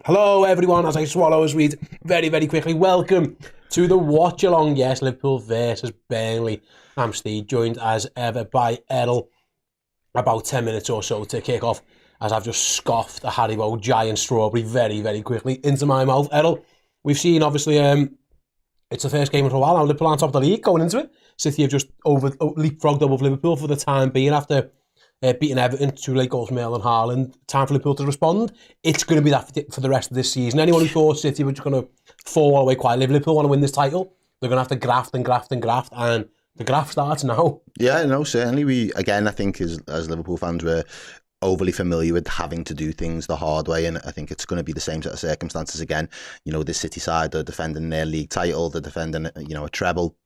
Hello everyone, as I swallow as read very, very quickly. Welcome to the Watchalong. Yes, Liverpool versus Burnley. I'm Steve, joined as ever by Errol. About 10 minutes or so to kick off, as I've just scoffed a Haribo giant strawberry very, very quickly into my mouth. Errol, we've seen obviously it's the first game in a while now. Liverpool on top of the league going into it. City have just leapfrogged above Liverpool for the time being after beating Everton, 2 late goals from Errol and Haaland. Time for Liverpool to respond. It's going to be that for the rest of this season. Anyone who thought City were just going to fall away quietly, if Liverpool want to win this title, they're going to have to graft, and the graft starts now. Yeah, no, certainly. I think as Liverpool fans, we're overly familiar with having to do things the hard way, and I think it's going to be the same set of circumstances again. You know, the City side, they're defending their league title, they're defending, a treble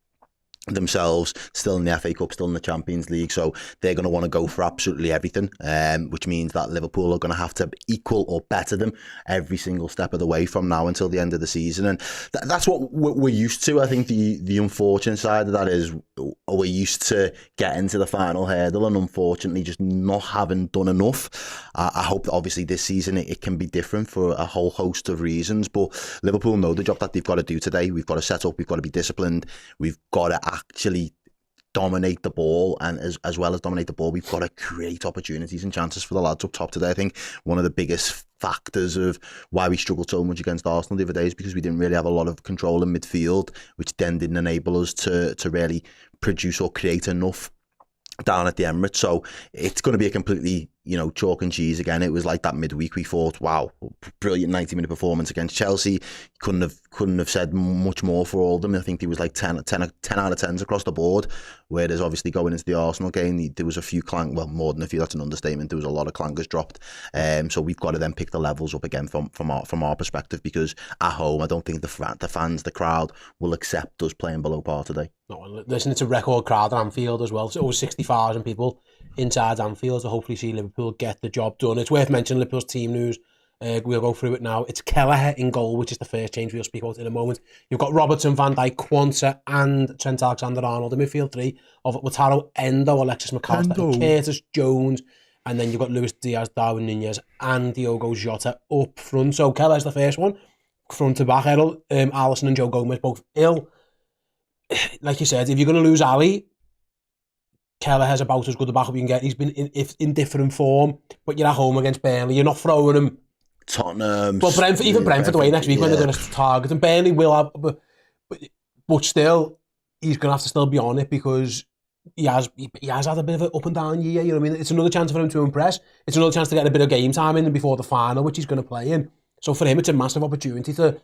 themselves, still in the FA Cup, still in the Champions League, so they're going to want to go for absolutely everything, which means that Liverpool are going to have to equal or better them every single step of the way from now until the end of the season, and that's what we're used to. I think the unfortunate side of that is we're used to getting to the final hurdle and unfortunately just not having done enough. I hope that obviously this season it can be different for a whole host of reasons, but Liverpool know the job that they've got to do today. We've got to set up, we've got to be disciplined, we've got to actually dominate the ball, and as well as dominate the ball, we've got to create opportunities and chances for the lads up top today. I think one of the biggest factors of why we struggled so much against Arsenal the other day is because we didn't really have a lot of control in midfield, which then didn't enable us to really produce or create enough down at the Emirates. So it's going to be a completely, chalk and cheese again. It was like that midweek we thought, wow, brilliant 90-minute performance against Chelsea. Couldn't have said much more for all of them. I think there was like 10 out of 10s across the board. Whereas obviously going into the Arsenal game, there was a few more than a few, that's an understatement. There was a lot of clangers dropped. So we've got to then pick the levels up again from our perspective, because at home, I don't think the fans, the crowd will accept us playing below par today. No, listen, it's a record crowd at Anfield as well. It's over 60,000 people inside Anfield, so hopefully see Liverpool get the job done. It's worth mentioning Liverpool's team news. We'll go through it now. It's Kelleher in goal, which is the first change we'll speak about in a moment. You've got Robertson, Van Dijk, Quansah and Trent Alexander-Arnold. The midfield three of Lautaro, Endo, Alexis McAllister, and Curtis Jones. And then you've got Luis Diaz, Darwin Nunez and Diogo Jota up front. So Kelleher's the first one. Front to back, Errol, Alisson and Joe Gomez both ill. Like you said, if you're going to lose Ali, Kelleher's about as good a backup you can get. He's been in different form, but you're at home against Burnley. You're not throwing him. Tottenham. Well, Brentford away next week when they're going to target him. Burnley will have, but still, he's going to have to still be on it because he has had a bit of an up and down year. You know what I mean? It's another chance for him to impress. It's another chance to get a bit of game time in before the final, which he's going to play in. So for him, it's a massive opportunity to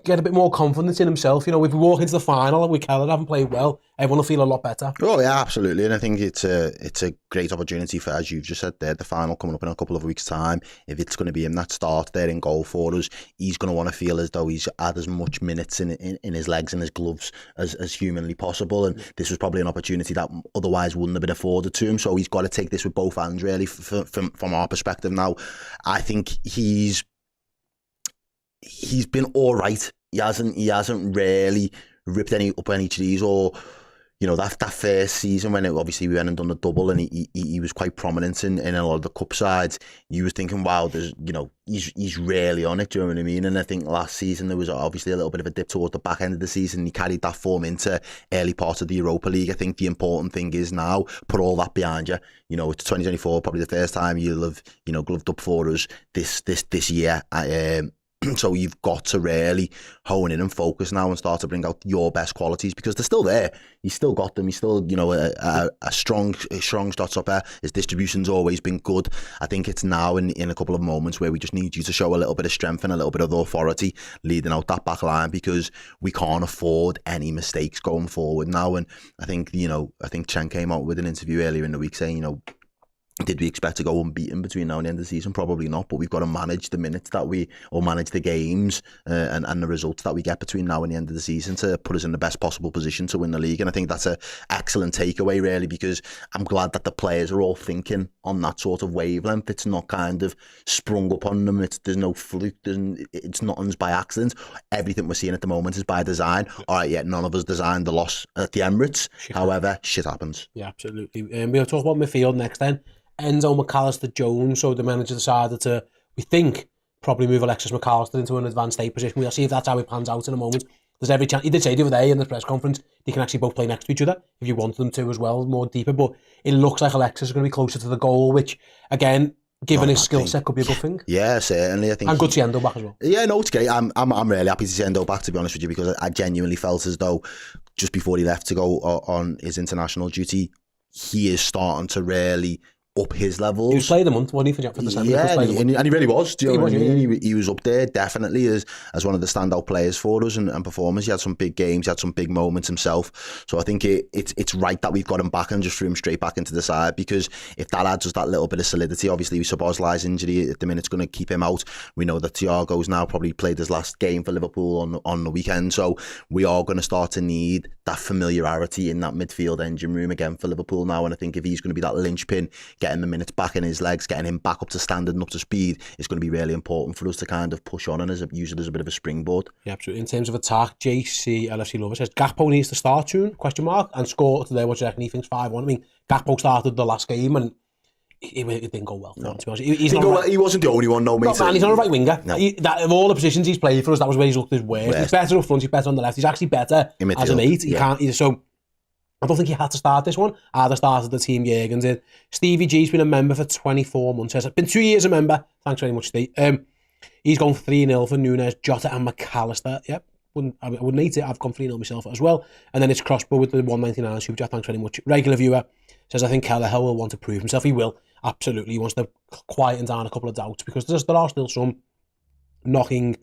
get a bit more confidence in himself. If we walk into the final with Kelleher haven't played well, everyone will feel a lot better. Oh yeah, absolutely. And I think it's a great opportunity for, as you've just said there, the final coming up in a couple of weeks' time. If it's going to be him that starts there in goal for us, he's going to want to feel as though he's had as much minutes in his legs and his gloves as humanly possible. And this was probably an opportunity that otherwise wouldn't have been afforded to him. So he's got to take this with both hands, really, from our perspective. Now, I think he's been all right. He hasn't really ripped any trees, or that first season when obviously we went and done the double and he was quite prominent in a lot of the cup sides. You was thinking, wow, he's really on it. Do you know what I mean? And I think last season there was obviously a little bit of a dip towards the back end of the season. He carried that form into early parts of the Europa League. I think the important thing is now put all that behind you. It's 2024, probably the first time you'll have gloved up for us this year. So you've got to really hone in and focus now and start to bring out your best qualities, because they're still there. He's still got them. He's still, a strong shot stopper. His distribution's always been good. I think it's now in a couple of moments where we just need you to show a little bit of strength and a little bit of authority leading out that back line, because we can't afford any mistakes going forward now. And I think Chen came out with an interview earlier in the week saying, did we expect to go unbeaten between now and the end of the season? Probably not, but we've got to manage the minutes manage the games and the results that we get between now and the end of the season to put us in the best possible position to win the league. And I think that's an excellent takeaway, really, because I'm glad that the players are all thinking on that sort of wavelength. It's not kind of sprung up on them. There's no fluke. It's nothing's by accident. Everything we're seeing at the moment is by design. All right, none of us designed the loss at the Emirates. However, shit happens. Yeah, absolutely. We'll talk about midfield next then. Enzo, McAllister, Jones. So the manager decided to, we think, probably move Alexis McAllister into an advanced state position. We'll see if that's how it pans out in a moment. There's every chance. He did say the other day in the press conference they can actually both play next to each other if you want them to as well, more deeper. But it looks like Alexis is going to be closer to the goal, which again, given his skill set, could be a good thing. Yeah, certainly. I think. And good to see Endo back as well. Yeah, no, it's great. I'm really happy to see Endo back, to be honest with you, because I genuinely felt as though just before he left to go on his international duty, he is starting to really up his levels. He was player of the month, wasn't he, for December? Yeah, and he really was. Do you know what I mean? Yeah. He was up there definitely as one of the standout players for us and performers. He had some big games, he had some big moments himself. So I think it's right that we've got him back and just threw him straight back into the side, because if that adds us that little bit of solidity, obviously Szoboszlai's injury at the minute's going to keep him out. We know that Thiago's now probably played his last game for Liverpool on the weekend, so we are going to start to need that familiarity in that midfield engine room again for Liverpool now. And I think if he's going to be that linchpin, getting the minutes back in his legs, getting him back up to standard and up to speed, is going to be really important for us to kind of push on and use it as a bit of a springboard. Yeah, absolutely. In terms of attack, JC LFC Lover says Gakpo needs to start soon, ? And score today, what do you reckon? He thinks 5-1. I mean, Gakpo started the last game and it didn't go well for him, to be honest. He wasn't the only one, no, mate. Man, he's not a right winger. No. Of all the positions he's played for us, that was where he's looked his worst. He's better up front, he's better on the left. He's actually better as an 8. He can't. So I don't think he had to start this one. I'd have started the team Jürgen did. Stevie G's been a member for 24 months. Says, been 2 years a member. Thanks very much, Steve. He's gone 3-0 for Nunez, Jota and McAllister. Yep. I wouldn't hate it. I've gone 3-0 myself as well. And then it's Crossbow with the 199 super chat. Thanks very much. Regular viewer says, I think Kelleher will want to prove himself. He will. Absolutely. He wants to quieten down a couple of doubts, because there are still some knocking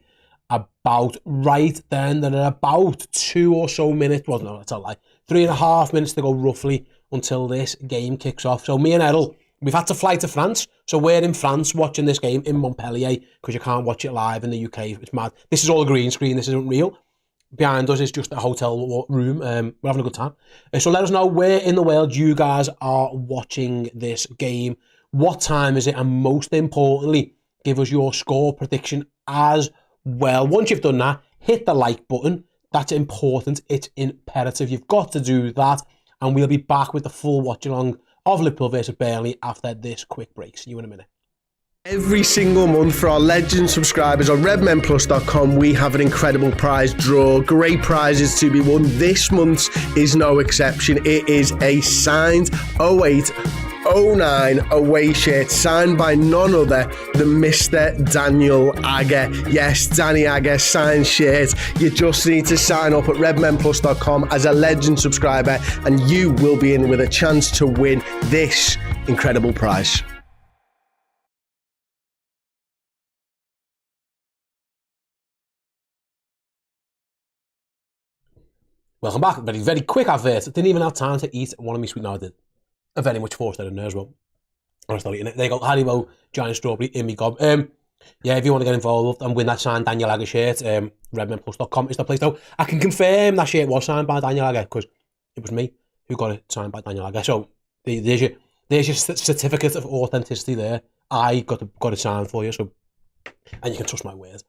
about. Right then, there are about 2 or so minutes. Well, no, that's a lie. 3.5 minutes to go roughly until this game kicks off. So me and Errol, we've had to fly to France. So we're in France watching this game in Montpellier, because you can't watch it live in the UK. It's mad. This is all a green screen. This isn't real. Behind us is just a hotel room. We're having a good time. So let us know where in the world you guys are watching this game. What time is it? And most importantly, give us your score prediction as well. Once you've done that, hit the like button. That's important. It's imperative. You've got to do that. And we'll be back with the full watch-along of Liverpool versus Burnley after this quick break. See you in a minute. Every single month for our legend subscribers on redmenplus.com, we have an incredible prize draw. Great prizes to be won. This month's is no exception. It is a signed 08-09 away shirt signed by none other than Mr. Daniel Agger. Yes, Danny Agger signed shirt. You just need to sign up at redmenplus.com as a legend subscriber and you will be in with a chance to win this incredible prize. Welcome back. Very quick advert. Didn't even have time to eat one of my sweet. No, I did. A very much forced in there as well. I'm still eating it. There you go. Haribo giant strawberry in me gob. Yeah, if you want to get involved and win that signed Daniel Agger shirt, redmenplus.com is the place. Though I can confirm that shirt was signed by Daniel Agger, because it was me who got it signed by Daniel Agger. So there's your certificate of authenticity there. I got it signed for you. So, and you can trust my word.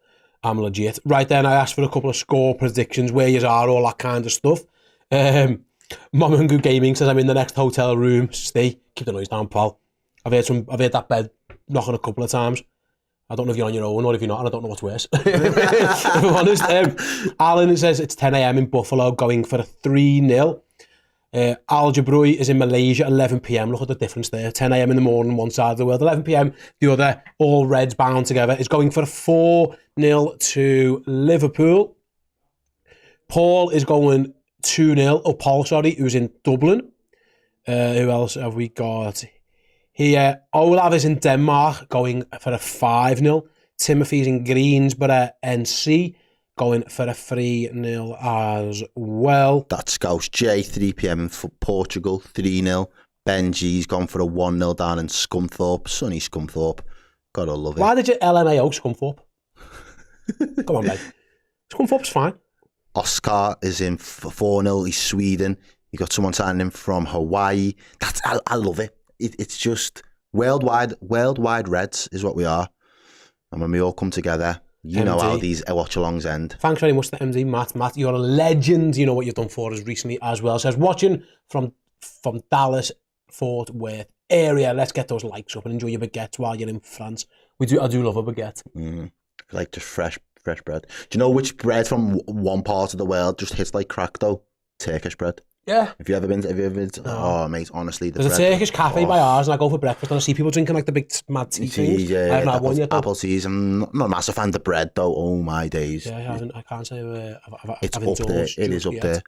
I'm legit. Right then, I asked for a couple of score predictions, where you are, all that kind of stuff. Momungu Gaming says, I'm in the next hotel room. Stay, keep the noise down, pal. I've heard that bed knocking a couple of times. I don't know if you're on your own or if you're not, and I don't know what's worse. If I'm honest. Alan says it's 10 a.m. in Buffalo, going for a 3-0. Al Jabroui is in Malaysia, 11 p.m. Look at the difference there. 10 a.m. in the morning, one side of the world, 11 p.m. the other. All Reds bound together. Is going for a 4-0 to Liverpool. Paul is going 2-0. Oh, Paul, sorry, who's in Dublin. Who else have we got here? Olav is in Denmark, going for a 5-0. Timothy's in Greensboro, NC, going for a 3-0 as well. That's Scouse J, 3 p.m. in Portugal, 3-0. Benji's gone for a 1-0 down in Scunthorpe, sunny Scunthorpe. Gotta love it. Why did you LMAO Scunthorpe? Come on, mate. Scunthorpe's fine. Oscar is in 4-0, he's Sweden. You got someone signing in from Hawaii. I love it. It's just worldwide Reds is what we are. And when we all come together, you MD. Know how these watch-alongs end. Thanks very much to MD, Matt. Matt, you're a legend. You know what you've done for us recently as well. Says, watching from Dallas, Fort Worth area. Let's get those likes up and enjoy your baguettes while you're in France. I do love a baguette. Like just fresh bread. Do you know which bread from one part of the world just hits like crack though? Turkish bread. Yeah. Have you ever been? No. Oh, mate, honestly, there's a Turkish cafe by ours, and I go for breakfast, and I see people drinking like the big mad tea things. Yeah, I haven't had one yet. Apple teas. I'm not a massive fan of the bread though. Oh my days. Yeah, I can't say it's I've up there. It is up there.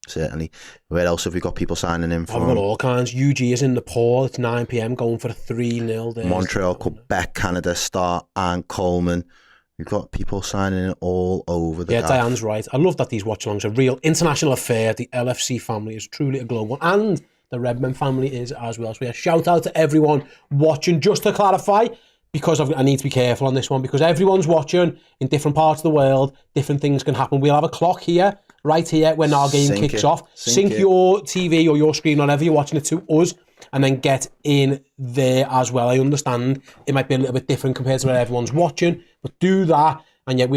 Certainly. Where else have we got people signing in from? I've got all kinds. UG is in Nepal. It's 9 p.m. going for a 3-0 there. Montreal, Quebec, Canada, Star, and Coleman. We've got people signing in all over the gap. Diane's right. I love that these watch-alongs are a real international affair. The LFC family is truly a global, and the Redmen family is as well. So a shout out to everyone watching. Just to clarify, because I need to be careful on this one, because everyone's watching in different parts of the world. Different things can happen. We'll have a clock here, right here, when our game kicks off. Sync your TV or your screen, whatever you're watching it to us, and then get in there as well. I understand it might be a little bit different compared to where everyone's watching, but do that, and yet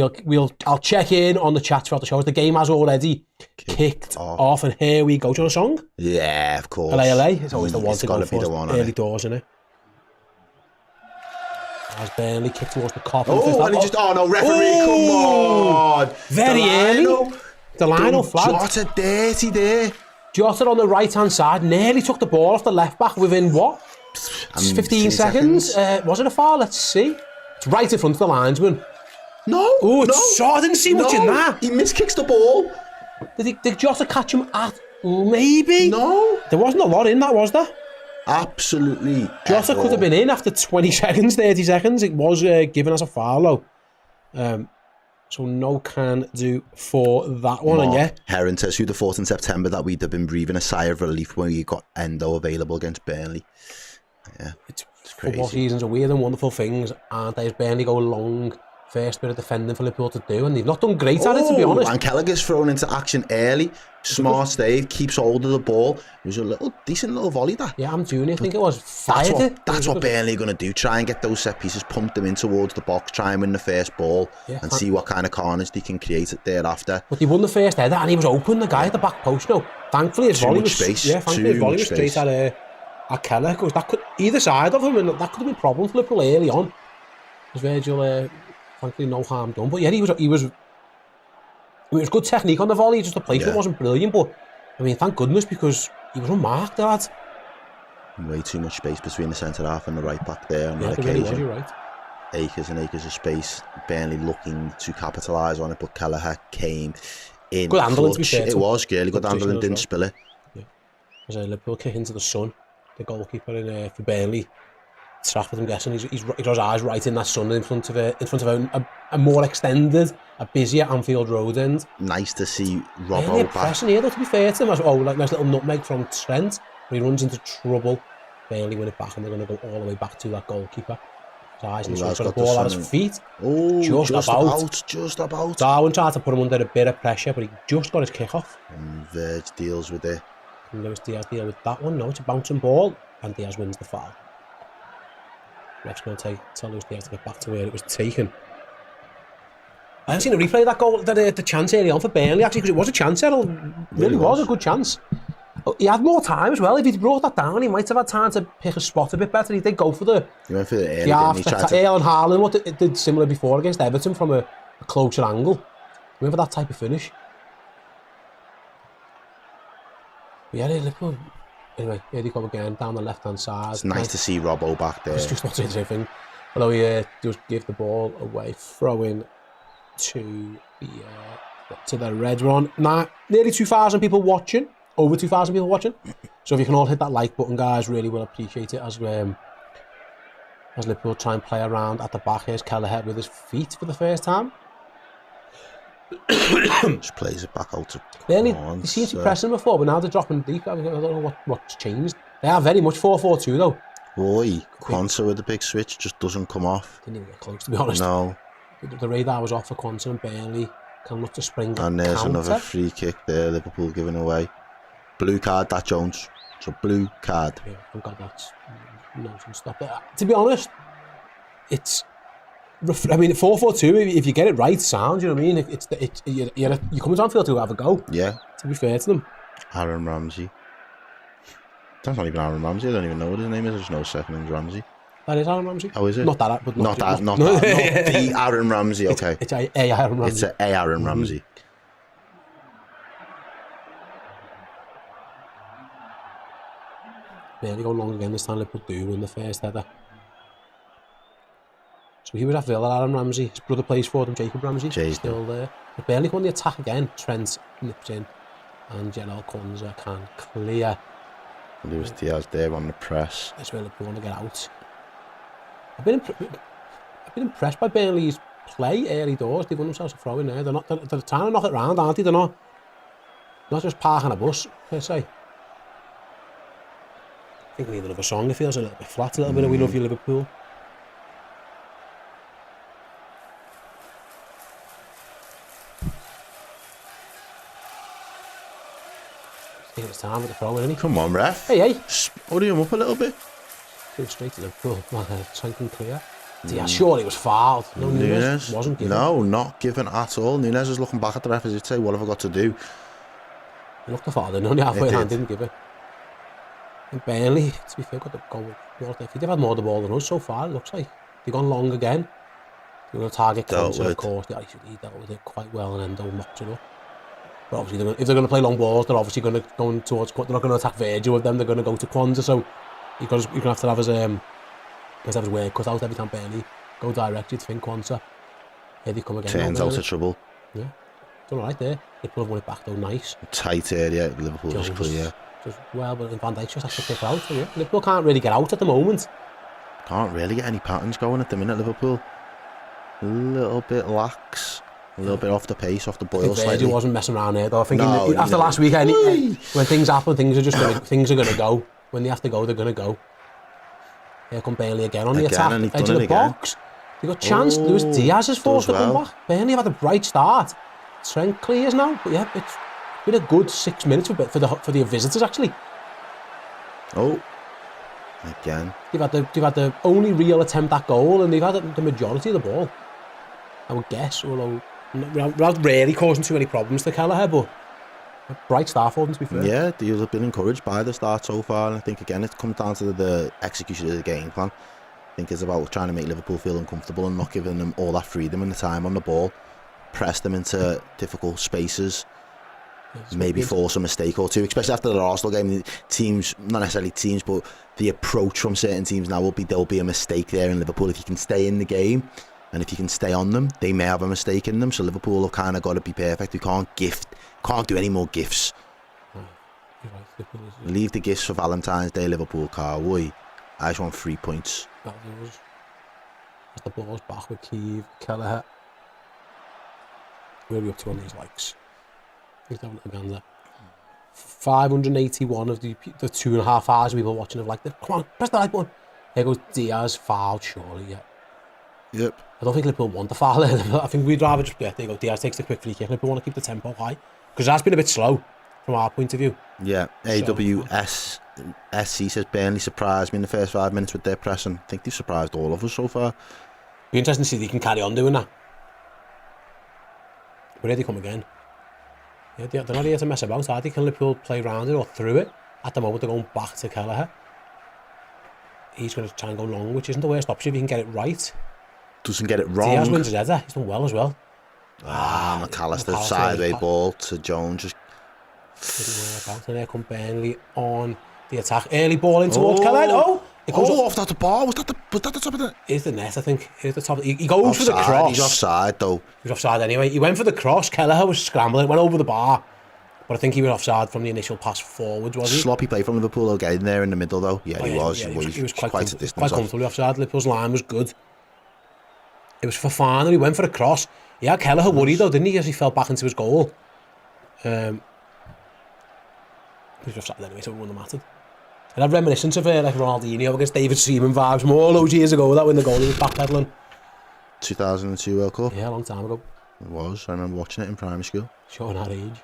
I'll check in on the chat throughout the show. The game has already kicked off, and here we go. Do you want a song? Yeah, of course. LA. It's always the one to go for early doors, isn't it? As Burnley kicked towards the cop. Referee, come on. Very early. Delano flagged. Jota dirty there. Jota on the right-hand side nearly took the ball off the left-back within, 15 seconds? Was it a foul? Let's see. It's right in front of the linesman. No. I didn't see much in that. He miskicks the ball. Did Jota catch him at... Maybe? No. There wasn't a lot in that, was there? Absolutely. Jota could have been in after 20 seconds, 30 seconds. It was given as a foul, though. So no can do for that one. Mark and yeah, Heron says, who'd have thought in September that we'd have been breathing a sigh of relief when we got Endo available against Burnley. Yeah, it's crazy. Football seasons are weird and wonderful things, aren't they? As Burnley go long first bit of defending for Liverpool to do, and they've not done great at it, to be honest. And Gallagher's thrown into action early. Smart stave, keeps hold of the ball. It was a decent little volley that. Yeah, I'm Junior, I think it was. That's what Burnley are going to do. Try and get those set pieces, pump them in towards the box, try and win the first ball, and see what kind of carnage they can create it thereafter. But he won the first header, and he was open, the guy at the back post. No, thankfully his volley was straight at Keller, because that could, either side of him, and that could have been a problem for Liverpool early on. Because Virgil, thankfully, no harm done. But yeah, it was good technique on the volley. Just the placement wasn't brilliant, but I mean, thank goodness, because he was unmarked, lad. Way too much space between the centre half and the right back there on that occasion. Really was, you're right. Acres and acres of space. Burnley looking to capitalise on it, but Kelleher came in. Good handling, to be fair. It was really good handling, didn't spill it. Yeah. As a Liverpool kick into the sun, the goalkeeper for Burnley, Trafford, I'm guessing, he's got his eyes right in that sun in front of a more extended, a busier Anfield Road end. Nice to see Robbo really back. Pressing here, though, to be fair to him. Like nice little nutmeg from Trent, when he runs into trouble. Burnley win it back, and they're going to go all the way back to that goalkeeper. His eyes and he's got the ball at his feet. Oh, just about. Darwin tried to put him under a bit of pressure, but he just got his kick off. And Verge deals with it. And Luis Diaz deal with that one. No, it's a bouncing ball, and Diaz wins the foul. Ref's going to tell Luis Diaz to get back to where it was taken. I haven't seen a replay of that goal, the chance early on for Burnley, actually, because it was a chance, Errol. Really was a good chance. He had more time as well. If he'd brought that down, he might have had time to pick a spot a bit better. He did go for He went for the early, Errol and Haaland did similar before against Everton from a closer angle. Remember that type of finish? But yeah, Liverpool. Anyway, here they come again, down the left-hand side. It's nice to see Robbo back there. It's just not saying anything. Although he does give the ball away, throwing to the red one. Now, nearly 2,000 people watching. Over 2,000 people watching. So if you can all hit that like button, guys, really will appreciate it as Liverpool try and play around at the back. Here's Kelleher with his feet for the first time. Just plays it back out to Burnley, they seem to be pressing before, but now they're dropping deep. I don't know what's changed. They are very much 4-4-2 though. Boy, Quansah with the big switch just doesn't come off. Didn't even get close, to be honest. No. The radar was off for Quansah, and Burnley can look to spring. And there's another free kick there, Liverpool giving away. Blue card, that Jones. It's a blue card. Yeah, I've got that nonsense stuff. To be honest, it's. I mean, 4-4-2. If you get it right, sounds. You know what I mean? You come to Anfield to have a go. Yeah. To be fair to them. Aaron Ramsey. That's not even Aaron Ramsey. I don't even know what his name is. I just know his second name's Ramsey. That is Aaron Ramsey. Oh, is it? Not that, but not the Aaron Ramsey. Okay, it's a Aaron Ramsey. It's a Aaron Ramsey. Barely go long again this time. Liverpool do win the first header. So he was after Aaron Ramsey. His brother plays for them, Jacob Ramsey. Still there. But Burnley won the attack again. Trent nips in. And Gerald Konza can clear. Luis Diaz there on the press. That's where Liverpool want to get out. I've been impressed by Burnley's play early doors. They've won themselves a throw in there. They're trying to knock it round, aren't they? They're not just parking a bus, per se. I think we need another song. It feels a little bit flat, a little bit of We Love You Liverpool. I think it's time with the throw in, isn't he? Come on, ref. Hey. Hurry him up a little bit. Go straight to Liverpool. Trent can clear. Yeah, sure he was fouled. No, Nunez wasn't given. No, not given at all. Nunez is looking back at the ref as he'd say, what have I got to do? He looked the foul, then only halfway hand, didn't give it. And Burnley, to be fair, got the goal. They've had more of the ball than us so far, it looks like. They've gone long again. They're going to target Konza, of course. He dealt with it quite well, and Endo mopped it up. But obviously, if they're going to play long balls, they're obviously going to go towards. They're not going to attack Virgil with them. They're going to go to Konza. So you're going to have to have his work cut out every time Burnley go direct. You'd think Konza. Here they come again. Turns out of trouble. Yeah, done all right there. Liverpool have won it back though. Nice. Tight area. Liverpool is clear. Well, but Van Dijk just has to kick out. So yeah, Liverpool can't really get out at the moment. Can't really get any patterns going at the minute. Liverpool a little bit lax. A little bit off the pace, off the boil slightly. He wasn't messing around there though. I think after last weekend, when things happen, things are going to go. When they have to go, they're going to go. Here come Burnley again on the attack, edge of the box. They got chance. Luis Diaz is forced to come back. Burnley have had a bright start. Trent clears now, but yeah, it's been a good 6 minutes for the visitors actually. Oh, again. They've had the only real attempt at goal, and they've had the majority of the ball. I would guess, although without really causing too many problems to Kelleher, but a bright start for them, to be fair. Yeah, they've been encouraged by the start so far, and I think again it comes down to the execution of the game plan. I think it's about trying to make Liverpool feel uncomfortable and not giving them all that freedom and the time on the ball. Press them into difficult spaces, maybe force a mistake or two, especially after the Arsenal game. Teams, not necessarily teams, but the approach from certain teams now there'll be a mistake there in Liverpool. If you can stay in the game and if you can stay on them, they may have a mistake in them. So Liverpool have kind of got to be perfect. We can't do any more gifts. Leave the gifts for Valentine's Day, Liverpool, Carl. I just want 3 points. As the ball's back with Keeve, Kelleher. Where are we up to on these likes? He's having a gander. 581 of the 2.5 hours we've been watching have liked it. Come on, press the like button. Here goes Diaz, fouled, surely, yeah. Yep. I don't think Liverpool want the foul there. I think we'd rather just, there you go, Diaz takes the quick free kick. Liverpool want to keep the tempo high. Because it has been a bit slow from our point of view. Yeah, AWSC says Burnley surprised me in the first 5 minutes with their pressing. I think they've surprised all of us so far. Be interesting to see if they can carry on doing that. But here they come again. Yeah, they're not here to mess about, are they? Can Liverpool play around it or through it? At the moment, they're going back to Kelleher. He's going to try and go long, which isn't the worst option if he can get it right. Doesn't get it wrong. Diaz wins his header. He's done well as well. McAllister sideway ball to Jones. Just didn't work out. And there come Burnley on the attack. Early ball in towards Kelleher. It goes off that the bar. Was that the top of the... It's the net, I think. It's the top. He goes offside, for the cross. He's offside, though. He was offside anyway. He went for the cross. Kelleher was scrambling. Went over the bar. But I think he was offside from the initial pass forwards, was he? Sloppy play from Liverpool again there in the middle, though. Yeah, he was. He was quite a distance quite comfortably offside. Liverpool's line was good. It was Fofana. He went for the cross. Yeah, Kelleher worried, though, didn't he? As he fell back into his goal. He was offside anyway, so it wouldn't have mattered. It had reminiscence of like Ronaldinho against David Seaman vibes from all those years ago. That when the goalie was backpedaling. 2002 World Cup. Yeah, a long time ago. It was. I remember watching it in primary school. Showing our age.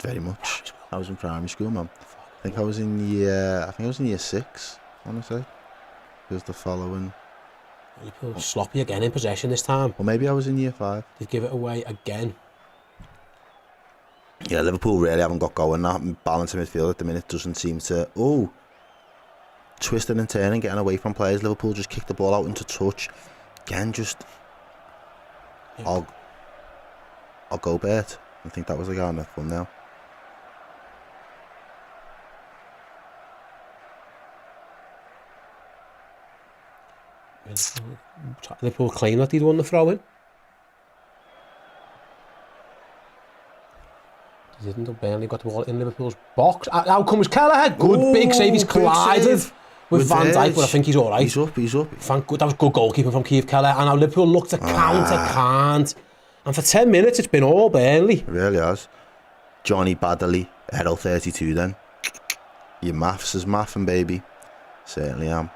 Very much. I was in primary school, man. I think I was in year 6. Honestly, it was the following. Liverpool sloppy again in possession this time. Or maybe I was in year 5. They give it away again. Yeah, Liverpool really haven't got going. That balance in midfield at the minute doesn't seem to... Oh! twisting and turning, getting away from players. Liverpool just kicked the ball out into touch. Again, just... Yeah. I'll go Bert. I think that was the guy on the thumbnail. Liverpool claim that he'd won the throw-in. He didn't. Burnley got the ball in Liverpool's box. Out comes Kelleher. Good big save. He's collided with Van Dijk, but I think he's all right. He's up. Thank God. That was good goalkeeping from Keith Kelleher. And now Liverpool look to counter, can't. And for 10 minutes, it's been all Burnley. It really has. Johnny Baddeley, Errol 32 then. Your maths is mathing, baby. Certainly am.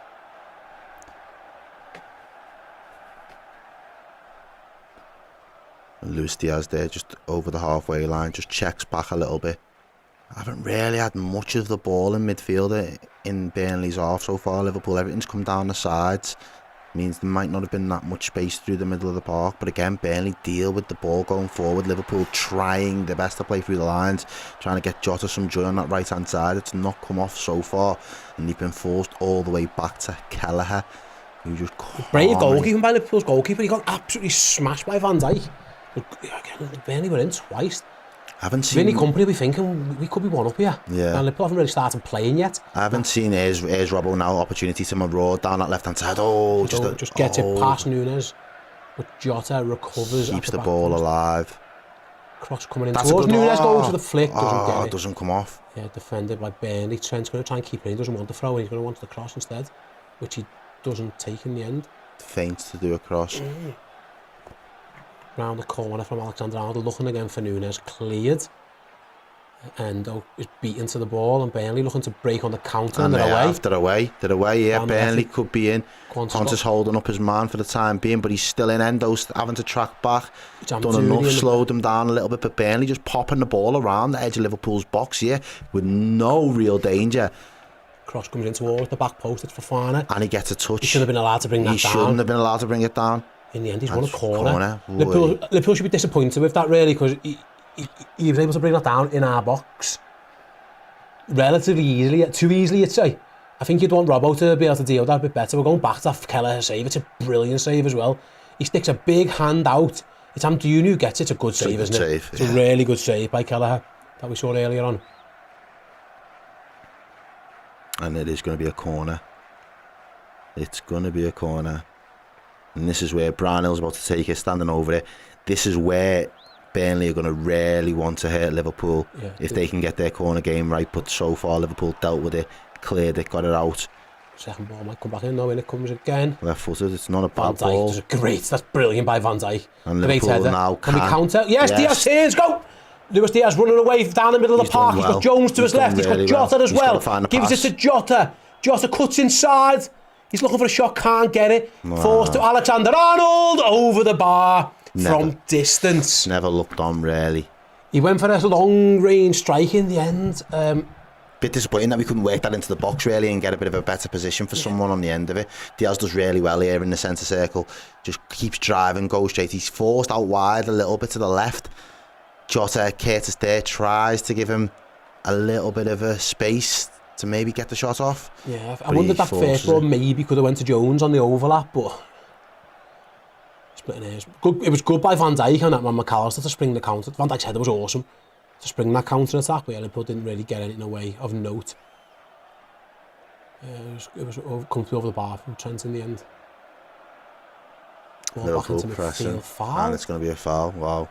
And Luis Diaz there, just over the halfway line, just checks back a little bit. I haven't really had much of the ball in midfield in Burnley's half so far. Liverpool, everything's come down the sides. Means there might not have been that much space through the middle of the park. But again, Burnley deal with the ball going forward. Liverpool trying their best to play through the lines, trying to get Jota some joy on that right-hand side. It's not come off so far. And they've been forced all the way back to Kelleher, who just can't. Brave goalkeeping by Liverpool's goalkeeper. He got absolutely smashed by Van Dijk. Burnley were in twice. I haven't seen... Vinny Company will be thinking, we could be one up here. Yeah. And Liverpool haven't really started playing yet. I haven't seen here's Robbo now, opportunity to maraud down that left-hand side. Oh, just gets it past Nunez. But Jota recovers. Keeps the ball alive. Cross coming in towards Nunez, goes to the flick, doesn't get it. Doesn't come off. Yeah, defended by Burnley. Trent's going to try and keep it in. He doesn't want the throw, and he's going to want the cross instead, which he doesn't take in the end. Feints to do a cross. Round the corner from Alexander-Arnold, looking again for Nunez, cleared. Endo is beaten to the ball, and Burnley looking to break on the counter, and they're away. They're away, yeah. Burnley could be in. Qantas holding up his man for the time being, but he's still in. Endo's having to track back. Done enough, slowed him down a little bit, but Burnley just popping the ball around the edge of Liverpool's box here with no real danger. Cross comes in towards the back post, it's Fofana. And he gets a touch. He shouldn't have been allowed to bring that down. He shouldn't have been allowed to bring it down. In the end, he's won a corner. Liverpool should be disappointed with that, really, because he was able to bring that down in our box relatively easily, too easily, I'd say. I think you'd want Robbo to be able to deal with that a bit better. We're going back to that Kelleher save. It's a brilliant save as well. He sticks a big hand out. It's Amdouni who gets it. It's a good save, isn't it? It's a really good save by Kelleher that we saw earlier on. And it is going to be a corner. It's going to be a corner. And this is where Brownhill's about to take it, standing over it. This is where Burnley are going to really want to hurt Liverpool if they can get their corner game right. But so far, Liverpool dealt with it, cleared it, got it out. Second ball might come back in, though, when it comes again. Left-footed, it's not a bad Van Dijk ball. Does it great, that's brilliant by Van Dijk. And Liverpool now can we counter? Yes, Diaz, here's go! Luis Diaz running away down the middle of the park. He's got Jones to his left, he's got Jota as well. Gives it to Jota. Jota cuts inside. He's looking for a shot, can't get it. Forced to Alexander-Arnold over the bar from distance. Never looked on, really. He went for a long-range strike in the end. Bit disappointing that we couldn't work that into the box, really, and get a bit of a better position for someone on the end of it. Diaz does really well here in the centre circle. Just keeps driving, goes straight. He's forced out wide a little bit to the left. Jota, Curtis there, tries to give him a little bit of a space to maybe get the shot off. Yeah, I wondered that first ball maybe could have went to Jones on the overlap, but splitting hairs. Good, it was good by Van Dijk and that man McAllister to spring the counter. Van Dijk's header was awesome to spring that counter attack, but Liverpool didn't really get anything away of note. It was comfortably over the bar from Trent in the end. Liverpool pressing, and it's going to be a foul. Wow.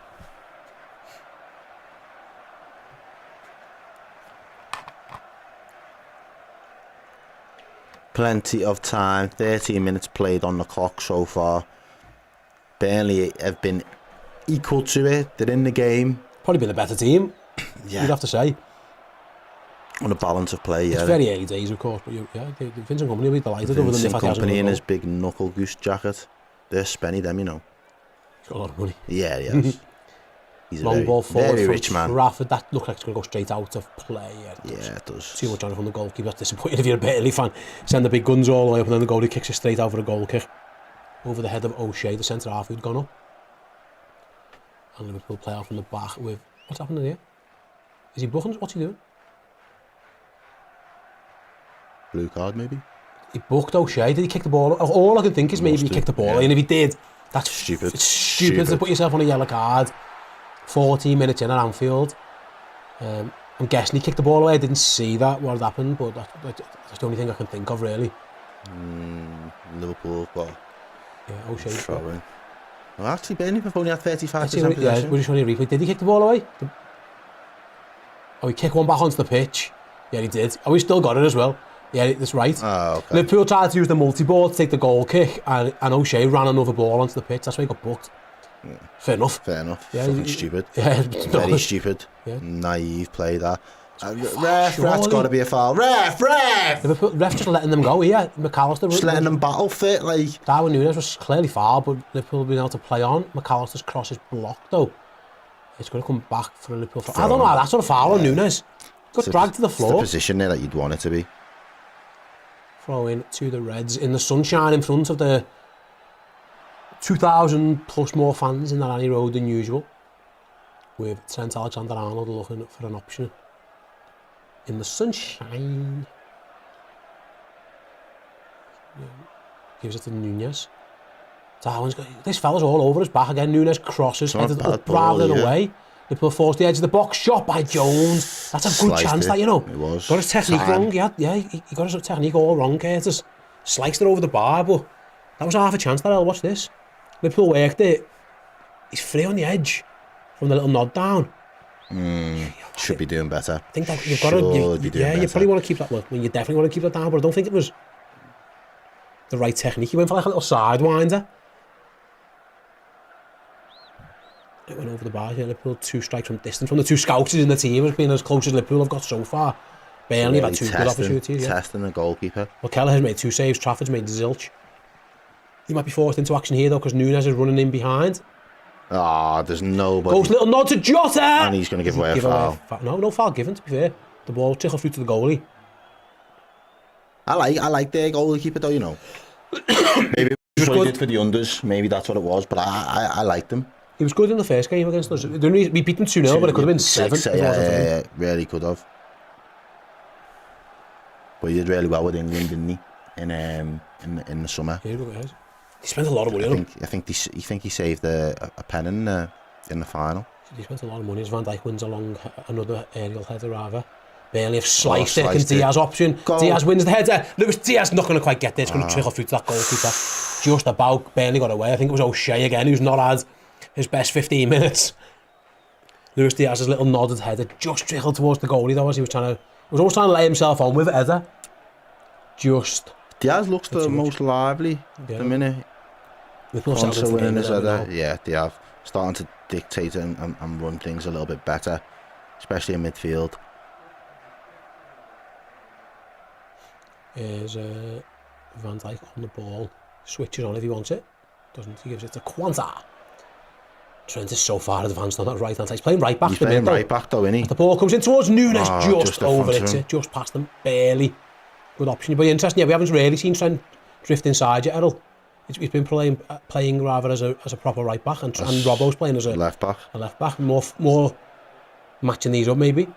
Plenty of time, 13 minutes played on the clock so far. Burnley have been equal to it, they're in the game. Probably been a better team, you'd have to say. On a balance of play, It's very early days, of course, but Vincent Kompany will be delighted over the Vincent Kompany in his big knuckle goose jacket. They're spenny, them, you know. He's got a lot of money. Yeah, he has. He's long ball forward very from rich man. Trafford, that looks like it's going to go straight out of play. Yeah, it does. Too much on it from the goalkeeper. That's disappointing if you're a Burnley fan. Send the big guns all the way up and then the goalie kicks it straight out for a goal kick. Over the head of O'Shea, the centre half who'd gone up. And Liverpool play out from the back with... What's happening here? Is he booking? What's he doing? Blue card, maybe? He booked O'Shea. Did he kick the ball? All I can think is maybe he kicked the ball. And if he did, that's Stupid. It's stupid to put yourself on a yellow card 14 minutes in at Anfield. I'm guessing he kicked the ball away. I didn't see that, what had happened, but that's the only thing I can think of, really. Liverpool, but O'Shea. throwing. Well, actually, Burnley have only had 35% possession. We're just trying to replay. Did he kick the ball away? He kicked one back onto the pitch. Yeah, he did. Oh, he still got it as well. Yeah, that's right. Oh, okay. Liverpool tried to use the multi-ball to take the goal kick, and O'Shea ran another ball onto the pitch. That's why he got booked. Fair enough. Yeah, fucking stupid. Yeah, very stupid. Yeah. Naive play that. Ref, that's got to be a foul. Ref! Ref just letting them go here. McAllister just letting them battle fit, like. Darwin Nunez was clearly foul, but Liverpool being able to play on. McAllister's cross is blocked though. It's going to come back for a Liverpool foul. I don't know. That's not a foul on Nunez. Got dragged to the floor. It's the position there that you'd want it to be. Throw in to the Reds in the sunshine in front of the 2,000 plus more fans in that Annie Road than usual, with Trent Alexander-Arnold looking for an option in the sunshine. Gives it to Nunez. Darwin's got this fella's all over his back again. Nunez crosses, headed up rather than away. Liverpool forced the edge of the box, shot by Jones. That's a good chance, that, you know. It was. Got his technique wrong. He got his technique all wrong, Curtis. Sliced it over the bar, but that was half a chance. That, watch this. Liverpool worked it. He's free on the edge from the little nod down. Should be doing better. I think that you've got to. You probably want to keep that. Well, you definitely want to keep that down, but I don't think it was the right technique. He went for like a little sidewinder. It went over the bar here. Liverpool 2 strikes from distance from the 2 scouts in the team has been as close as Liverpool have got so far. Burnley have had 2 good opportunities. Testing the goalkeeper. Well, Kelleher's made 2 saves. Trafford's made zilch. He might be forced into action here though because Nunez is running in behind. There's nobody. Goes little nod to Jota, and he's going to give away a foul. No foul given. To be fair, the ball trickled through to the goalie. I like their goalkeeper though. You know, maybe it was what he did for the unders. Maybe that's what it was. But I liked him. He was good in the first game against us. We beat them 2-0, but it could have been 7. Yeah, really could have. But he did really well with England, didn't he? In the summer. Yeah, he spent a lot of money on him. I think he saved a pen in the final. He spent a lot of money as Van Dijk wins along another aerial header rather. Burnley have sliced it, and Diaz option. Diaz wins the header. Luis Diaz not going to quite get there. It's going to trickle through to that goalkeeper. Just about. Burnley got away. I think it was O'Shea again, who's not had his best 15 minutes. Luis Diaz's little nodded header just trickled towards the goalie though, as he was always trying to lay himself on with it, header. Diaz looks the most lively at the minute. Also winning his header. Yeah, Diaz starting to dictate and run things a little bit better, especially in midfield. Here's Van Dijk on the ball. Switches on if he wants it. Doesn't he? Gives it to Quanta. Trent is so far advanced on that right hand side. He's playing right back. He's playing right back though, isn't he? The ball comes in towards Nunez, just over it, just past them, barely. Good option. But interesting, yeah, we haven't really seen Trent drift inside yet, Errol. He's been playing rather as a proper right back, and Robbo's playing as a left back. A left back, more matching these up maybe.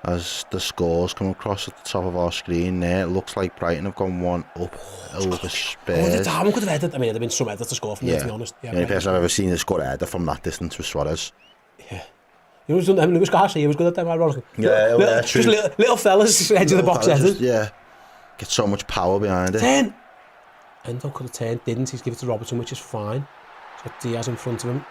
As the scores come across at the top of our screen there, it looks like Brighton have gone 1 up over Spurs. Darwin could have headed. I mean, there'd been some headers to score from there, to be honest. Yeah, the only person I've ever seen that score a header from that distance was Suarez. Yeah. He was Garcia, he was good at them, ironically. Yeah, true. Just little fellas, edge of the box headers. Yeah. Get so much power behind it. Endo could have turned, didn't. He's given it to Robertson, which is fine. He's got Diaz in front of him.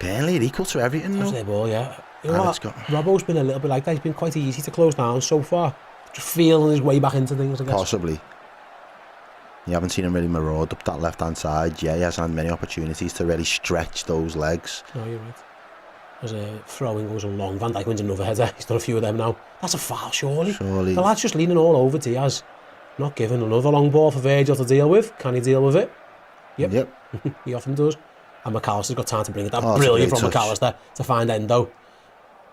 Burnley are equal to everything, though. That's their ball, yeah. You know what? Robbo's been a little bit like that. He's been quite easy to close down so far. Just feeling his way back into things, I guess. Possibly. You haven't seen him really maraud up that left-hand side. Yeah, he hasn't had many opportunities to really stretch those legs. No, you're right. As a throwing goes along, Van Dijk wins another header. He's done a few of them now. That's a foul, surely. The lad's just leaning all over Diaz. Not given another long ball for Virgil to deal with. Can he deal with it? Yep. He often does. And McAllister's got time to bring it down. Brilliant from McAllister to find Endo.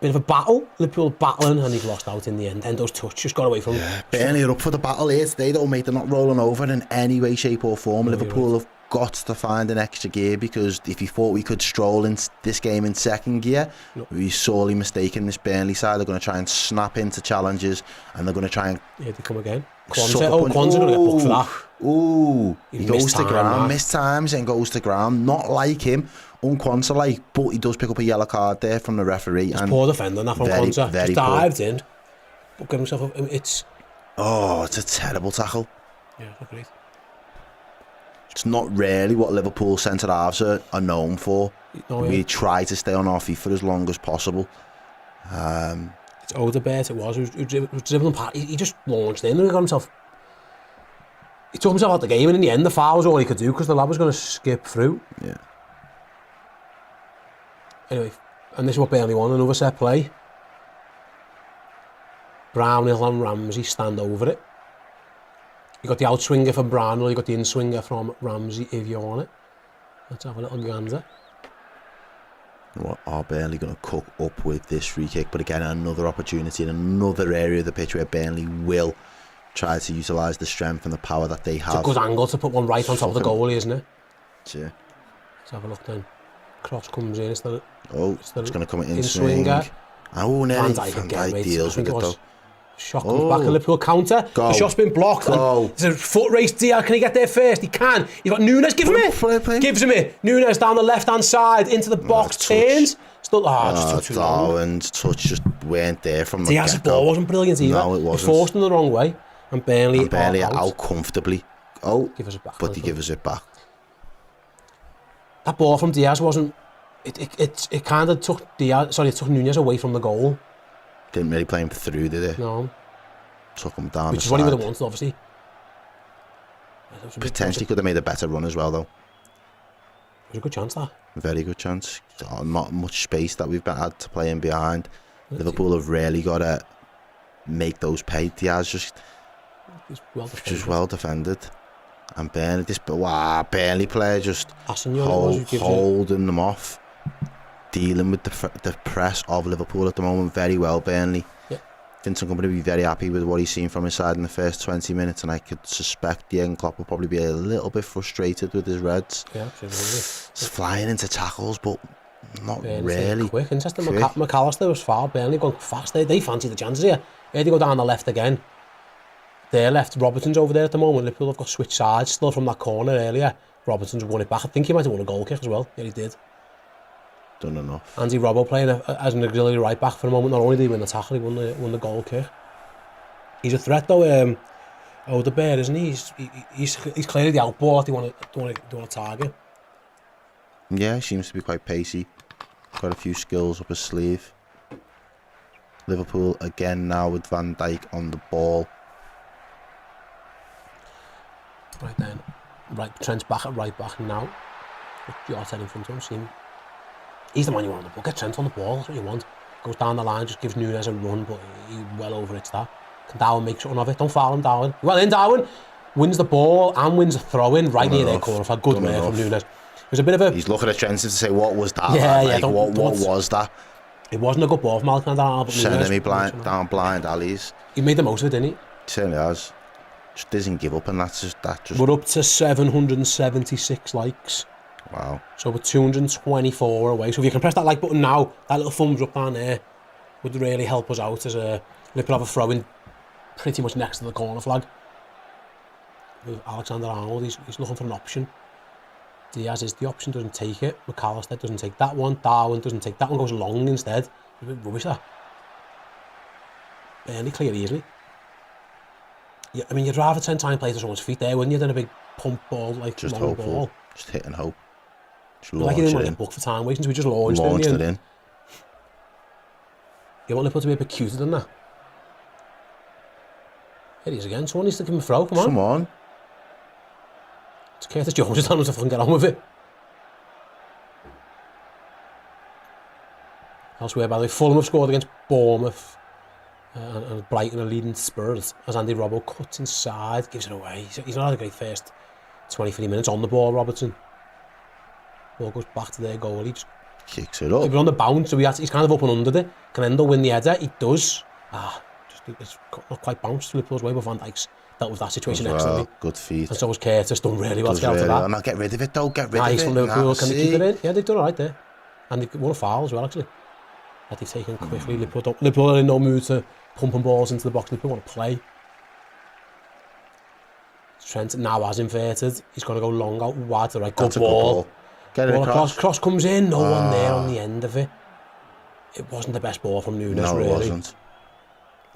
Bit of a battle. Liverpool battling, and he's lost out in the end. Endo's touch just got away from him. Burnley are up for the battle here today, though, mate. They're not rolling over in any way, shape or form. Liverpool have got to find an extra gear, because if you thought we could stroll in this game in second gear, we're sorely mistaken. This Burnley side are going to try and snap into challenges, and they're going to try and... Here they come again. Kwanzaa going to get booked for that. Ooh, he goes to ground, missed times and goes to ground. Not like him, Kwanzaa like, but he does pick up a yellow card there from the referee. It's and poor defending that from Kwanzaa. Just dived in, but got himself up. It's a terrible tackle. Yeah, agreed. It's not really what Liverpool centre halves are known for. We try to stay on our feet for as long as possible. It's Odegaard, it was dribbling past. He just launched in and got himself. He took himself out the game, and in the end, the foul was all he could do because the lad was going to skip through. Yeah. Anyway, and this is what Burnley won, another set play. Brownhill and Ramsey stand over it. You got the outswinger from Brownhill, you got the inswinger from Ramsey if you want it. Let's have a little gander. What are Burnley going to cook up with this free kick? But again, another opportunity in another area of the pitch where Burnley will try to utilise the strength and the power that they have. It's a good angle to put one right on top of the goalie, isn't it? Yeah. Let's have a look then. Cross comes in. It's going to come in swing. Oh, nearly. Van Dijk deals with it though. Shot comes back, a Liverpool counter. The shot's been blocked. It's a foot race. Diaz, can he get there first? He can. He's got Nunez. Gives him it. Gives him it. Nunez down the left-hand side into the box. Turns. Still, Darwin's touch just weren't there from the Diaz's ball wasn't brilliant either. No, it wasn't. He forced him the wrong way, and Burnley out comfortably. Give us it back. But he gives us it back. That ball from Diaz wasn't. It kind of took Diaz. Sorry, it took Nunez away from the goal. Didn't really play him through, did it? No. Took him down. Which is what he would have wanted, obviously. Potentially could have made a better run as well, though. It was a good chance, that. Very good chance. Not much space that we've had to play in behind. Liverpool have really got to make those pay. Diaz just well defended. And Burnley, Burnley player just holding them off. Dealing with the press of Liverpool at the moment very well, Burnley. Yeah. Vincent Kompany will be very happy with what he's seen from his side in the first 20 minutes, and I could suspect Jurgen Klopp will probably be a little bit frustrated with his Reds. Yeah, absolutely. He's flying into tackles, but not really. Quick. Interesting. McAllister was far. Burnley going fast. They fancy the chances here. Here they go down the left again. Their left. Robertson's over there at the moment. Liverpool have got switched sides still from that corner earlier. Robertson's won it back. I think he might have won a goal kick as well. Yeah, he did. Done enough. Andy Robbo playing as an auxiliary right back for a moment. Not only did he win the tackle, he won the goal kick. He's a threat though. Odegaard, isn't he? He's clearly the outball that they want to target. Yeah, he seems to be quite pacey. Got a few skills up his sleeve. Liverpool again now with Van Dijk on the ball. Right then. Right, Trent's back at right back now. You're in front of him, he's the man you want on the ball. Get Trent on the ball, that's what you want. Goes down the line, just gives Nunez a run, but he well over it's that. Can Darwin make something of it? Don't foul him, Darwin. Well in, Darwin. Wins the ball and wins a throw-in right near their corner. For a good man from Nunez. It was a bit of a... He's looking at Trent to say, what was that? What was that? It wasn't a good ball from Alexander Arnold. Sending me down blind alleys. He made the most of it, didn't he? He certainly has. Just doesn't give up, and that's just... We're up to 776 likes. Wow. So we're 224 away. So if you can press that like button now, that little thumbs up down there would really help us out as Liverpool have a throw-in pretty much next to the corner flag. With Alexander Arnold, he's looking for an option. Diaz is the option, doesn't take it. McAllister doesn't take that one. Darwin doesn't take that one, goes long instead. It's a bit rubbish, that. Burnley clear easily. Yeah, I mean, you'd rather 10 times play to someone's feet there, wouldn't you, than a big pump ball, like just long hopeful. ball. Just hit and hope. Like he didn't want to get booked for time wasting, so we just launched it in. You want Liverpool to be a bit cuter than that? Here he is again. Someone needs to give him a throw, come on. It's Curtis Jones is telling us to fucking get on with it. Elsewhere, by the way, Fulham have scored against Bournemouth. And Brighton are leading Spurs as Andy Robbo cuts inside, gives it away. He's not had a great first 23 minutes on the ball, Robertson. Ball goes back to their goal. He just kicks it up. He was on the bounce, so he's kind of up and under it. Can Endo win the header? He does. Just it's not quite bounced Liverpool's way, but Van Dijk's dealt with that situation Well, excellently. good feet. And so was Curtis, done really well to Does get out of really that. well. Now get rid of it though, get rid Nice of from it. Liverpool, can they keep it see. in? Yeah, they've done alright there. And they've won a foul as well, actually. That they've taken quickly. Liverpool are in no mood to pumping balls into the box. Liverpool want to play. Trent now has inverted. He's going to go long out wide to the right. That's Good a good ball. ball. Get it across. Cross comes in. No one there on the end of it. It wasn't the best ball from Nunez, No, really. it wasn't.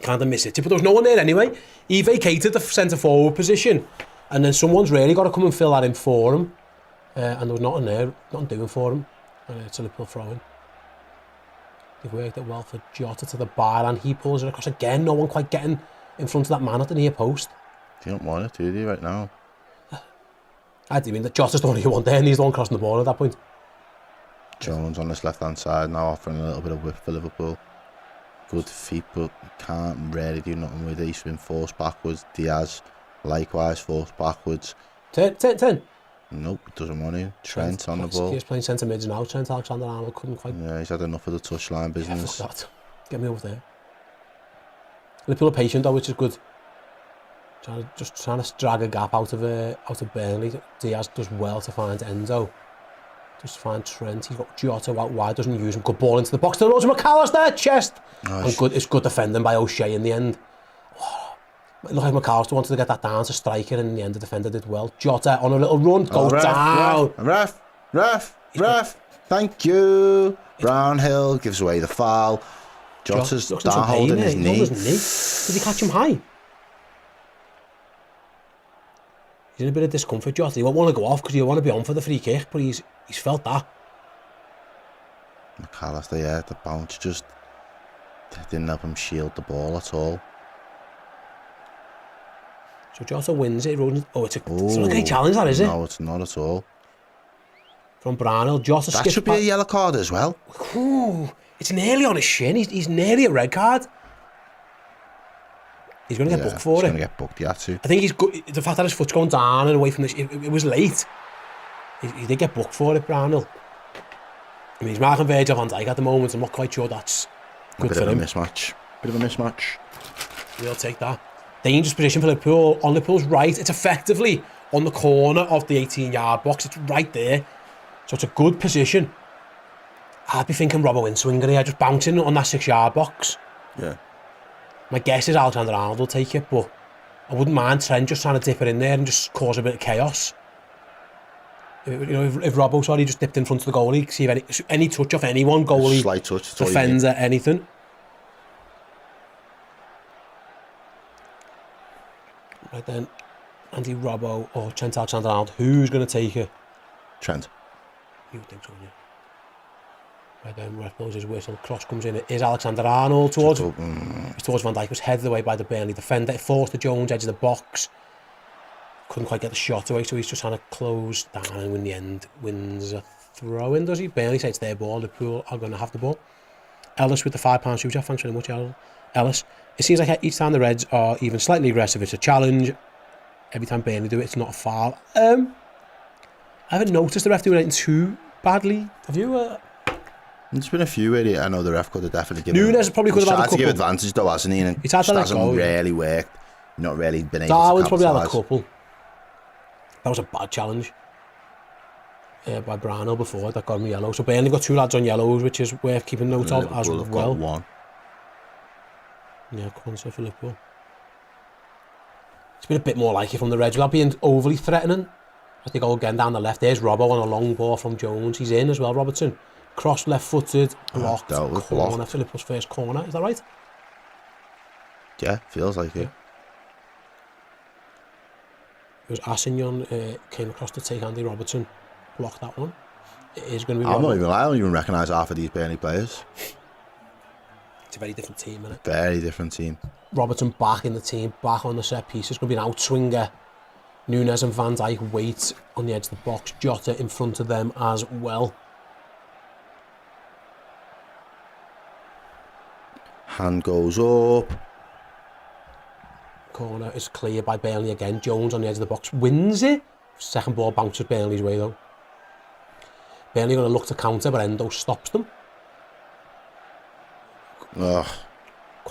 Kind of miss it. But there was no one there anyway. He vacated the centre forward position. And then someone's really got to come and fill that in for him. And there was nothing there. Nothing doing for him. And it's a Liverpool throw-in. They've worked it well for Jota to the bar. And he pulls it across again. No one quite getting in front of that man at the near post. You don't want it, do you, right now? I do mean that Jota's the only one there, and he's the one crossing the ball at that point. Jones on this left-hand side now, offering a little bit of whip for Liverpool. Good feet, but can't really do nothing with it. He's been forced backwards. Diaz, likewise, forced backwards. 10. Nope, doesn't want to. Trent on the ball. He's playing centre mids now. Trent Alexander-Arnold couldn't quite... Yeah, he's had enough of the touchline business. Yeah, fuck that. Get me over there. Liverpool are patient though, which is good. Trying to drag a gap out of Burnley. Diaz does well to find Enzo. Just find Trent. He's got Jota out wide, doesn't use him. Good ball into the box. There goes McAllister, chest. Nice. And good. It's good defending by O'Shea in the end. Oh, it looked like McAllister wanted to get that down to striker, and in the end the defender did well. Jota on a little run, goes down. Ref. Thank you. Brownhill gives away the foul. Jota's down holding his knee. Did he catch him high? He's in a bit of discomfort, Jota. He won't want to go off because he'll want to be on for the free kick, but he's felt that. McAllister, yeah, the bounce just didn't help him shield the ball at all. So Jota wins it. It's not a great challenge, that is it? No, it's not at all. From Brownhill, Jota skips. That should be a yellow card as well. Ooh, it's nearly on his shin. He's nearly a red card. He's going to get booked for it. He's going to get booked, yeah, too. I think he's good. The fact that his foot's going down and away from this, it was late. He did get booked for it, Brownhill. I mean, he's marking Virgil van Dijk at the moment. I'm not quite sure that's good for him. Bit of a mismatch. We'll take that. Dangerous position for Liverpool. On Liverpool's right, it's effectively on the corner of the 18-yard box. It's right there. So it's a good position. I'd be thinking Robbo in-swinger here, just bouncing on that 6-yard box. Yeah. My guess is Alexander-Arnold will take it, but I wouldn't mind Trent just trying to dip it in there and just cause a bit of chaos. If Robbo, just dipped in front of the goalie, see if any touch off anyone, goalie, slight touch, defender, anything. Right then, Andy Robbo or Trent Alexander-Arnold, who's going to take it? Trent. You would think so, yeah. Right then, ref blows his whistle, cross comes in, it is Alexander-Arnold towards Van Dijk, was headed away by the Burnley defender, it forced the Jones edge of the box, couldn't quite get the shot away, so he's just trying to close down, and in the end wins a throw-in, does he? Burnley say it's their ball, Liverpool are going to have the ball. Ellis with the £5 super chat, thanks very much Ellis. It seems like each time the Reds are even slightly aggressive, it's a challenge. Every time Burnley do it, it's not a foul. I haven't noticed the ref doing anything too badly, have you? There's been a few where I know the ref could have definitely given. Nunez probably could have had a couple. He's tried to give advantage though, hasn't he? And he's had to let hasn't go, really worked. Not really been able Darwin's to probably had a capitalise. couple. That was a bad challenge by Brownhill before, that got him yellow. So Burnley got 2 lads on yellows, which is worth keeping note of as Liverpool have well. got 1. Yeah, corner for Liverpool. It's been a bit more like it from the Reds without being overly threatening. As they go again down the left, there's Robbo on a long ball from Jones. He's in as well, Robertson. Cross left-footed, blocked, corner for Liverpool's first corner. Is that right? Yeah, feels like it. It was Assignon came across to take Andy Robertson, blocked that one. It is going to be. I don't even recognise half of these Burnley players. It's a very different team, isn't it? Very different team. Robertson back in the team, back on the set piece. It's going to be an outswinger. Nunez and Van Dijk wait on the edge of the box. Jota in front of them as well. Hand goes up. Corner is clear by Burnley again. Jones on the edge of the box wins it. Second ball bounces Burnley's way though. Burnley going to look to counter, but Endo stops them. Ugh.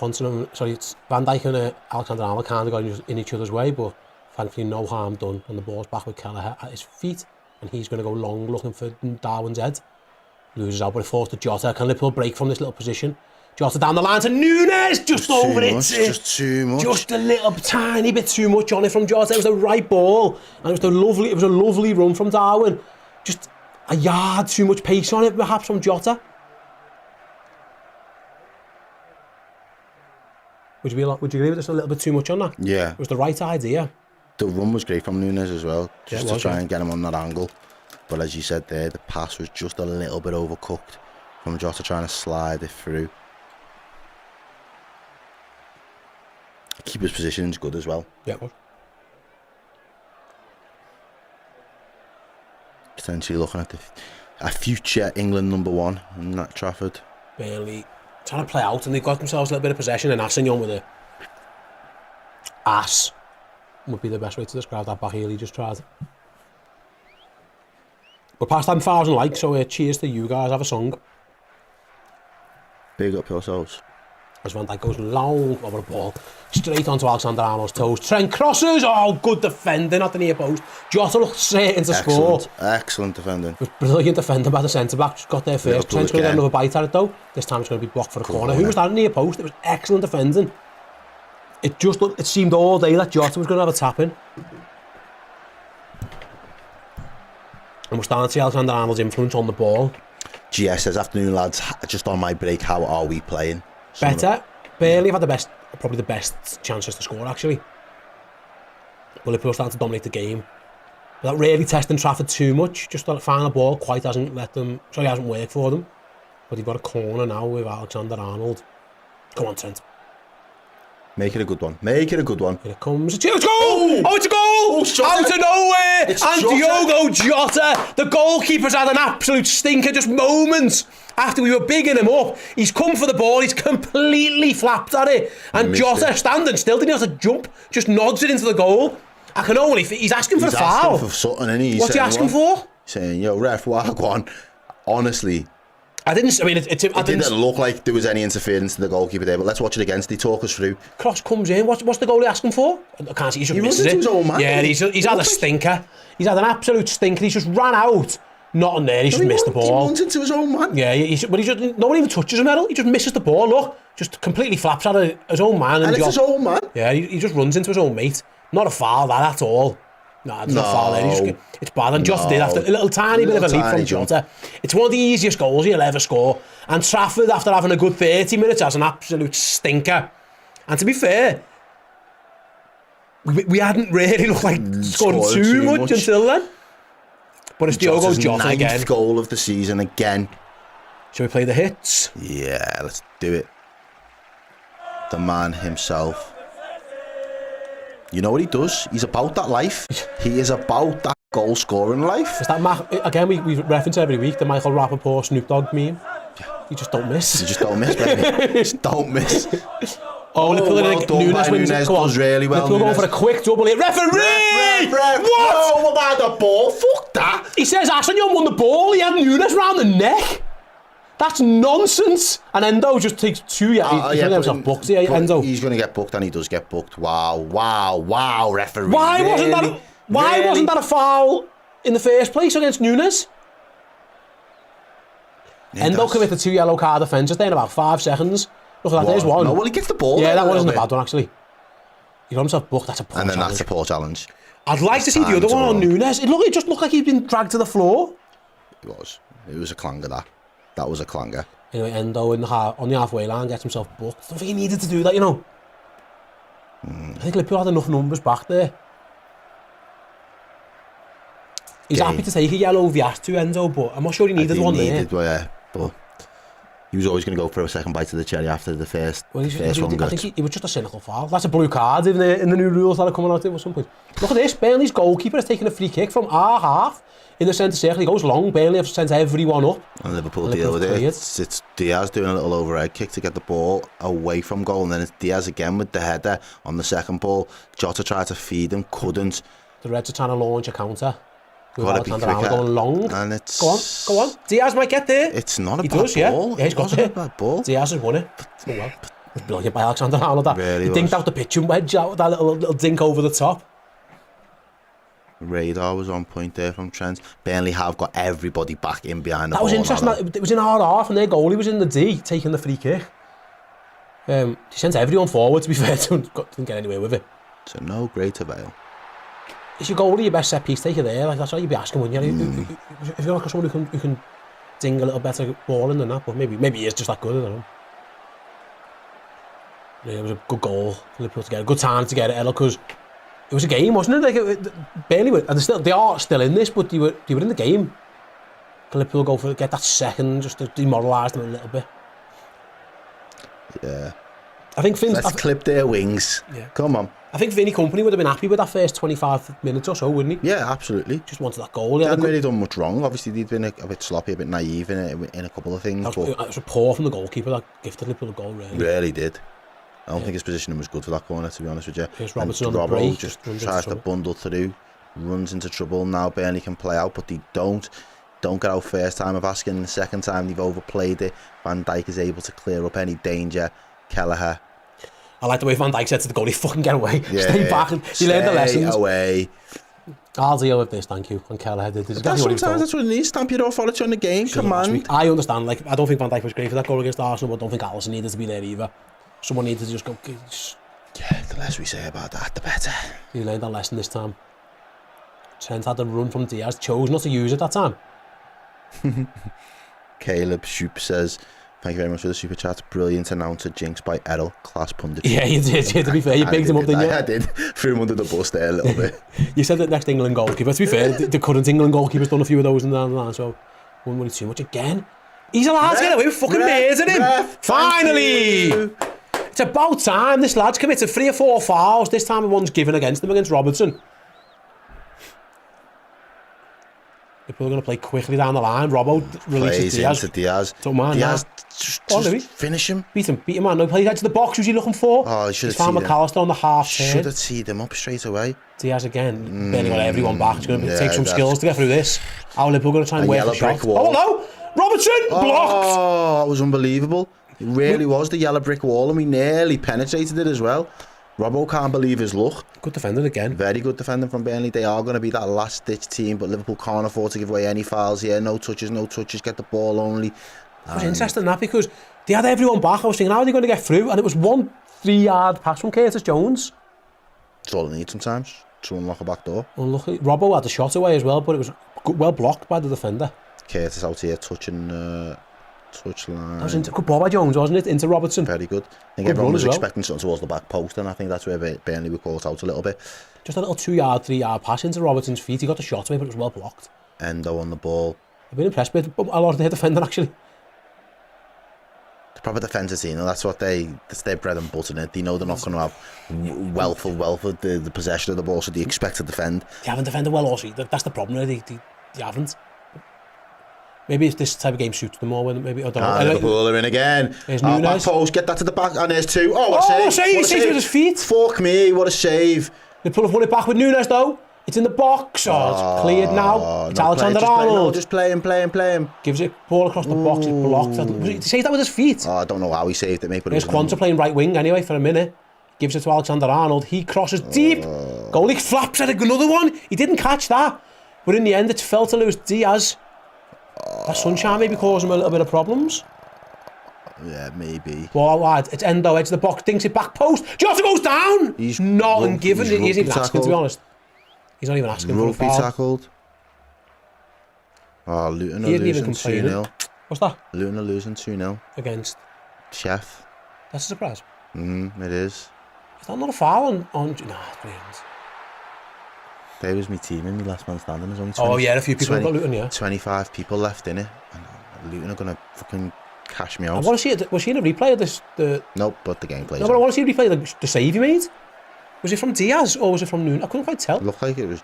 It's Van Dijk and Alexander-Arnold kind of got in each other's way, but thankfully no harm done, and the ball's back with Kelleher at his feet, and he's going to go long looking for Darwin's head. Loses out, but it falls to Jota. Can Liverpool break from this little position? Jota down the line to Nunez, just over it. Just too much. Just a little tiny bit too much on it from Jota. It was the right ball, and it was a lovely run from Darwin. Just a yard too much pace on it, perhaps, from Jota. Would you agree with this? A little bit too much on that? Yeah. It was the right idea. The run was great from Nunez as well, just to try and get him on that angle. But as you said there, the pass was just a little bit overcooked from Jota trying to slide it through. Keeper's position's good as well. Yeah, good. Potentially looking at a future England #1 in that Trafford. Burnley trying to play out, and they've got themselves a little bit of possession, and Assignon with a ass would be the best way to describe that back heel he just tried. We're past 10,000 likes, so cheers to you guys. Have a song. Big up yourselves. As Van Dijk goes long over the ball, straight onto Alexander-Arnold's toes. Trent crosses, good defending at the near post. Jota looks certain to score. Excellent defending. It was brilliant defending by the centre-back, just got there first. Trent's going to get another bite at it though. This time it's going to be blocked for a corner. Who was that near post? It was excellent defending. It seemed all day that Jota was going to have a tap in. And we're starting to see Alexander-Arnold's influence on the ball. GS says, afternoon lads, just on my break, how are we playing? Better. Burnley have had probably the best chances to score actually. But Liverpool started to dominate the game. But that really testing Trafford too much. Just that final ball quite hasn't worked for them. But they've got a corner now with Alexander-Arnold. Come on, Trent. Make it a good one. Make it a good one. Here it comes. It's a goal! Oh, it's a goal! Out of nowhere! And Diogo Jota, the goalkeeper's had an absolute stinker just moments after we were bigging him up. He's come for the ball, he's completely flapped at it. And Jota, standing still, didn't have to jump, just nods it into the goal. He's asking for a foul. He's asking for something, isn't he? What's he asking for? Saying, yo, ref, wagwan. Honestly, it didn't look like there was any interference in the goalkeeper there, but let's watch it again. They talk us through. Cross comes in. What's the goalie asking for? I can't see. He just misses it. His own man. Yeah, he's had a stinker. He's had an absolute stinker. He's just ran out. Not in there. He just missed the ball. He runs into his own man. Yeah, no one even touches him, Errol. He just misses the ball. Look, just completely flaps at his own man. And it's his own man. Yeah, he just runs into his own mate. Not a foul, that at all. No, it's not a foul there. It's bad. And Jota did after a little tiny bit of a leap from Jota. It's one of the easiest goals he'll ever score. And Trafford, after having a good 30 minutes, has an absolute stinker. And to be fair, we hadn't really looked like scoring too much until then. But it's Diogo Jota again. 9th goal of the season again. Shall we play the hits? Yeah, let's do it. The man himself. You know what he does? He's about that life. He is about that goal-scoring life. Is that again? We reference every week the Michael Rappaport Snoop Dogg meme. You just don't miss. You just don't miss, baby. Just don't miss. Nunez wins it. Come on, really well. Liverpool going for a quick double here. Referee! Ref. What? No, about the ball. Fuck that. He says Assignon won the ball. He had Nunez round the neck. That's nonsense. And Endo just takes 2 yards. He's going to get himself booked here, Endo. He's going to get booked, and he does get booked. Wow, referee. Why wasn't that a foul in the first place against Nunez? Endo committed 2 yellow card offences there in about 5 seconds. Look at that, there's one. No, well, he gets the ball. Yeah, that wasn't a bad one, actually. He got himself booked, that's a poor challenge. And then that's a poor challenge. I'd like to see the other one on Nunez. It just looked like he'd been dragged to the floor. It was a clanger, that. That was a clanger. Anyway, Endo on the halfway line gets himself booked. I don't think he needed to do that, you know. I think Liverpool had enough numbers back there. He's happy to take a yellow if he has to, Endo, but I'm not sure he needed one there. But he was always going to go for a second bite of the cherry after the first one. I think he was just a cynical foul. That's a blue card in the new rules that are coming out there at some point. Look at this, Burnley's goalkeeper has taken a free kick from our half in the centre circle. He goes long, Burnley have sent everyone up. And Liverpool deal with it. It's Diaz doing a little overhead kick to get the ball away from goal, and then it's Diaz again with the header on the second ball. Jota tried to feed him, couldn't. The Reds are trying to launch a counter. Got to be quicker. Going long. And it's... Go on. Diaz might get there. It's not a bad ball. Yeah, he's got it. A bad ball. Diaz has won it. Oh well. was brilliant by Alexander Arnold. That. Really he dinked out the pitch and wedge out that little dink over the top. Radar was on point there from Trent. Burnley have got everybody back in behind the That ball. was interesting. It was in our half and their goalie was in the D taking the free kick. He sent everyone forward, to be fair, didn't get anywhere with it. To no great avail. Is your goalie your best set piece taker there? Like, that's what you'd be asking, wouldn't you? If you're like someone who can ding a little better ball in than that, but maybe he is just that good, I don't know. Yeah, it was a good goal for Liverpool to get, a good time to get it, because it was a game, wasn't it? Like, Burnley and they are still in this, but they were in the game. Can Liverpool go for get that second just to demoralise them a little bit? Yeah. I think Let's clip their wings. Yeah. Come on. I think Vinny Company would have been happy with that first 25 minutes or so, wouldn't he? Yeah, absolutely. Just wanted that goal. He hadn't really done much wrong. Obviously, they'd been a bit sloppy, a bit naive in a couple of things. It was a pour from the goalkeeper that gifted Liverpool the goal, really. Really did. I don't think his positioning was good for that corner, to be honest with you. Here's Robertson on the break. Just tries to bundle through, runs into trouble. Now Burnley can play out, but they don't get out first time of asking. The second time they've overplayed it. Van Dijk is able to clear up any danger. Kelleher. I like the way Van Dijk said to the goalie, fucking get away. Yeah, Stay back. He learned the lessons. Away. I'll deal with this, thank you. And Kelleher did this. Sometimes that's what it needs. Stamp your authority on the game. Command. I understand. Like, I don't think Van Dijk was great for that goal against Arsenal, but I don't think Alisson needed to be there either. Someone needed to just go. Yeah, the less we say about that, the better. He learned that lesson this time. Trent had the run from Diaz, chose not to use it that time. Caleb Shoop says, thank you very much for the super chat. Brilliant announcer, jinx by Errol, class pundit. Yeah, you did, to be fair. You bigged him up, didn't you? I did. Threw him under the bus there a little bit. You said that next England goalkeeper. To be fair, the current England goalkeeper's done a few of those and that, so wouldn't worry too much again. He's allowed to get away with fucking murdering him. Finally! It's about time. This lad's committed 3 or 4 fouls. This time one's given against him, against Robertson. People are going to play quickly down the line. Robbo releases Diaz. Into Diaz. Don't mind Diaz, that. just finish him. Beat him, man. No, play head to the box. Who's he looking for? Oh, he should have found seen McAllister on the half turn. Should have teed him up straight away. Diaz again. Barely got everyone back. It's going to take some skills to get through this. How are Liverpool going to try and work the shot? Oh, no! Robertson! Blocked! Oh, that was unbelievable. It really was the yellow brick wall, and we nearly penetrated it as well. Robbo can't believe his luck. Good defending again. Very good defending from Burnley. They are going to be that last-ditch team, but Liverpool can't afford to give away any fouls here. No touches, get the ball only. It was interesting that because they had everyone back. I was thinking, how are they going to get through? And it was 1 3-yard pass from Curtis Jones. That's all it needs sometimes to unlock a back door. Unlucky. Robbo had the shot away as well, but it was well blocked by the defender. Curtis out here touching touchline. That was good ball by Jones, wasn't it? Into Robertson. Very good. I think everyone was expecting something towards the back post, and I think that's where Burnley were caught out a little bit. Just a little 2-yard, 3-yard pass into Robertson's feet. He got the shot away, but it was well blocked. Endo on the ball. I've been impressed with a lot of their defending, actually. The proper defensive team, that's their bread and butter, innit? They know they're not going to have wealth of the possession of the ball, so they expect to defend. They haven't defended well also. That's the problem, really. They haven't. Maybe if this type of game suits them more, maybe I don't know. Liverpool are in again. There's Nunez. Back post, get that to the back, and there's 2. Oh, what a save! He saves with his feet. Fuck me, what a save! Liverpool have won it back with Nunez though. It's in the box. It's cleared now. It's Alexander Arnold. Just play him. Gives it ball across the box. It's blocked. He saved that with his feet. I don't know how he saved it, mate. But there's Quanta playing right wing anyway for a minute. Gives it to Alexander Arnold. He crosses deep. Goalie flaps at another one. He didn't catch that. But in the end, it fell to Luis Diaz. That sunshine maybe caused him a little bit of problems. Yeah, maybe. Well, lad, it's Endo, edge of the box, dinks it back post. Jota goes down! He's not given it. He's even asking, to be honest. He's not even asking for a foul. Rugby tackled. Oh, Luton are losing 2-0. What's that? Luton are losing 2-0. Against? Chef. That's a surprise. It is. Is that not a foul on... Nah, it's brilliant. There was my team in my last man standing. There's only 20, a few people got Luton, yeah. 25 people left in it. And Luton are going to fucking cash me out. I want to see it. Was she in a replay of this? Nope, but the gameplay. No, but I want to see a replay of the save he made. Was it from Diaz or was it from Nunez? I couldn't quite tell. It looked like it was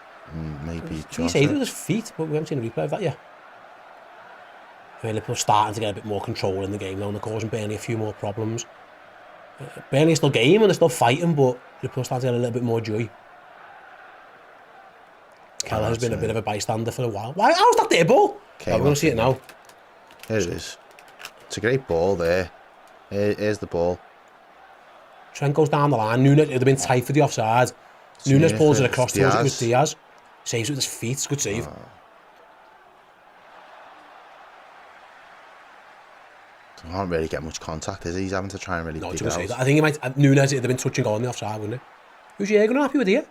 maybe... He saved it with his feet, but we haven't seen a replay of that yet. I mean, Liverpool starting to get a bit more control in the game now and they're causing Burnley a few more problems. Burnley is still game and they're still fighting, but Liverpool starting to get a little bit more joy. Keller has been a bit of a bystander for a while. Why? How's that their ball? We're going to see it now. Here it is. It's a great ball there. Here's the ball. Trent goes down the line. Nunez, it would have been tight for the offside. Nunez pulls it across towards it with Diaz. Saves with his feet. It's a good save. Can't really get much contact, is he? He's having to try and really dig it out. I think he might. Nunez, it'd have been touch and go on the offside, wouldn't it? Who's Jürgen unhappy with here?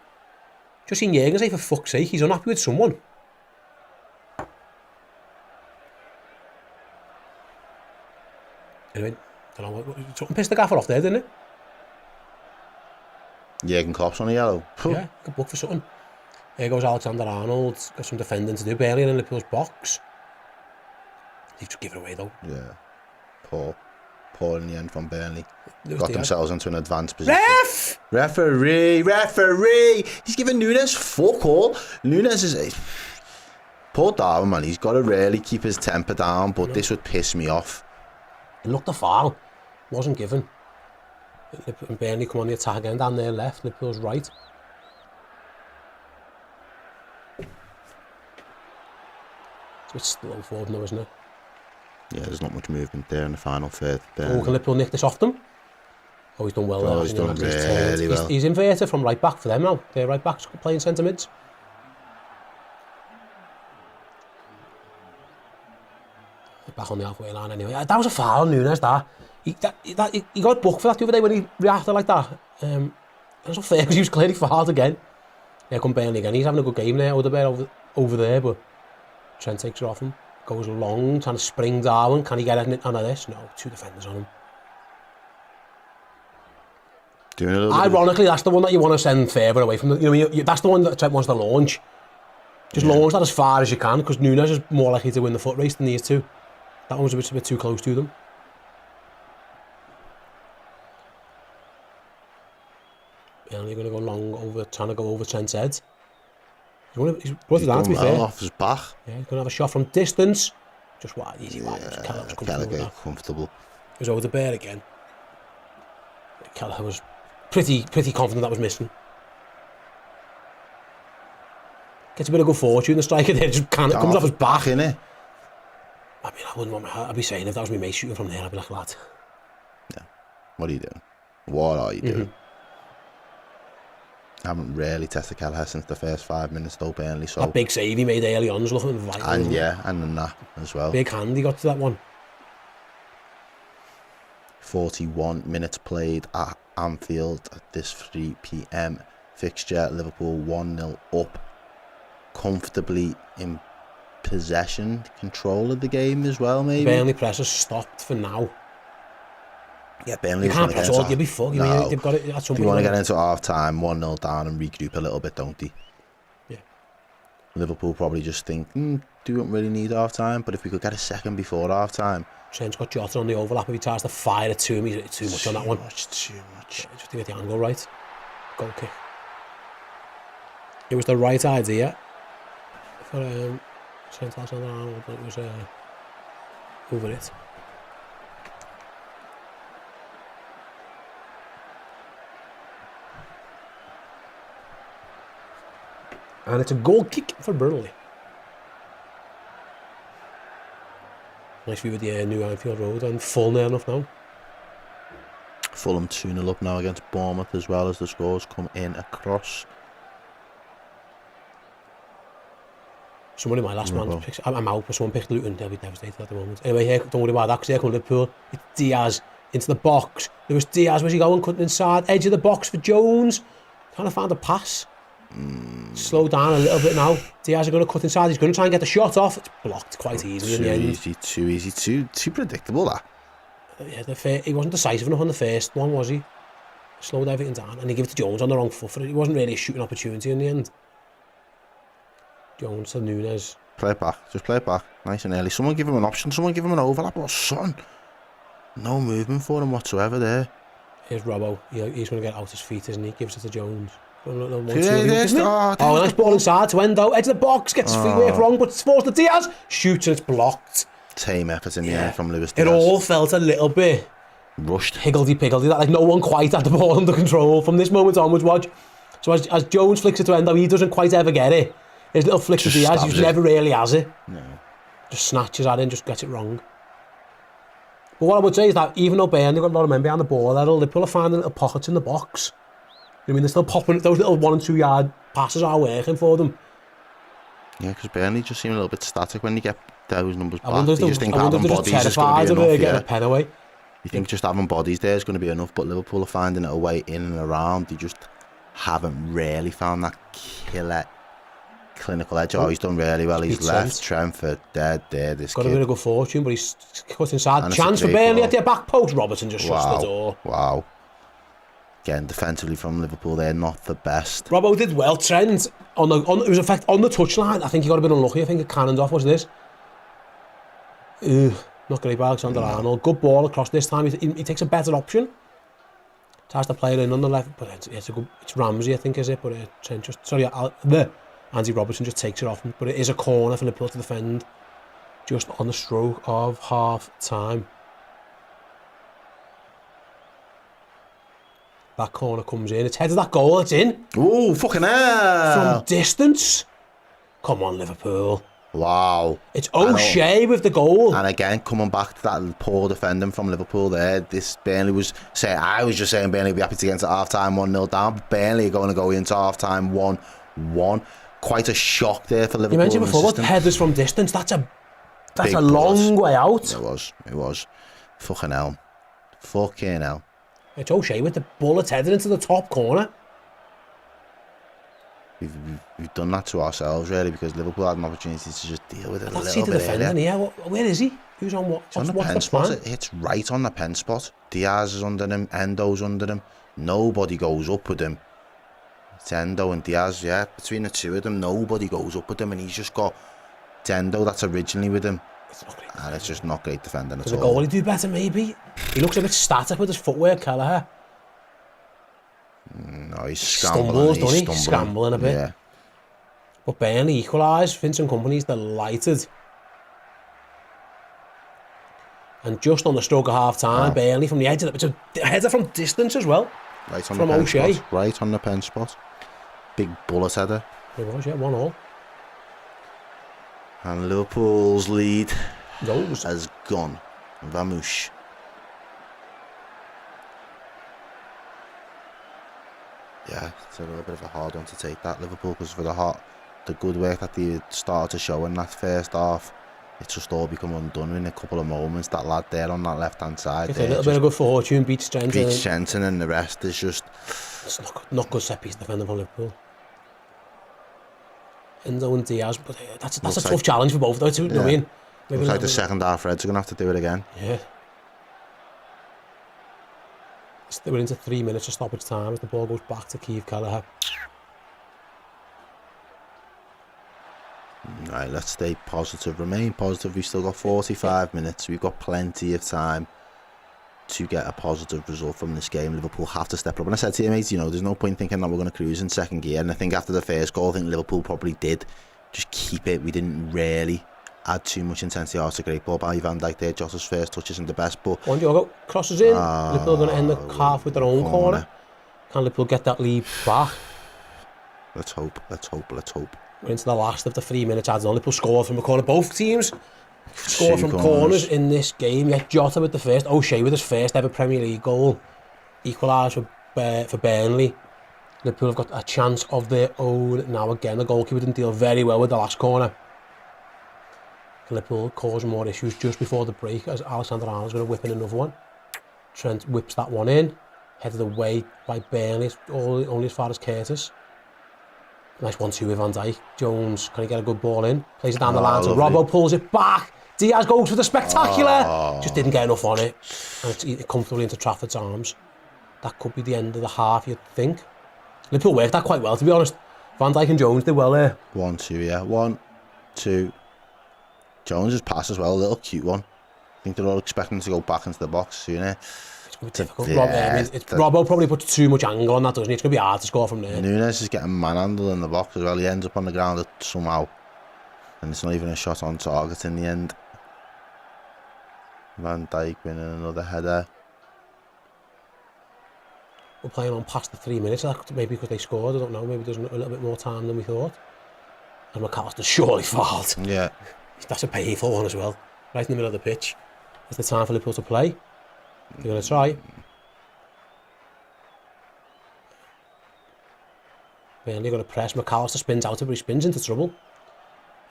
Just seen Jürgen say, for fuck's sake, he's unhappy with someone. Anyway, don't know what. Something pissed the gaffer off there, didn't it? Jürgen Klopp's on a yellow. Yeah, good book for something. Here goes Alexander-Arnold. Got some defending to do. Burnley in Liverpool's box. They've just given it away though. Yeah. Poor in the end from Burnley. Got themselves into an advanced position. Referee! He's giving Nunez fuck all. Nunez is... Poor Darwin, man. He's got to really keep his temper down, but this would piss me off. It looked a foul. Wasn't given. And Burnley come on the attack again down their left. Liverpool's right. It's a bit slow forward now, isn't it? Yeah, there's not much movement there in the final third. Oh, can Liverpool nick this off them? Oh, he's done well there. He's done really well. He's inverted from right back for them now. Their right back's playing centre mids. Back on the halfway line anyway. That was a foul on Nunez, that. He got booked for that the other day when he reacted like that. That's not fair because he was clearly fouled again. Here come Burnley again. He's having a good game there, Odegaard over there, but Trent takes it off him. Goes long, trying to spring Darwin. Can he get it on this? No, two defenders on him. Doing a little Ironically, that's the one that you want to send further away from. That's the one that Trent wants to launch. Just launch that as far as you can, because Nunez is more likely to win the foot race than these two. That one was a bit too close to them. And you're going to go long over, trying to go over Trent's head. He's brought it down, to be fair. Off his back. Yeah, he's going to have a shot from distance. Just wide, easy wide. Kelleher comfortable. It was over the bear again. Kelleher was pretty confident that was missing. Gets a bit of good fortune, the striker there just comes off his back. Innit? I mean, I wouldn't want I'd be saying if that was my mate shooting from there, I'd be like, lad. Yeah. What are you doing? What are you doing? I haven't really tested Kelleher since the first 5 minutes though, Burnley. So that big save he made early on was looking vital. And yeah, and then that as well. Big hand he got to that one. 41 minutes played at Anfield at this 3 p.m. fixture. Liverpool 1-0 up, comfortably in possession, control of the game as well. Maybe Burnley press has stopped for now. Yeah, Burnley. You can't press all, you'll be fucked. No. They've got it at some point. You want to get into half time, 1-0 down and regroup a little bit, don't they? Yeah. Liverpool probably just think, don't really need half time, but if we could get a second before half time. Trent's got Jota on the overlap. If he tries to fire it to him, he's too much on that one. Too much. Yeah, just to get the angle right. Goal kick. It was the right idea for Trent Alexander-Arnold, but it was over it. And it's a goal kick for Burnley. Nice view of the new Anfield Road and full near enough now. Fulham 2-0 up now against Bournemouth as well as the scores come in across. Someone in my last man picks, I'm out, but someone picked Luton. They'll be devastated at the moment. Anyway, here, don't worry about that because here comes Liverpool. It's Diaz into the box. There was Diaz, where's he going? Cutting inside, edge of the box for Jones. Trying to find a pass. Slow down a little bit now. Diaz are going to cut inside. He's going to try and get the shot off. It's blocked quite easily in the end. Too easy, too predictable that. Yeah, he wasn't decisive enough on the first one, was he? Slowed everything down and he gave it to Jones on the wrong foot for it. It wasn't really a shooting opportunity in the end. Jones to Nunez. Play it back. Just play it back. Nice and early. Someone give him an option. Someone give him an overlap or something. No movement for him whatsoever there. Here's Robbo. He's going to get out his feet, isn't he? Gives it to Jones. Nice ball inside to Endo. Edge of the box. Gets his feet work wrong, but it's forced to Diaz. Shoots and it's blocked. Tame effort in the end from Lewis Diaz. It all felt a little bit rushed. Higgledy-piggledy. That like no one quite had the ball under control from this moment onwards, watch. So as Jones flicks it to Endo, he doesn't quite ever get it. His little flick to Diaz, he never really has it. No. Just snatches at it and just gets it wrong. But what I would say is that even though Burnley got a lot of men behind the ball, Liverpool are finding little pockets in the box. You know what I mean? They're still popping, those little 1 and 2 yard passes are working for them. Yeah, because Burnley just seem a little bit static when you get those numbers back. You just think having bodies is going to be enough. Getting a pen away. You think just having bodies there is going to be enough, but Liverpool are finding it a way in and around. They just haven't really found that killer clinical edge. Oh, he's done really well. He's left Trentford dead there. This got kid. a bit of good fortune, but he's cut inside. And chance for Burnley at their back post. Robertson just shuts the door. Wow. Again, defensively from Liverpool, they're not the best. Robbo did well. Trent on the touchline. I think he got a bit unlucky. I think it cannoned off. Was this? Not great by Alexander-Arnold. Good ball across this time. He takes a better option. Tries to play it in on the left, but it's Ramsey, I think, is it? But Trent just Andy Robertson just takes it off him. But it is a corner for Liverpool to defend just on the stroke of half time. That corner comes in. It's headed that goal. It's in. Ooh, fucking hell! From distance. Come on, Liverpool. Wow. It's O'Shea with the goal. And again, coming back to that poor defending from Liverpool there, this Burnley was saying, I was just saying Burnley would be happy to get into half-time 1-0 down, but Burnley are going to go into half-time 1-1. Quite a shock there for Liverpool. You mentioned before, headers from distance, that's a long way out. It was. Fucking hell. It's O'Shea with the bullet headed into the top corner. We've done that to ourselves, really, because Liverpool had an opportunity to just deal with it a little bit. Let's see the defender here. Where is he? Who's on what? It's on the pen spot. It's right on the pen spot. Diaz is under him. Endo's under him. Nobody goes up with him. It's Endo and Diaz, yeah. Between the two of them, nobody goes up with him, and he's just got Endo that's originally with him. It's not great. And it's just not great defending at all. Does the goalie do better, maybe? He looks a bit static with his footwork, Kelleher. No, he's scrambling. He's scrambling a bit. Yeah. But Burnley equalised. Vincent Kompany's delighted. And just on the stroke of half time, Burnley from the edge of it's a header from distance as well. Right on from the pen O'Shea. Spot. Right on the pen spot. Big bullet header. It was, yeah, 1-1. And Liverpool's lead has gone. Vamoosh. Yeah, it's a little bit of a hard one to take that, Liverpool, because for the good work that they started to show in that first half, it's just all become undone in a couple of moments. That lad there on that left-hand side. It's a little bit of good fortune, beats strength. And the rest is just... It's not good set-piece defending from Liverpool. Endo and Diaz, but that's a tough challenge for both of those two, you know what I mean? Looks like the second half Reds are going to have to do it again. Yeah. We're into 3 minutes of stoppage time as the ball goes back to Keith Kelleher. Right, let's stay positive, remain positive. We've still got 45 minutes. We've got plenty of time to get a positive result from this game. Liverpool have to step up. And I said to you, mates, there's no point thinking that we're going to cruise in second gear. And I think after the first goal, I think Liverpool probably did just keep it. We didn't really add too much intensity. Oh, it's a great ball by Van Dijk there. Jota's first touch isn't the best, but... One Diogo crosses in. Liverpool are going to end the half with their own corner. Can Liverpool get that lead back? Let's hope. We're into the last of the 3 minutes added on. Liverpool scored from a corner. Both teams scored from corners in this game. Yeah, Jota with the first. O'Shea with his first ever Premier League goal. Equalised for Burnley. Liverpool have got a chance of their own. Now again, the goalkeeper didn't deal very well with the last corner. Liverpool causing more issues just before the break as Alexander-Arnold's going to whip in another one. Trent whips that one in. Headed away by Burnley, only as far as Curtis. Nice 1-2 with Van Dijk. Jones, can he get a good ball in? Plays it down the line to Robbo, pulls it back. Diaz goes for the spectacular. Just didn't get enough on it. And it's comfortably into Trafford's arms. That could be the end of the half, you'd think. Liverpool worked that quite well, to be honest. Van Dijk and Jones did well there. 1-2, yeah. 1-2. Jones' pass as well, a little cute one. I think they're all expecting to go back into the box sooner. It's going to be difficult. Robbo probably puts too much angle on that, doesn't he? It's going to be hard to score from there. Nunez is getting manhandled in the box as well. He ends up on the ground somehow. And it's not even a shot on target in the end. Van Dijk winning another header. We're playing on past the 3 minutes. Maybe because they scored, I don't know. Maybe there's a little bit more time than we thought. And McAllister surely fouled. Yeah. That's a painful one as well. Right in the middle of the pitch. It's the time for Liverpool to play. They're going to try. Burnley are going to press. McAllister spins out of it, but he spins into trouble.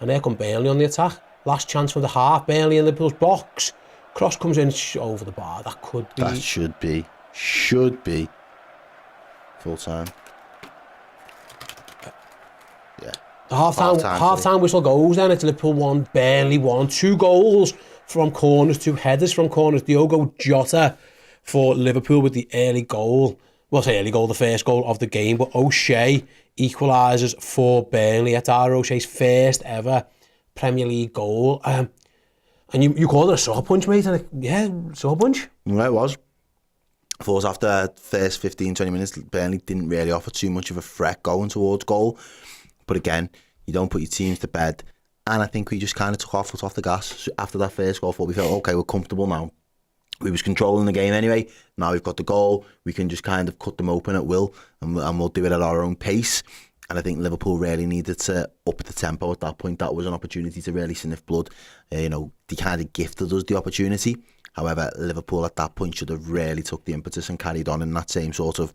And there come Burnley on the attack. Last chance from the half. Burnley in Liverpool's box. Cross comes in over the bar. That could be. That should be full time. Yeah. The half-time whistle goes then. It's Liverpool 1, Burnley 1. 2 goals from corners, 2 headers from corners. Diogo Jota for Liverpool with the early goal. Well, say early goal, the first goal of the game. But O'Shea equalises for Burnley. It's O'Shea's first ever Premier League goal. And you called it a sucker punch, mate. And yeah, sucker punch. Yeah, it was. I thought after the first 15-20 minutes, Burnley didn't really offer too much of a threat going towards goal. But again, you don't put your teams to bed. And I think we just kind of took our foot off the gas. So after that first goal, we felt, okay, we're comfortable now. We was controlling the game anyway. Now we've got the goal. We can just kind of cut them open at will. And we'll do it at our own pace. And I think Liverpool really needed to up the tempo at that point. That was an opportunity to really sniff blood. They kind of gifted us the opportunity. However, Liverpool at that point should have really took the impetus and carried on in that same sort of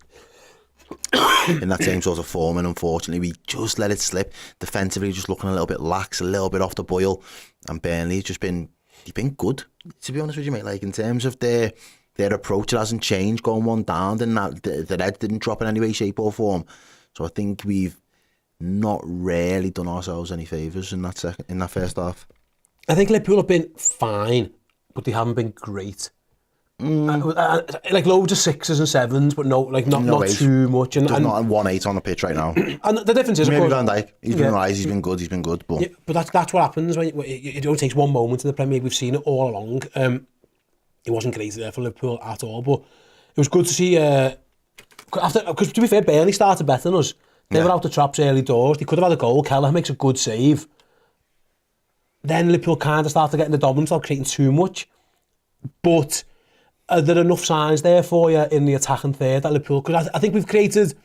form, and unfortunately we just let it slip. Defensively, just looking a little bit lax, a little bit off the boil, and Burnley they've been good, to be honest with you, mate. Like in terms of their approach, it hasn't changed. Going one down, and that the head didn't drop in any way, shape or form. So I think we've not really done ourselves any favours in that first half. I think Liverpool have been fine, but they haven't been great. Like loads of 6s and 7s, but not too much. And not 1-8 on the pitch right now. And the difference is, maybe Van Dijk. He's been right. He's been good. But that's what happens when it only takes one moment in the Premier League. We've seen it all along. It wasn't great there for Liverpool at all, but it was good to see. Because to be fair, Burnley started better than us. They were out the traps early doors. They could have had a goal. Kelleher makes a good save. Then Liverpool kind of started getting the dominance, not creating too much. But are there enough signs there for you in the attacking third at Liverpool? Because I think we've created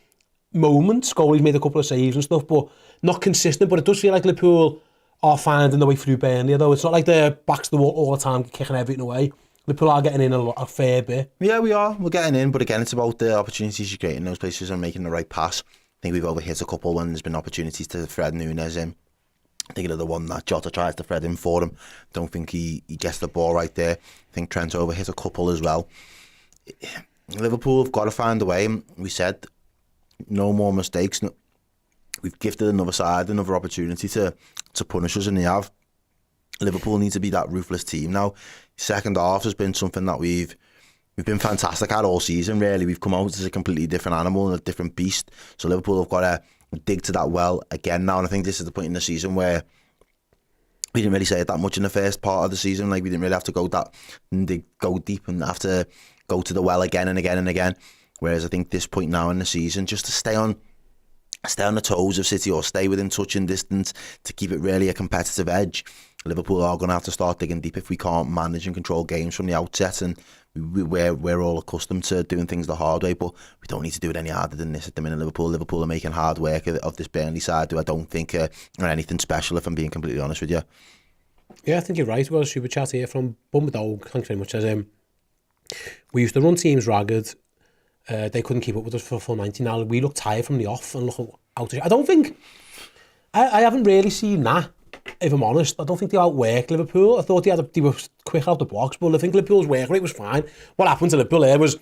moments. Goalie's made a couple of saves and stuff, but not consistent. But it does feel like Liverpool are finding their way through Burnley, though. It's not like they're backs to the wall all the time, kicking everything away. Liverpool are getting in a fair bit. Yeah, we are. We're getting in, but again, it's about the opportunities you create in those places and making the right pass. I think we've overhit a couple when there's been opportunities to thread Nunez in. Thinking of the one that Jota tries to thread in for him. Don't think he gets the ball right there. I think Trent overhit a couple as well. Liverpool have got to find a way. We said no more mistakes. We've gifted another side another opportunity to punish us, and they have. Liverpool need to be that ruthless team now. Second half has been something that we've been fantastic at all season, really. We've come out as a completely different animal and a different beast. So Liverpool have got to dig to that well again now. And I think this is the point in the season where we didn't really say it that much in the first part of the season. Like, we didn't really have to go deep and have to go to the well again and again and again. Whereas I think this point now in the season, just to stay on the toes of City or stay within touching distance to keep it really a competitive edge, Liverpool are going to have to start digging deep if we can't manage and control games from the outset. And we're all accustomed to doing things the hard way, but we don't need to do it any harder than this at the minute. Liverpool are making hard work of this Burnley side, who I don't think are anything special, if I'm being completely honest with you. Yeah, I think you're right. We've got a super chat here from Bumbadog. Thanks very much. Says, we used to run teams ragged. They couldn't keep up with us for a full 90. Now we look tired from the off and look out. I don't think... I haven't really seen that, if I'm honest. I don't think they outworked Liverpool. I thought they were quick out the box, but I think Liverpool's work rate was fine. What happened to Liverpool there was,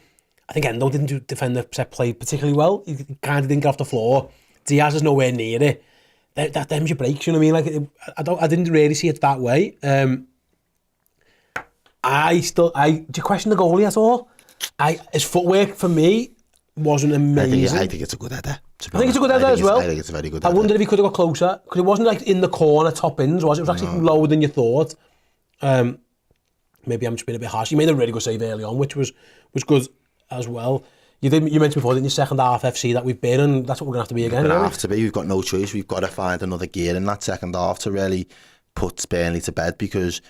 I think Endo didn't defend the set play particularly well. He kind of didn't get off the floor. Diaz is nowhere near it. Them's your breaks, you know what I mean? Like, I didn't really see it that way. Do you question the goalie at all? His footwork for me wasn't amazing. I think it's a good header. I think it's a good header as well. I think it's a very good header. I wondered if he could have got closer, because it wasn't like in the corner top bins, was it? It was actually lower than you thought. Maybe I'm just being a bit harsh. You made a really good save early on, which was good as well. You mentioned before, didn't you, second half FC that we've been, and that's what we're going to have to be again. We're going to have to be. We've got no choice. We've got to find another gear in that second half to really put Burnley to bed, because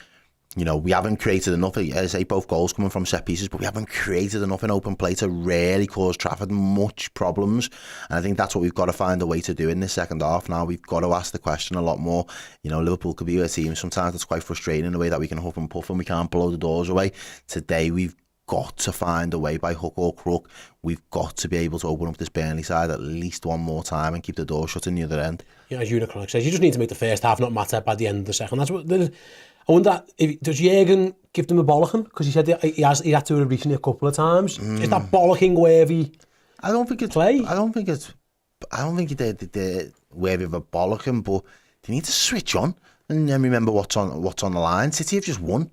you know, we haven't created enough. As I say, both goals coming from set pieces, but we haven't created enough in open play to really cause Trafford much problems. And I think that's what we've got to find a way to do in this second half. Now we've got to ask the question a lot more. You know, Liverpool could be a team sometimes that's quite frustrating in the way that we can huff and puff and we can't blow the doors away. Today we've got to find a way by hook or crook. We've got to be able to open up this Burnley side at least one more time and keep the door shut in the other end. Yeah, as Unichronic says, you just need to make the first half not matter by the end of the second. That's what. I wonder, does Jürgen give them a bollocking? Because he said he had to have recently a couple of times. Is that bollocking worthy? I don't think it's play. I don't think they're worthy of a bollocking, but they need to switch on and then remember what's on the line. City have just won.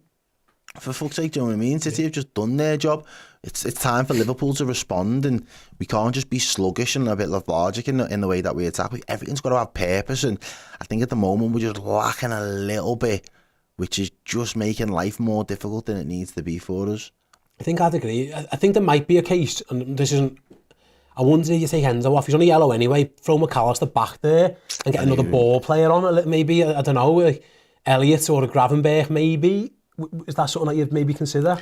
For fuck's sake, do you know what I mean? City have just done their job. It's time for Liverpool to respond, and we can't just be sluggish and a bit lethargic in the way that we attack. Everything's got to have purpose, and I think at the moment we're just lacking a little bit, which is just making life more difficult than it needs to be for us. I think I'd agree. I think there might be a case, and this isn't... I wonder if you take Enzo off. He's on a yellow anyway. Throw McAllister back there and get another ball player on. Maybe, I don't know, like Elliott or a Gravenberch maybe. Is that something that you'd maybe consider?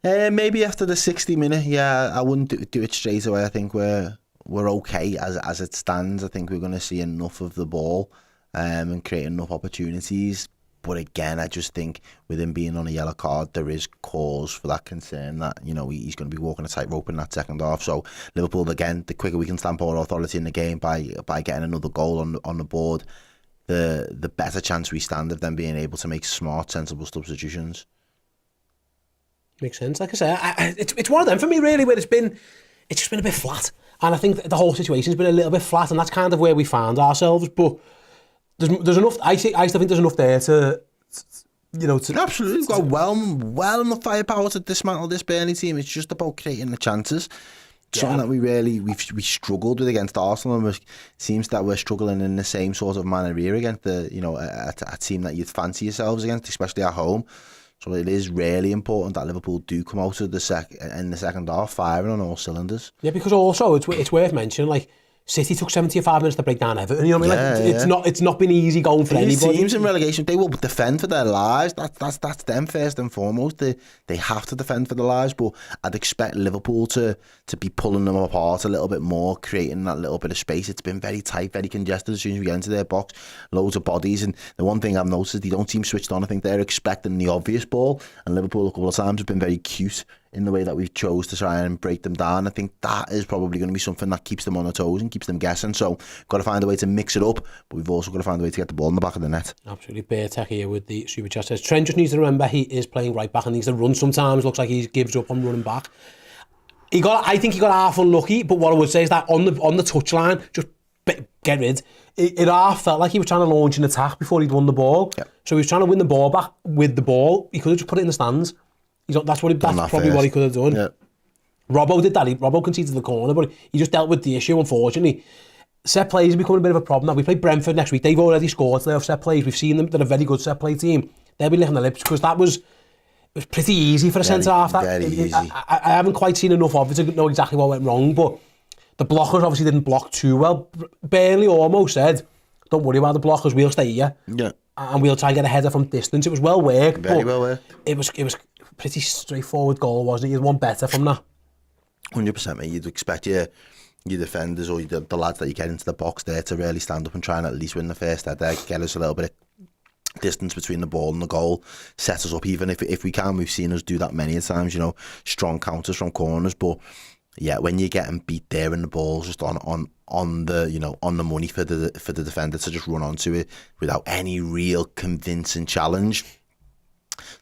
Maybe after the 60-minute, yeah. I wouldn't do it straight away. I think we're okay as it stands. I think we're going to see enough of the ball and create enough opportunities. But again, I just think with him being on a yellow card, there is cause for that concern that, you know, he's going to be walking a tightrope in that second half. So Liverpool, again, the quicker we can stamp our authority in the game by getting another goal on the board, the better chance we stand of them being able to make smart, sensible substitutions. Makes sense. Like I say, it's one of them for me really where it's just been a bit flat, and I think the whole situation's been a little bit flat, and that's kind of where we found ourselves. But there's enough. I still think there's enough there to absolutely, we've got well enough firepower to dismantle this Burnley team. It's just about creating the chances. Something that we struggled with against Arsenal, and it seems that we're struggling in the same sort of manner here against a team that you'd fancy yourselves against, especially at home. So it is really important that Liverpool do come out of the second half firing on all cylinders. Yeah, because also it's worth mentioning, like, City took 75 minutes to break down Everton. You know what I mean? It's not been easy going for anybody. Teams in relegation, they will defend for their lives. That's them first and foremost. They have to defend for their lives. But I'd expect Liverpool to be pulling them apart a little bit more, creating that little bit of space. It's been very tight, very congested as soon as we get into their box. Loads of bodies, and the one thing I've noticed is they don't seem switched on. I think they're expecting the obvious ball, and Liverpool a couple of times have been very cute in the way that we've chose to try and break them down. I think that is probably going to be something that keeps them on their toes and keeps them guessing. So got to find a way to mix it up, but we've also got to find a way to get the ball in the back of the net. Absolutely. Bear Tech here with the super chat says Trent just needs to remember he is playing right back and needs to run sometimes. Looks like he gives up on running back. I think he got half unlucky, but what I would say is that on the touchline, just get rid. It half felt like he was trying to launch an attack before he'd won the ball. Yep. So he was trying to win the ball back with the ball. He could have just put it in the stands. That's probably what he could have done. Yeah. Robbo did that. Robbo conceded the corner, but he just dealt with the issue, unfortunately. Set plays are becoming a bit of a problem now. We play Brentford next week. They've already scored today off set plays. We've seen them. They're a very good set play team. They'll be licking their lips because it was pretty easy for a centre-half. I haven't quite seen enough of it to know exactly what went wrong, but the blockers obviously didn't block too well. Burnley almost said, don't worry about the blockers, we'll stay here. Yeah. And we'll try and get a header from distance. It was well worked. Very well worked. It was pretty straightforward goal, wasn't it? You'd want better from that. 100%, mate. You'd expect your defenders or the lads that you get into the box there to really stand up and try and at least win the first header, get us a little bit of distance between the ball and the goal, set us up even if we can. We've seen us do that many times, strong counters from corners, but yeah, when you're getting beat there and the ball's just on the money for the defender to just run onto it without any real convincing challenge.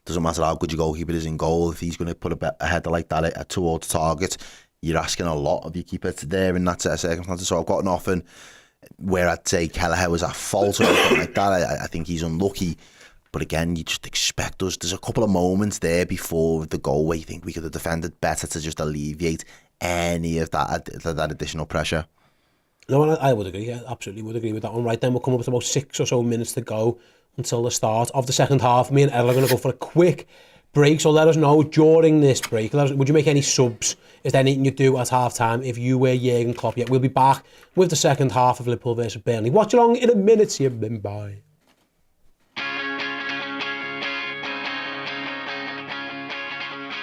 Doesn't matter how good your goalkeeper is in goal, if he's going to put a header like that towards target, you're asking a lot of your keeper there in that set of circumstances. So I've gotten often where I'd say Kelleher was at fault or something like that. I think he's unlucky. But again, you just expect us. There's a couple of moments there before the goal where you think we could have defended better to just alleviate any of that additional pressure. No, I would agree. I absolutely would agree with that one. Right then, we'll come up with about 6 or so minutes to go until the start of the second half. Me and Errol are going to go for a quick break, so let us know during this break. Would you make any subs? Is there anything you do at half time if you were Jürgen Klopp? Yeah, we'll be back with the second half of Liverpool versus Burnley. Watch along in a minute. See you then. Bye.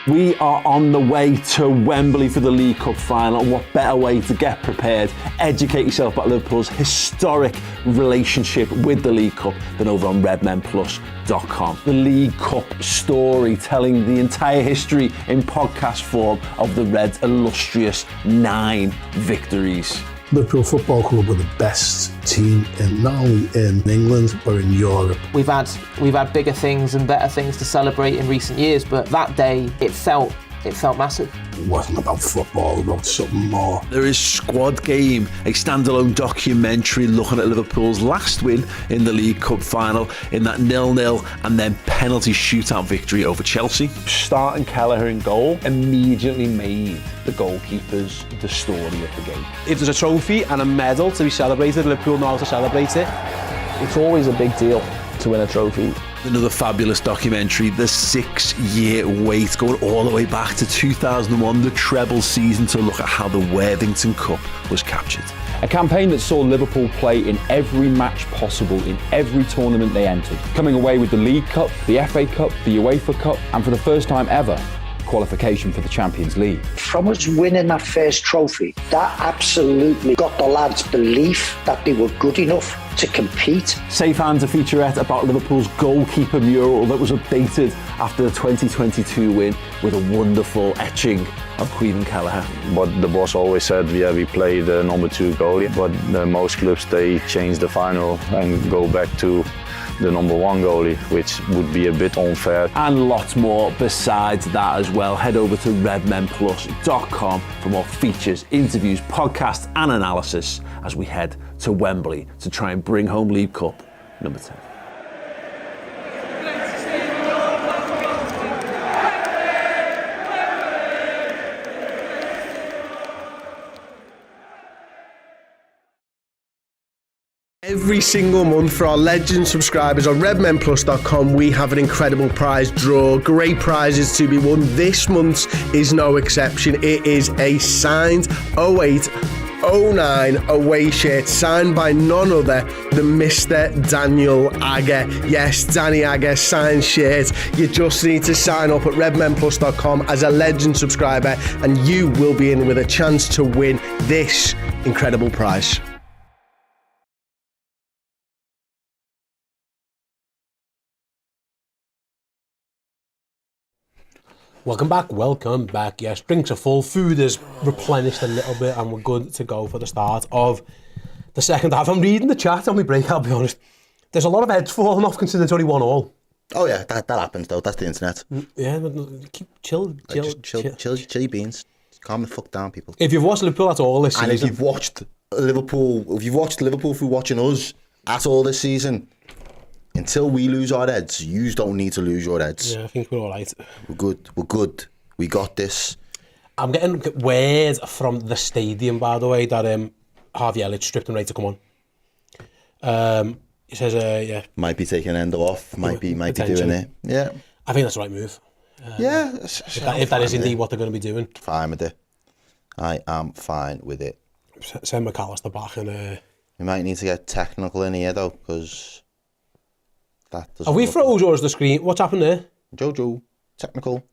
We are on the way to Wembley for the League Cup final. What better way to get prepared, educate yourself about Liverpool's historic relationship with the League Cup than over on redmenplus.com. The League Cup story, telling the entire history in podcast form of the Reds' illustrious 9 victories. Liverpool Football Club were the best team not only in England but in Europe. We've had bigger things and better things to celebrate in recent years, but that day it felt massive. It wasn't about football, it was about something more. There is Squad Game, a standalone documentary looking at Liverpool's last win in the League Cup final in that 0-0 and then penalty shootout victory over Chelsea. Starting Kelleher in goal immediately made the goalkeepers the story of the game. If there's a trophy and a medal to be celebrated, Liverpool know how to celebrate it. It's always a big deal to win a trophy. Another fabulous documentary, the 6-year wait, going all the way back to 2001, the treble season, to look at how the Worthington Cup was captured. A campaign that saw Liverpool play in every match possible in every tournament they entered, coming away with the League Cup, the FA Cup, the UEFA Cup, and for the first time ever, qualification for the Champions League. From us winning that first trophy, that absolutely got the lads' belief that they were good enough to compete. Safe Hands, a featurette about Liverpool's goalkeeper mural that was updated after the 2022 win with a wonderful etching of Queen Kelleher. But the boss always said, yeah, we play the number 2 goalie, but most clubs, they change the final and go back to the number 1 goalie, which would be a bit unfair. And lots more besides that as well. Head over to redmenplus.com for more features, interviews, podcasts and analysis as we head to Wembley to try and bring home League Cup number 10. Every single month for our legend subscribers on redmenplus.com, we have an incredible prize draw. Great prizes to be won. This month's is no exception. It is a signed 08-09 away shirt signed by none other than Mr. Daniel Agger. Yes, Danny Agger signed shirt. You just need to sign up at redmenplus.com as a legend subscriber and you will be in with a chance to win this incredible prize. Welcome back. Yes, drinks are full, food is replenished a little bit, and we're good to go for the start of the second half. I'm reading the chat on my break, I'll be honest. There's a lot of heads falling off considering it's only 1-1. Oh yeah, that happens though. That's the internet. Yeah, keep chill Chili beans. Calm the fuck down, people. If you've watched Liverpool at all this season, and if you've watched Liverpool through watching us at all this season, until we lose our heads, you don't need to lose your heads. Yeah, I think we're all right. We're good. We got this. I'm getting word from the stadium, by the way, that Harvey Elliott stripped him right to come on. He says, yeah. Might be taking an end off. Might be doing it. Yeah. I think that's the right move. Yeah. If that is indeed what they're going to be doing. Fine with it. I am fine with it. Send McAllister back and... We might need to get technical in here though, because... Are we froze or is the screen? What's happened there? Jojo, technical.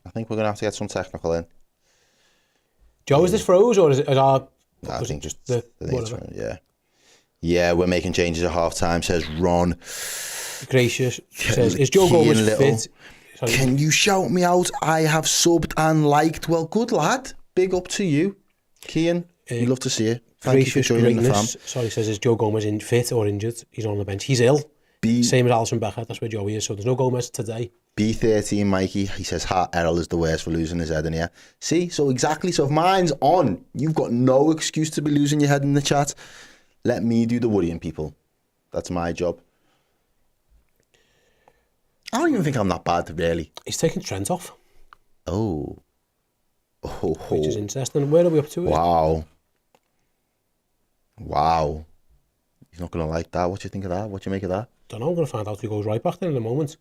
I think we're going to have to get some technical in. Joe, is this froze or is our... No, I think just... Yeah. Yeah, we're making changes at half-time, says Ron. Gracious. Says, is Joe Gomez fit? Sorry. Can you shout me out? I have subbed and liked. Well, good lad. Big up to you. Kian, we love to see you. Thank you for joining the fam. Sorry, says, is Joe Gomez fit or injured? He's on the bench. He's ill. Same as Alisson Becker, that's where Joey is, so there's no Gomez today. B13 Mikey, he says Ste Errol is the worst for losing his head in here. See, so exactly, so if mine's on, you've got no excuse to be losing your head in the chat. Let me do the worrying, people. That's my job. I don't even think I'm that bad, really. He's taking Trent off. Oh. Which is interesting. Where are we up to? Wow. He's not going to like that. What do you think of that? What do you make of that? Don't know, I'm going to find out if he goes right back there in a moment.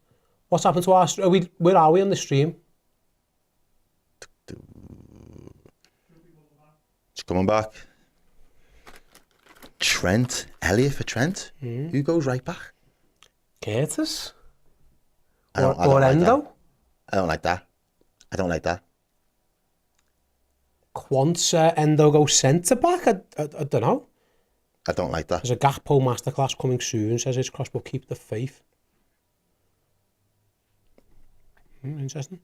What's happened to our... Where are we on the stream? It's coming back. Trent. Elliott for Trent. Who goes right back? Curtis? I don't like Endo? That. I don't like that. I don't like that. Quanta Endo go centre back. I don't know. I don't like that. There's a Gakpo masterclass coming soon. Says his crossbow, keep the faith. Interesting.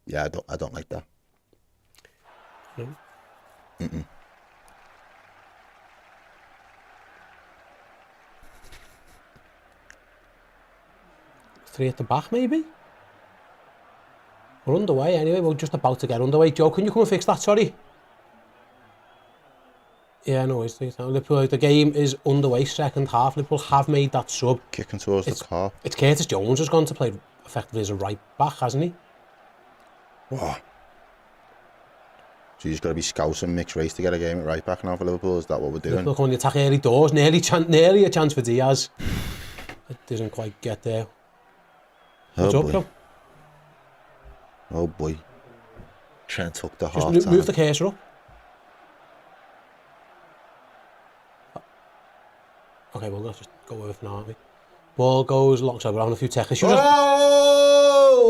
Yeah, I don't like that. No. Mm-mm. Three at the back, maybe? We're underway anyway. We're just about to get underway. Joe, can you come and fix that? Sorry. Yeah, no, it's Liverpool. The game is underway. Second half. Liverpool have made that sub. Kicking towards the car. It's Curtis Jones has gone to play effectively as a right back, hasn't he? Wow. So you just got to be scousing mixed race to get a game at right back now for Liverpool. Is that what we're doing? Liverpool coming to attack early doors. Nearly a chance for Diaz. It doesn't quite get there. What's up, Joe? Oh boy. Trent took the half Just time. move the cursor up. Okay, well, let's just go with it now, aren't we? Ball goes long, so we're having a few tech issues. Oh!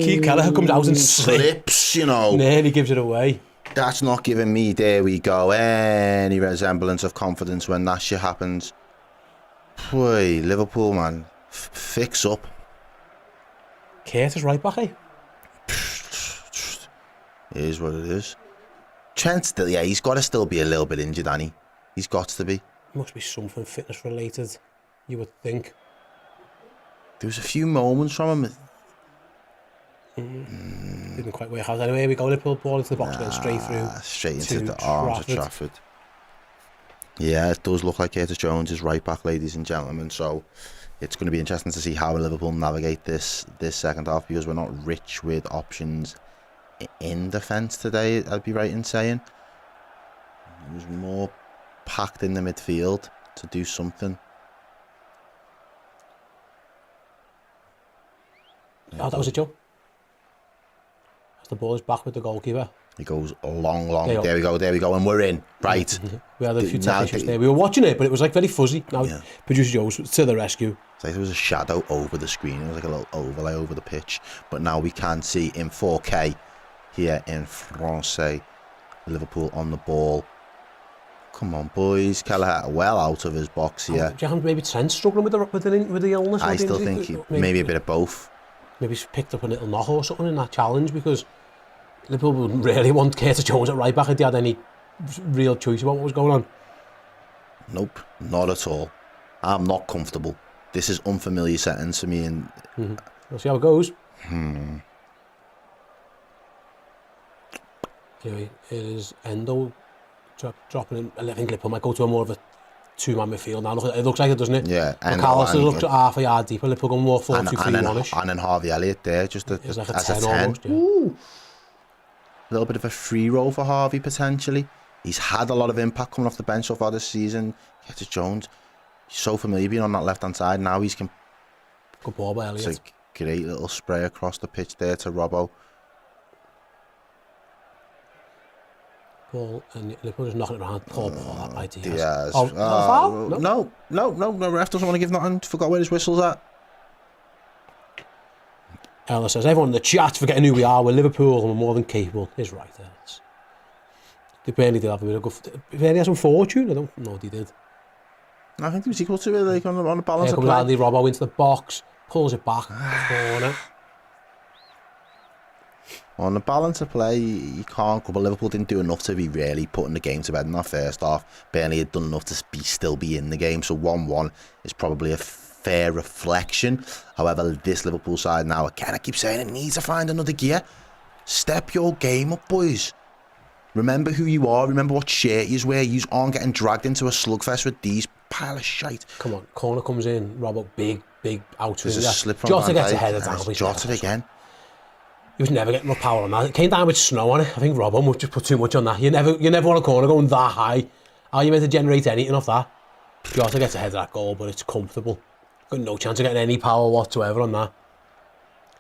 Keith Kelleher comes out and slips, you know. Nearly gives it away. That's not giving me, there we go, any resemblance of confidence when that shit happens. Boy, Liverpool, man. Fix up. Curtis right back, eh? It is what it is. Trent still, yeah, he's got to still be a little bit injured, hasn't he? He's got to be. Must be something fitness related, you would think. There was a few moments from him. Didn't quite work out. Anyway, we go Liverpool ball into the box, going straight through. Straight into the arms of Trafford. Yeah, it does look like Curtis Jones is right back, ladies and gentlemen. So it's going to be interesting to see how Liverpool navigate this second half, because we're not rich with options in defence today, I'd be right in saying. It was more packed in the midfield to do something. Oh, that was it, Joe. As the ball is back with the goalkeeper. He goes long. There we go, and we're in. Right. We had a few technicians there. We were watching it, but it was like very fuzzy. Now, Producer Joe's to the rescue. It's like there was a shadow over the screen. It was like a little overlay over the pitch. But now we can see in 4K here in Francais, Liverpool on the ball. Come on, boys. Kelleher well out of his box here. Do you think maybe Trent's struggling with the illness? I still think maybe a bit of both. Maybe he's picked up a little knock or something in that challenge, because Liverpool wouldn't really want Curtis Jones at right back if they had any real choice about what was going on. Nope, not at all. I'm not comfortable. This is unfamiliar settings for me. And we'll see how it goes. Anyway, it is Endo dropping in. I think Liverpool might go to a more of a two-man midfield now. It looks like it, doesn't it? Yeah. McAllister's looked half a yard deeper. Liverpool going more 4-2-3-1-ish. And then Harvey Elliott there, just as like a 10 10. almost, yeah. Ooh. A little bit of a free roll for Harvey, potentially. He's had a lot of impact coming off the bench so far this season. Curtis Jones, he's so familiar being on that left-hand side. Now he's can... Good ball by Elliott. It's a great little spray across the pitch there to Robbo. Ball, and Liverpool just knocking it around. Poor ball, that by Diaz. Diaz. Foul? No, ref doesn't want to give nothing. Forgot where his whistle's at. Ella says, everyone in the chat forgetting who we are. We're Liverpool and we're more than capable. He's right, Ellis. They barely did have a bit of good... Barely had some fortune? I don't know what he did. I think he was equal to it, like on the balance Here of comes play. Andy Robbo into the box, pulls it back, corner. On the balance of play, you can't go, but Liverpool didn't do enough to be really putting the game to bed in that first half. Burnley had done enough to still be in the game, so 1-1 is probably a fair reflection. However, this Liverpool side now, again, I keep saying it needs to find another gear. Step your game up, boys. Remember who you are, remember what shirt you wear. You aren't getting dragged into a slugfest with these pile of shite. Come on, corner comes in, Robbo, big out. There's a slip from Jota Van gets Dijk, ahead of down. Jota again. He was never getting enough power on that. It came down with snow on it. I think Robbo must just put too much on that. You never want a corner going that high. How are you meant to generate anything off that? Jota gets ahead of that goal, but it's comfortable. Got no chance of getting any power whatsoever on that.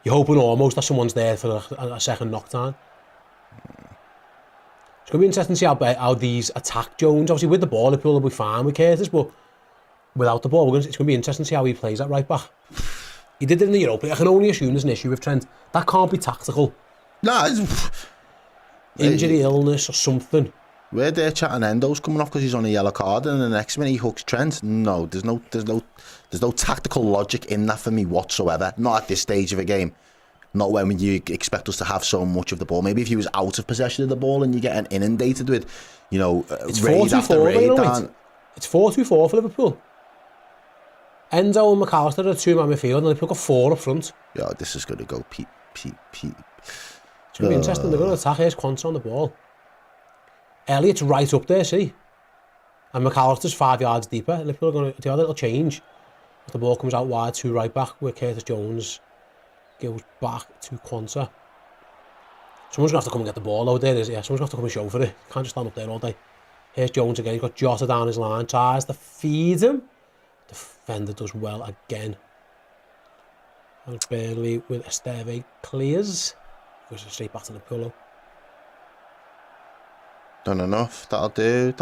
You're hoping almost that someone's there for a second knockdown. It's going to be interesting to see how these attack Jones. Obviously, with the ball, Liverpool will be fine with Curtis, but without the ball, it's going to be interesting to see how he plays that right back. He did it in the Europa. I can only assume there's an issue with Trent. That can't be tactical. Nah, Injury, illness, or something. We're there chatting Endo's coming off because he's on a yellow card, and the next minute he hooks Trent. No, there's no tactical logic in that for me whatsoever. Not at this stage of a game. Not when you expect us to have so much of the ball. Maybe if he was out of possession of the ball and you're getting inundated with, it's raid after raid. It's 4-2-4 for Liverpool. Enzo and McAllister are 2-man midfield, and Liverpool got 4 up front. Yeah, this is going to go Pete. It's going to be interesting. They're going to attack. Here's Quanta on the ball. Elliott's right up there, see? And McAllister's 5 yards deeper. Liverpool are going to do a little change. The ball comes out wide to right back, where Curtis Jones goes back to Quanta. Someone's going to have to come and get the ball out there. Yeah, someone's going to have to come and show for it. Can't just stand up there all day. Here's Jones again. He's got Jota down his line. Tries to feed him. Defender does well again. And Burnley with Esteve clears. Goes straight back to the pillow. Done enough. That'll do.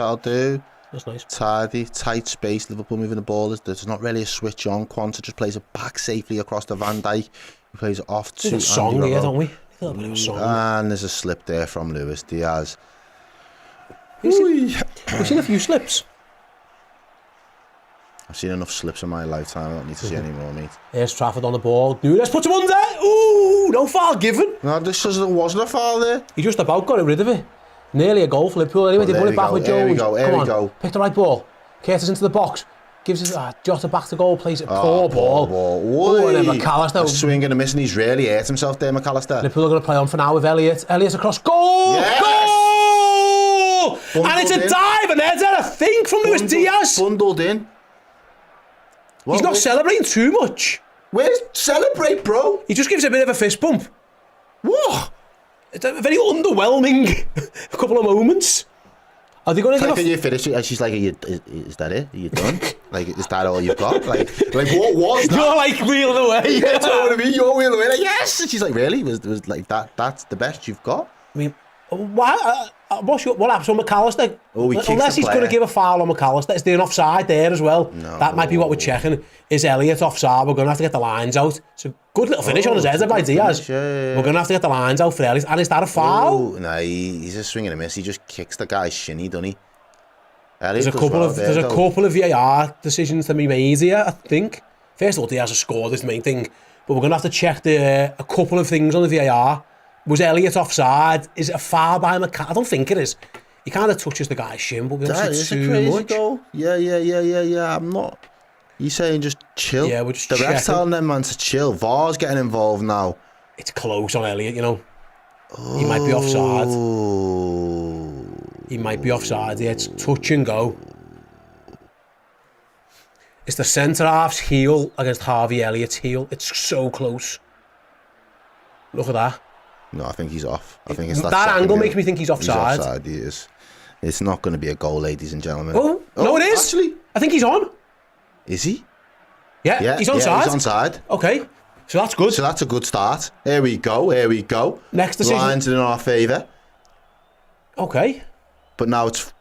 That's nice. Tidy, tight space. Liverpool moving the ball. There's not really a switch on. Quanta just plays it back safely across to Van Dijk. He plays it off to Andy song here, don't we? A bit of a song. And there's a slip there from Luis Diaz. We've seen a few slips. I've seen enough slips in my lifetime. I don't need to see any more, mate. Here's Trafford on the ball. Nunez puts him under. Ooh, no foul given. No, this says there wasn't a foul there. He just about got rid of it. Nearly a goal for Liverpool. Anyway, they put it back with Jones. Here we go. Pick the right ball. Curtis into the box. Gives it Jota back to goal. Plays it. Poor ball. Oh, and then McAllister. A swing and a miss, and he's really hurt himself there, McAllister. Liverpool are going to play on for now with Elliott. Elliott's across. Goal! Yes! Goal! And it's a dive and header, I think, from Luis Diaz. Bundled in. He's not celebrating too much. Where's celebrate, bro? He just gives a bit of a fist bump. What? It's a very underwhelming a couple of moments. Are they going to give you finish it? And she's like, is that it? Are you done? Like, is that all you've got? Like what was that? You're like wheeling away. Yeah, that's what I mean. You're wheeling away. Like, yes. And she's like, really? Was like that? That's the best you've got? I mean, what happens on McAllister? Unless he's going to give a foul on McAllister, it's the offside there as well. No. That might be what we're checking. Is Elliott offside? We're going to have to get the lines out. It's a good little finish on his header by Diaz. Yeah. We're going to have to get the lines out for Elliott. And is that a foul? No, he's a swing and a miss. He just kicks the guy's shinny, doesn't he? There's a couple of VAR decisions to be made here, I think. First of all, Diaz has scored, is the main thing. But we're going to have to check a couple of things on the VAR. Was Elliott offside? Is it a foul by McAllister? I don't think it is. He kind of touches the guy's shin, but we don't see too much. Goal. Yeah. I'm not. He's saying just chill. Yeah, we're just the ref's telling them, man, to chill. VAR's getting involved now. It's close on Elliott, you know. He might be offside. He might be offside. Yeah, it's touch and go. It's the centre-half's heel against Harvey Elliott's heel. It's so close. Look at that. No, I think he's off. I think it's that angle makes me think he's offside. He's offside, he is. It's not going to be a goal, ladies and gentlemen. Oh, no, it is. Actually, I think he's on. Is he? Yeah, he's onside. He's onside. Okay, so that's good. So that's a good start. Here we go. Next decision. Lines in our favour. Okay. But now it's...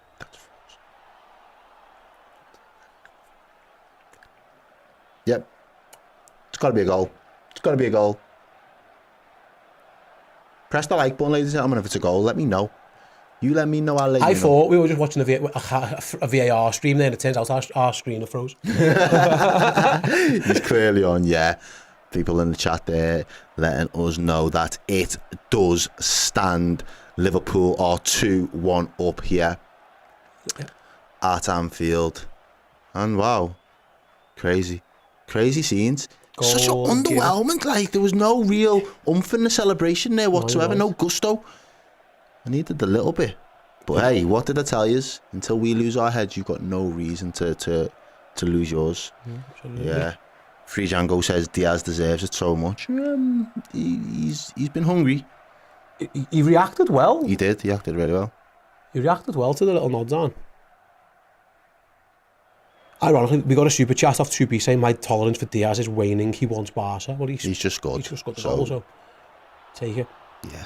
Yep. It's got to be a goal. Press the like button, ladies and gentlemen, if it's a goal. Let me know. You let me know, I'll let you know. I thought we were just watching a VAR stream there, and it turns out our screen froze. He's clearly on, yeah. People in the chat there letting us know that it does stand. Liverpool are 2-1 up here at Anfield. And wow, crazy scenes. Such an underwhelming, like there was no real oomph in the celebration there whatsoever, no gusto. I needed a little bit. But hey, what did I tell you? Until we lose our heads, you've got no reason to lose yours. Yeah. Free Django says Diaz deserves it so much. He's been hungry. He reacted well. He did. He acted really well. He reacted well to the little nods on. Ironically, we got a super chat off 2B saying my tolerance for Diaz is waning. He wants Barca. Well, he's just good. He's just got the goal, so take it. Yeah.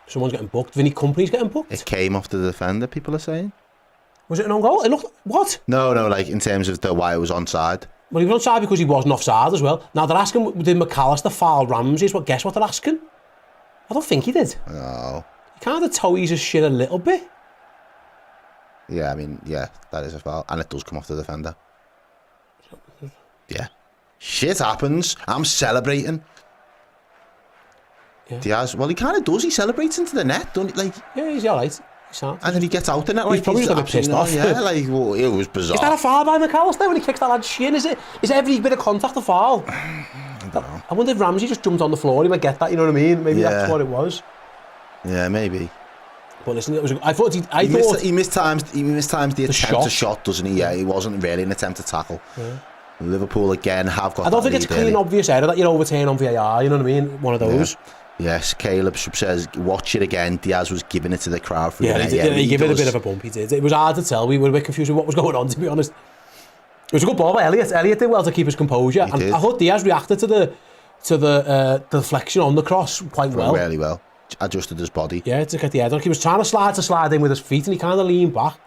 Someone's getting booked. Vinny Company's getting booked. It came off the defender, people are saying. Was it an own goal? It looked... What? No, like in terms of why it was onside. Well, he was onside because he wasn't offside as well. Now they're asking, did McAllister foul Ramsey? Guess what they're asking? I don't think he did. No. He kind of towies his shit a little bit. Yeah, I mean, yeah, that is a foul. And it does come off the defender. Yeah. Shit happens. I'm celebrating. Yeah. Diaz, well, he kind of does. He celebrates into the net, don't he? Like, yeah, he's all right. And then he gets out the net. Like, he's probably just a bit pissed off. Yeah, like, well, it was bizarre. Is that a foul by McAllister when he kicks that lad's shin? Is every bit of contact a foul? I don't know. I wonder if Ramsey just jumped on the floor. He might get that, you know what I mean? Maybe that's what it was. Yeah, maybe. But listen, it was. He mistimes the attempt to shot, doesn't he? Yeah, it wasn't really an attempt to tackle. Yeah. Liverpool again have got. I don't think it's a clean, obvious error that you overturn on VAR. You know what I mean? One of those. Yeah. Yes, Caleb says, watch it again. Diaz was giving it to the crowd. He gave it a bit of a bump, he did. It was hard to tell. We were a bit confused with what was going on, to be honest. It was a good ball by Elliott. Elliott did well to keep his composure. And I thought Diaz reacted to the deflection on the cross quite well. Really well. Adjusted his body. Yeah, to get the head on. He was trying to slide in with his feet and he kind of leaned back.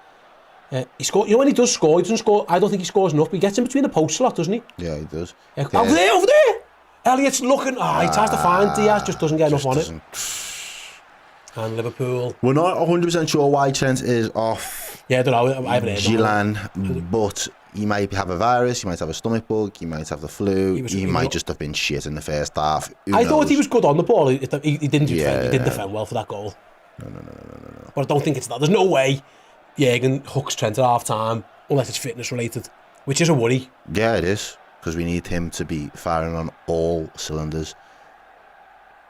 He scored. You know, when he does score, he doesn't score. I don't think he scores enough, but he gets in between the posts a lot, doesn't he? Yeah, he does. Yeah. Over there! Elliott's looking. He tries to find Diaz, just doesn't get enough on it. And Liverpool. We're not 100% sure why Trent is off. Yeah, I don't know. I haven't heard Gilan, but he might have a virus, he might have a stomach bug, he might have the flu, he might just have been shit in the first half. I thought he was good on the ball. He didn't defend. He didn't defend well for that goal. No. But I don't think it's that. There's no way Jürgen hooks Trent at half time unless it's fitness related, which is a worry. Yeah, it is. Because we need him to be firing on all cylinders.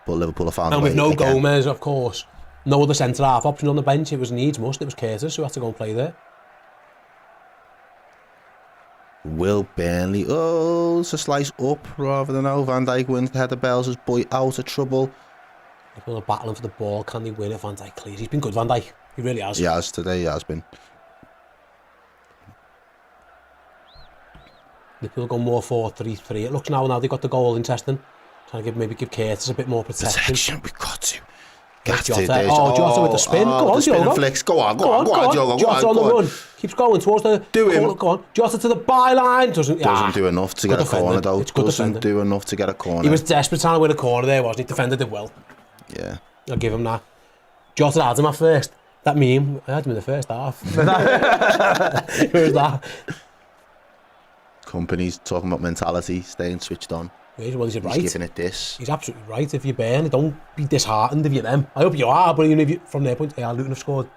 But Liverpool have found a way. And with no Gomez, of course, no other centre-half option on the bench, it was needs must, it was Curtis who had to go and play there. Will Burnley, it's a slice up rather than out. Van Dijk wins the header, Bells' his boy out of trouble. Liverpool are battling for the ball, can they win it? Van Dijk clears. He's been good, Van Dijk, he really has. He has today, he has been. Liverpool go more 4-3-3. It looks now they've got the goal in testing. Trying to give Curtis a bit more protection. We've got to. Jota with the spin. Go on, Diogo. Flicks. Go on, Diogo. Jota on the run. Keeps going towards the corner. Go on. Jota to the byline. Doesn't do enough to get a corner, though. Doesn't do enough to get a corner. He was desperate trying to win a corner there, wasn't he? Defender did well. Yeah. I'll give him that. Jota had him at first. That meme, I had him in the first half. Who was that? Companies talking about mentality, staying switched on. Well, he's right. He's giving it this. He's absolutely right. If you're Burnley, don't be disheartened if you're them. I hope you are, but even if you, from their point, Luton have scored.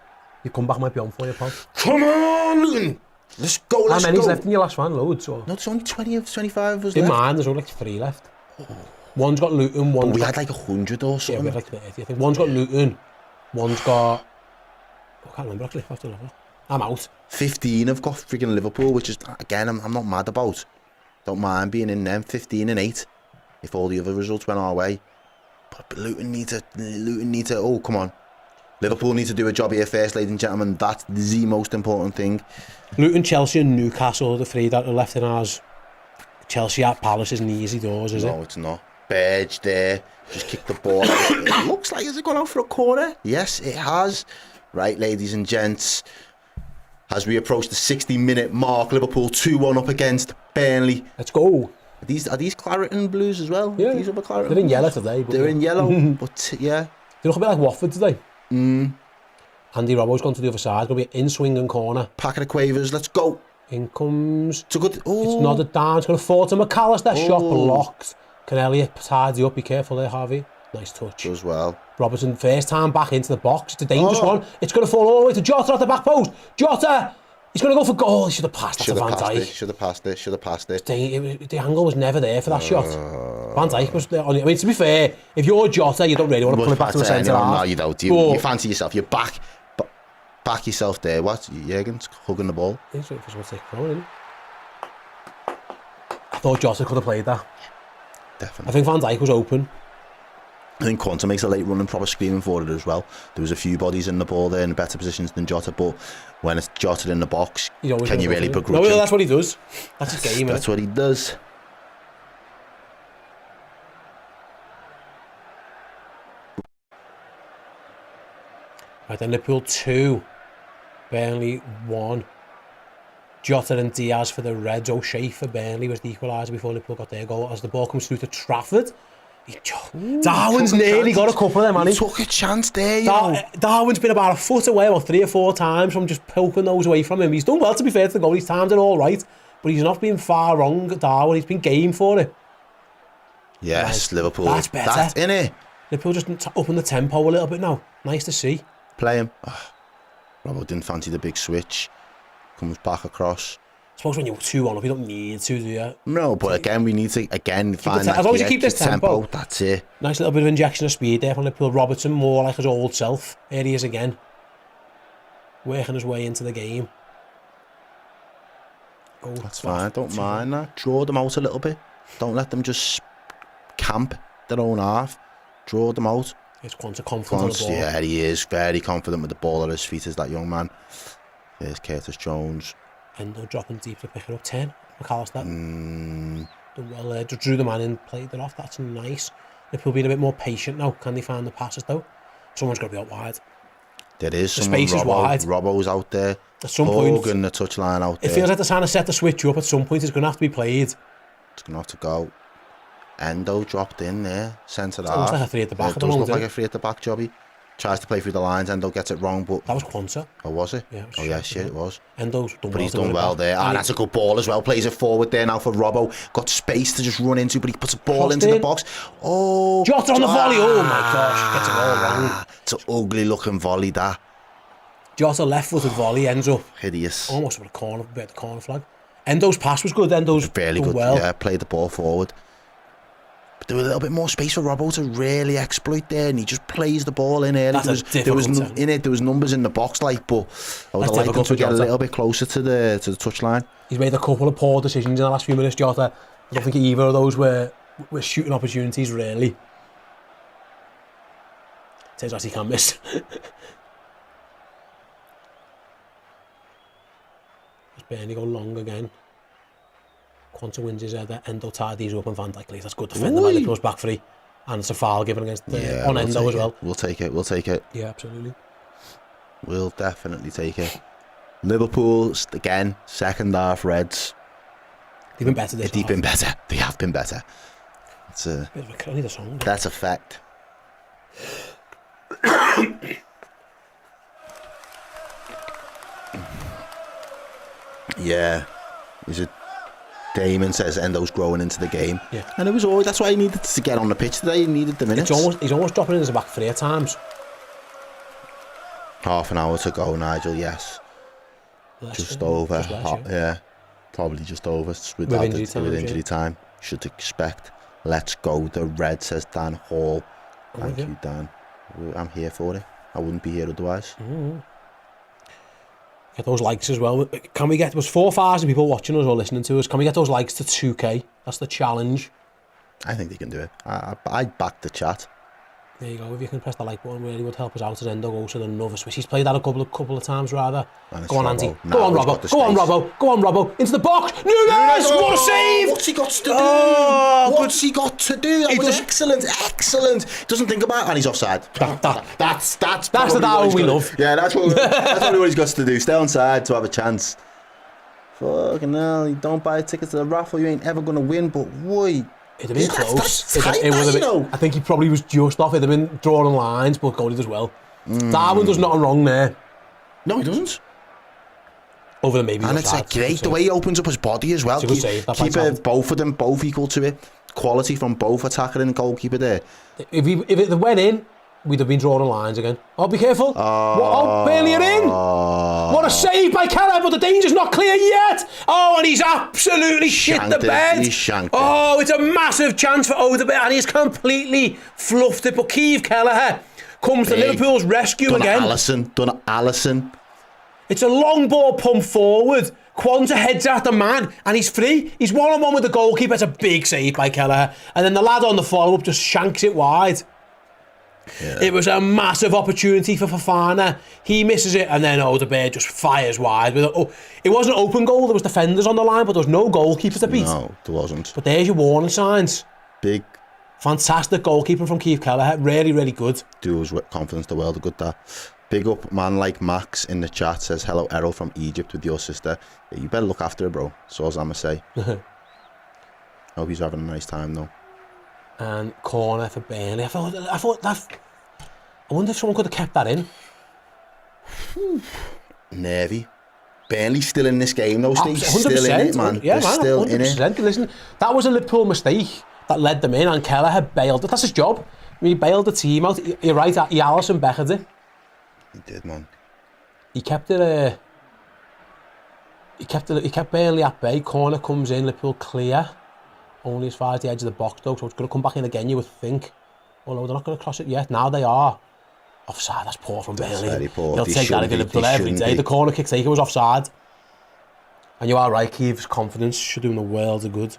Your comeback might be on for you, pal. Come on, Luton! Let's go, How many's left in your last one? Loads. Or? No, there's only 20 of 25 of us in left. mine, there's only like 3 left. One's got Luton, we had like 100 or something. Yeah, we had like 30, I think. One's got Luton, one's got... I can't remember actually. I have to look. I'm out. 15 have got freaking Liverpool, which is, again, I'm not mad about. Don't mind being in them. 15 and 8 if all the other results went our way. But Luton need to, oh, come on. Liverpool need to do a job here first, ladies and gentlemen. That's the most important thing. Luton, Chelsea and Newcastle are the 3 that are left in ours. Chelsea at Palace isn't easy doors, is it? No, it's not. Burge there, just kick the ball. It looks like it's gone out for a corner. Yes, it has. Right, ladies and gents. As we approach the 60-minute mark, Liverpool 2-1 up against Burnley. Let's go. Are these claret and blues as well? Yeah. These other claret. They're in yellow today. They're in yellow, but yeah. They look a bit like Watford today. Andy Robbo's gone to the other side. It's going to be an in-swing and corner. Packet of quavers, let's go. In comes... It's a good... Oh. It's nodded down. It's going to fall to McAllister. Shot blocked. Can Elliott tidy up? Be careful there, Harvey. Nice touch. As well. Robertson, first time back into the box. It's a dangerous one. It's going to fall all the way to Jota at the back post. Jota! He's going to go for goal. He should have passed it to Van Dijk. Should have passed it. The angle was never there for that shot. Van Dijk was there. I mean, to be fair, if you're Jota, you don't really want to pull it back to the centre half. No, you don't. You fancy yourself. You're back yourself there. What? Jürgen's hugging the ball. I thought Jota could have played that. Definitely. I think Van Dijk was open. I think Quanta makes a late run and proper screaming for it as well. There was a few bodies in the ball there in better positions than Jota, but when it's Jota in the box, can you really begrudge him? No, that's what he does. That's his game. That's what he does. Right then, Liverpool 2, Burnley 1. Jota and Diaz for the Reds. O'Shea for Burnley was the equaliser before Liverpool got their goal. As the ball comes through to Trafford, Darwin's nearly got a couple of them, man. He took a chance there, Darwin's been about a foot away about 3 or 4 times from just poking those away from him. He's done well, to be fair to the goal. He's timed it all right, but he's not been far wrong, Darwin. He's been game for it. Yes, nice. Liverpool. That's better. That's in it. Liverpool just upping the tempo a little bit now. Nice to see. Play him. Robbo didn't fancy the big switch. Comes back across. I suppose when you're 2-1 up, you don't need to, do you? No, but again, we need to find that. As long as you keep this tempo. That's it. Nice little bit of injection of speed there from Liverpool. Robertson more like his old self. Here he is again. Working his way into the game. Oh, that's fine. Don't mind that. Draw them out a little bit. Don't let them just camp their own half. Draw them out. It's Quanta confident on the ball. Yeah, he is very confident with the ball at his feet, is that young man. There's Curtis Jones. Endo dropping deep to pick it up. 10. McAllister. Done well there. Just drew the man in, played it off. That's nice. Liverpool being a bit more patient now. Can they find the passes though? Someone's got to be out wide. There is the someone. Space is wide. Robbo's out there. At some point, the touchline out there. It feels like they're trying to set the switch up. At some point, it's going to have to be played. It's going to have to go. Endo dropped in there. Centre half. Looks like a 3 at the back. It does look like a 3 at the back, Jobby. Tries to play through the lines. Endo gets it wrong, but that was Quanta. Oh, was it? Yeah. Oh, yeah, shit, it was. Endo's done but he's done well there. Ah, that's a good ball as well. Plays it forward there now for Robbo. Got space to just run into, but he puts a ball into the box. Oh, Jota on the volley. Oh my gosh, gets it all wrong. It's an ugly looking volley, that. Jota left-footed volley ends up hideous. Almost with a corner flag. Endo's pass was good. Endo's fairly good. Well. Yeah, played the ball forward. But there was a little bit more space for Robbo to really exploit there, and he just plays the ball in early. There was numbers in the box, like, but I would have liked him to get a little bit closer to the touchline. He's made a couple of poor decisions in the last few minutes, Jota. I don't think either of those were shooting opportunities, really. Turns out he can miss. Burnley go long again. Quanta wins his header. Endo tidies up and Van Dijk leaves. That's good defending. Like goes back free. And it's a foul given against on Endo as well. We'll take it. Yeah, absolutely. We'll definitely take it. Liverpool, again, second half Reds. They've been better this half. They've been better. They have been better. It's a... I need a song. That's a fact. Yeah, Damon says Endo's growing into the game, and it was always that's why he needed to get on the pitch today. He needed the minutes. He's almost dropping in his back 3 times. Half an hour to go, Nigel. Yes, just over. Yeah, probably just over. With injury time, should expect. Let's go. The Red, says Dan Hall. Thank you, Dan. I'm here for it. I wouldn't be here otherwise. Get those likes as well. Can we get, there was 4,000 people watching us or listening to us. Can we get those likes to 2k? That's the challenge. I think they can do it. I'd back the chat. There you go. If you can press the like button, really would help us out as Endo goes to another switch. He's played that a couple of times rather. Go on, Andy. Go on, Robbo. Go on, Robbo. Go on, Robbo. Into the box. Nunez! What a save! What's he got to do? What's he got to do? That was excellent. Doesn't think about it, and he's offside. That's the Darwin we love. Yeah, that's what he's got to do. Stay on side to have a chance. Fucking hell, you don't buy a ticket to the raffle, you ain't ever going to win, but why? It'd have been close. I think he probably was just off. It'd have been drawing lines, but goalie does well. Darwin does nothing wrong there. No, he doesn't. Over the maybe. And it's great the way he opens up his body as well. Keep both of them both equal to it. Quality from both attacker and goalkeeper there. If it went in, we'd have been drawing lines again. Oh, be careful. Barely in. What a save by Keller, but the danger's not clear yet. Oh, and he's absolutely shit the bed. He's shanked it. Oh, it's a massive chance for Odegaard, and he's completely fluffed it. But Keith Kelleher comes to Liverpool's rescue again. Alisson. It's a long ball pumped forward. Quanta heads at the man, and he's free. He's one-on-one with the goalkeeper. It's a big save by Kelleher. And then the lad on the follow-up just shanks it wide. Yeah. It was a massive opportunity for Fofana. He misses it, and then Odegaard just fires wide. It wasn't an open goal. There was defenders on the line, but there was no goalkeeper to beat. No, there wasn't. But there's your warning signs. Big. Fantastic goalkeeping from Keith Kelleher. Really, really good. Duels with confidence, the world of good that. Big up man like Max in the chat says, hello Errol from Egypt with your sister. Yeah, you better look after her, bro. So as I'ma say. Hope he's having a nice time though. And corner for Burnley. I thought that. I wonder if someone could have kept that in. Nervy. Burnley's still in this game though, Steve. 100%. Still in it, man. Yeah, They're man, still 100%. in it. Listen, that was a Liverpool mistake that led them in, and Kelleher bailed it. That's his job. I mean, he bailed the team out. You're right, he Alisson Beckered it. He did, man. He kept it. He kept Burnley at bay. Corner comes in, Liverpool clear. Only as far as the edge of the box though, so it's going to come back in again, you would think. Oh no, they're not going to cross it yet. Now they are. Offside, that's poor from Burnley. Very poor. They'll take that against Liverpool every day. The corner kick taker was offside. And you are right, Keith's confidence should do him the world of good.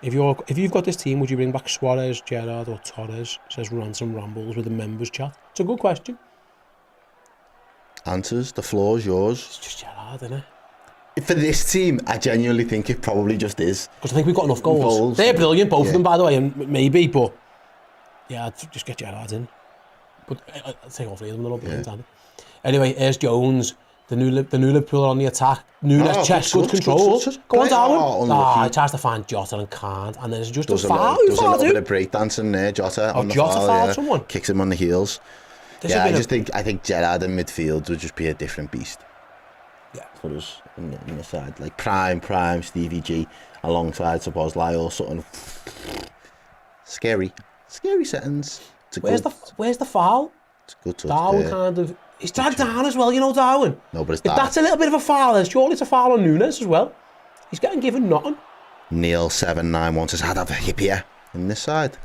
If you've got this team, would you bring back Suarez, Gerrard or Torres? Says Ransom Rambles with the members chat. It's a good question. Answers, the floor is yours. It's just Gerrard, isn't it? For this team, I genuinely think it probably just is. Because I think we've got enough goals. They're brilliant, both of them, by the way, and maybe, but yeah, I'd just get Gerrard in. But I'd take all three of them, they're all brilliant, aren't they? Anyway, here's Jones, the new Liverpool on the attack. Nunez checks good control. Go on, Darwin. He tries to find Jota and can't, and then it's just a foul. Does a little bit of breakdancing there, Jota. On the Jota foul, fouled someone. Kicks him on the heels. I think Gerrard in midfield would just be a different beast. Yeah, for us in the side, like prime Stevie G alongside Szoboszlai or something. Scary settings. Where's the foul? It's a good touch. Darwin kind of, he's dragged down as well, you know, Darwin. No, but it's if that's a little bit of a foul, then surely it's a foul on Nunez as well. He's getting given nothing. Neil 791 says, I'd have a Hippier in this side.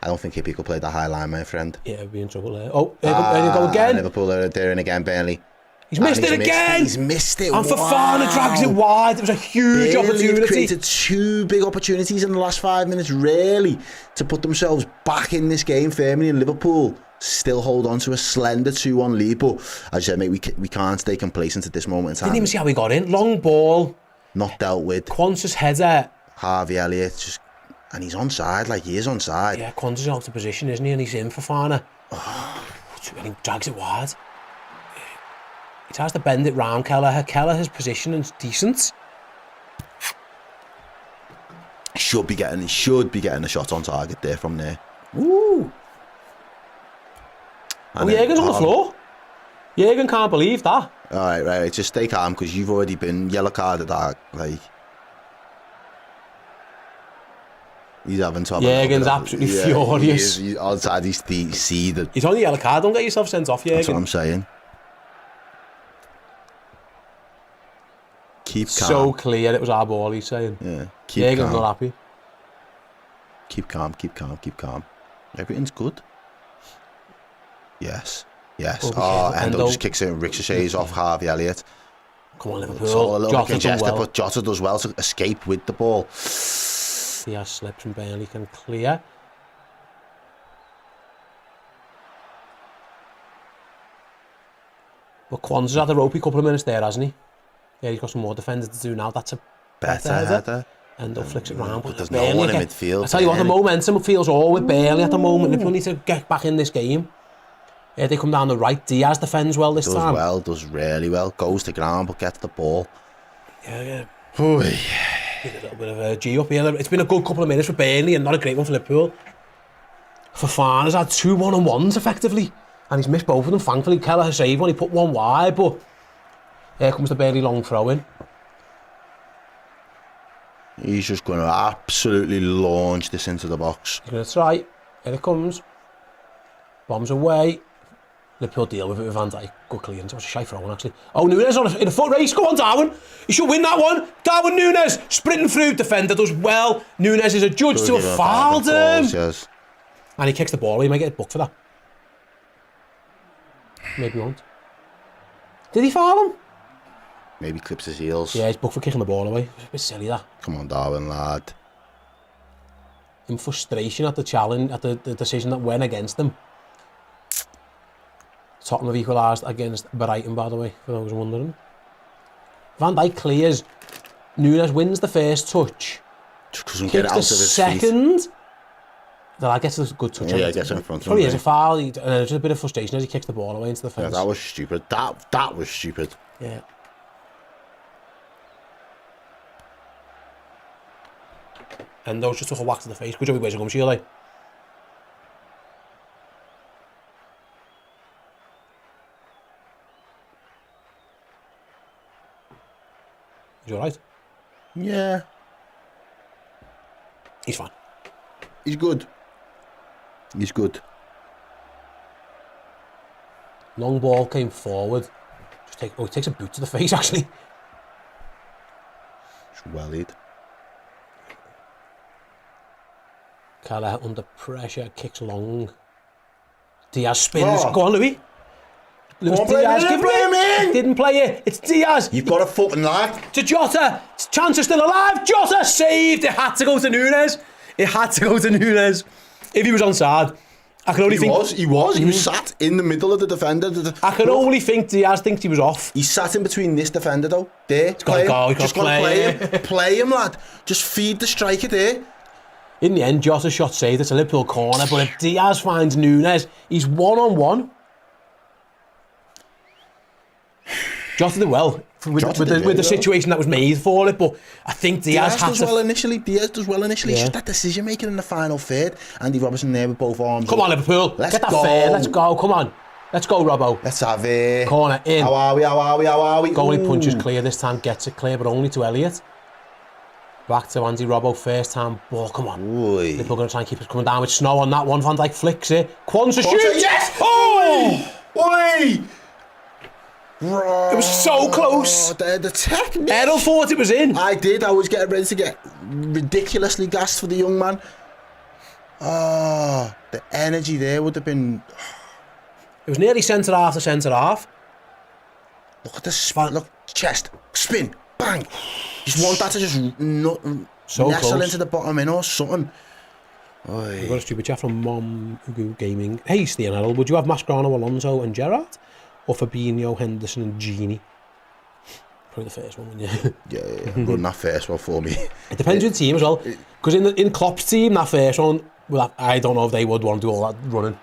I don't think Hippie could play that high line, my friend. Yeah, we'd be in trouble there. Oh, there you go again. Liverpool, they're in again, Burnley. He's missed it again! He's missed it. And Fofana drags it wide. It was a huge opportunity. They've created two big opportunities in the last 5 minutes, really, to put themselves back in this game firmly. And Liverpool still hold on to a slender 2-1 lead. But as I said, mate, we can't stay complacent at this moment in time. Didn't even see how he got in. Long ball. Not dealt with. Quanta's header. Harvey Elliott, and he's onside, like he is onside. Yeah, Quanta's out of position, isn't he? And he's in Fofana. And he drags it wide. He tries to bend it round Kelleher. Kelleher's position is decent. He should be getting a shot on target there from there. Ooh. And Jürgen's on the floor. Jürgen can't believe that. Right. Just stay calm because you've already been yellow carded out. Like he's having trouble. Jürgen's absolutely furious. He's outside his see that. He's on the yellow card. Don't get yourself sent off, Jürgen. That's what I'm saying. Keep calm. So clear it was our ball, he's saying. Yeah. Jürgen's not happy. Keep calm. Everything's good. Yes. Endo just kicks it and ricochets off Harvey Elliott. Come on, Liverpool. So a little Jota congested, well. but Jota does well to escape with the ball. He has slips and Burnley can clear. But Kwanzaa's had a ropey couple of minutes there, hasn't he? Yeah, he's got some more defenders to do now. That's a better header. Endo flicks it round. But there's no one in midfield. I tell you what, the momentum feels all with Burnley at the moment. Liverpool need to get back in this game. Yeah, they come down the right. Diaz defends well this time. Does really well. Goes to ground, but gets the ball. Yeah. A little bit of a G up here. It's been a good couple of minutes for Burnley and not a great one for Liverpool. Fofana's had 2 1-on-1s effectively. And he's missed both of them, thankfully. Kelleher saved one, he put one wide, but here comes the Burnley long throw in. He's just going to absolutely launch this into the box. He's going to try. Here it comes. Bombs away. Liverpool deal with it with Van Dijk. Good clearance. It was a shy throw actually. Oh, Nunez in a foot race. Go on, Darwin. You should win that one. Darwin Nunez sprinting through. Defender does well. Nunez is adjudged to have fouled him. Yes. And he kicks the ball away. He might get booked for that. Maybe he won't. Did he foul him? Maybe clips his heels. Yeah, he's booked for kicking the ball away. It's a bit silly that. Come on, Darwin, lad. In frustration at the challenge, at the decision that went against them. Tottenham have equalised against Brighton, by the way, for those wondering. Van Dijk clears. Nunez wins the first touch. Just doesn't get it out of his second. feet. The lad gets a good touch. Yeah, he gets in front of him. Probably is a foul, and there's just a bit of frustration as he kicks the ball away into the fence. Yeah, that was stupid. That was stupid. Yeah. And those just took a whack to the face. Good job he wears a gum shield, like. Is he alright? Yeah. He's fine. He's good. He's good. Long ball came forward. He takes a boot to the face, actually. It's wellied. Kelleher under pressure, kicks long. Diaz spins. Go on, Louis. Luis Diaz, give it in. Didn't play it. It's Diaz. You've got a fucking lag. To Jota. Chance is still alive. Jota saved. It had to go to Nunez. It had to go to Nunez. If he was onside, I can only think... He was sat in the middle of the defender. I can only think Diaz thinks he was off. He sat in between this defender, though. There. He's got to go. He's got to play him. Play him, lad. Just feed the striker there. In the end, Jota's shot saved. It's a Liverpool corner. But if Diaz finds Nunez, he's one-on-one. Jota did well with the situation that was made for it, but I think Diaz does well initially. Diaz does well initially. It's just that decision making in the final third. Andy Robertson there with both arms. Come on, Liverpool. Get that fair. Let's go. Come on. Let's go, Robbo. Let's have it. Corner in. How are we? Goalie punches clear this time. Gets it clear, but only to Elliott. Back to Andy Robbo. First time ball. Come on. Oy. Liverpool going to try and keep us coming down with snow on that one. Van Dijk flicks it. Kwanzaa shoots. Yes! Oh! Oi! It was so close. The technique. Errol thought it was in. I did. I was getting ready to get ridiculously gassed for the young man. Oh, the energy there would have been... It was nearly centre half to centre half. Look at the spin. Look, chest, spin, bang. Just want that to just nestle into the bottom in or something. We've got a stupid chat from Mom Gaming. Hey, Ste Errol, would you have Mascherano, Alonso and Gerrard? Or Fabinho, Henderson and Gini? Probably the first one, wouldn't you? Yeah. Run that first one for me. It depends on the team as well. Because in Klopp's team, that first one, I don't know if they would want to do all that running.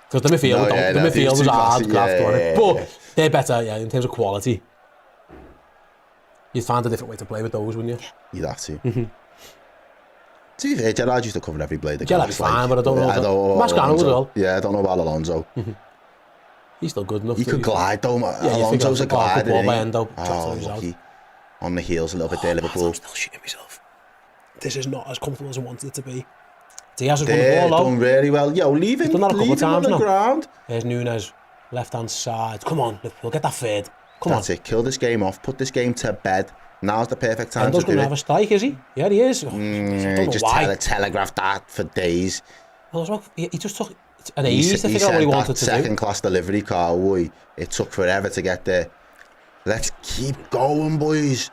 Because the midfield was hard graft on it. But they're better, in terms of quality. You'd find a different way to play with those, wouldn't you? You'd have to. To be fair, Gerrard used to cover every blade. Gerrard's fine, but I don't know. Mascherano as well. Yeah, I don't know about Alonso. He's still good enough. He could glide though. Alonso's a glider. Lucky. On the heels a little bit there, Liverpool. I'm still shitting myself. This is not as comfortable as I wanted it to be. Diaz has won the ball done really well. Yo, leave him. He's done that a couple of times on the ground. There's Nunez, left hand side. Come on, Liverpool, get that third. That's it. Kill this game off. Put this game to bed. Now's the perfect time to do it. Going to have a strike, is he? Yeah, he is. Just telegraphed that for days. Well, he just took an age to figure out what he wanted to do. Second-class delivery car, it took forever to get there. Let's keep going, boys.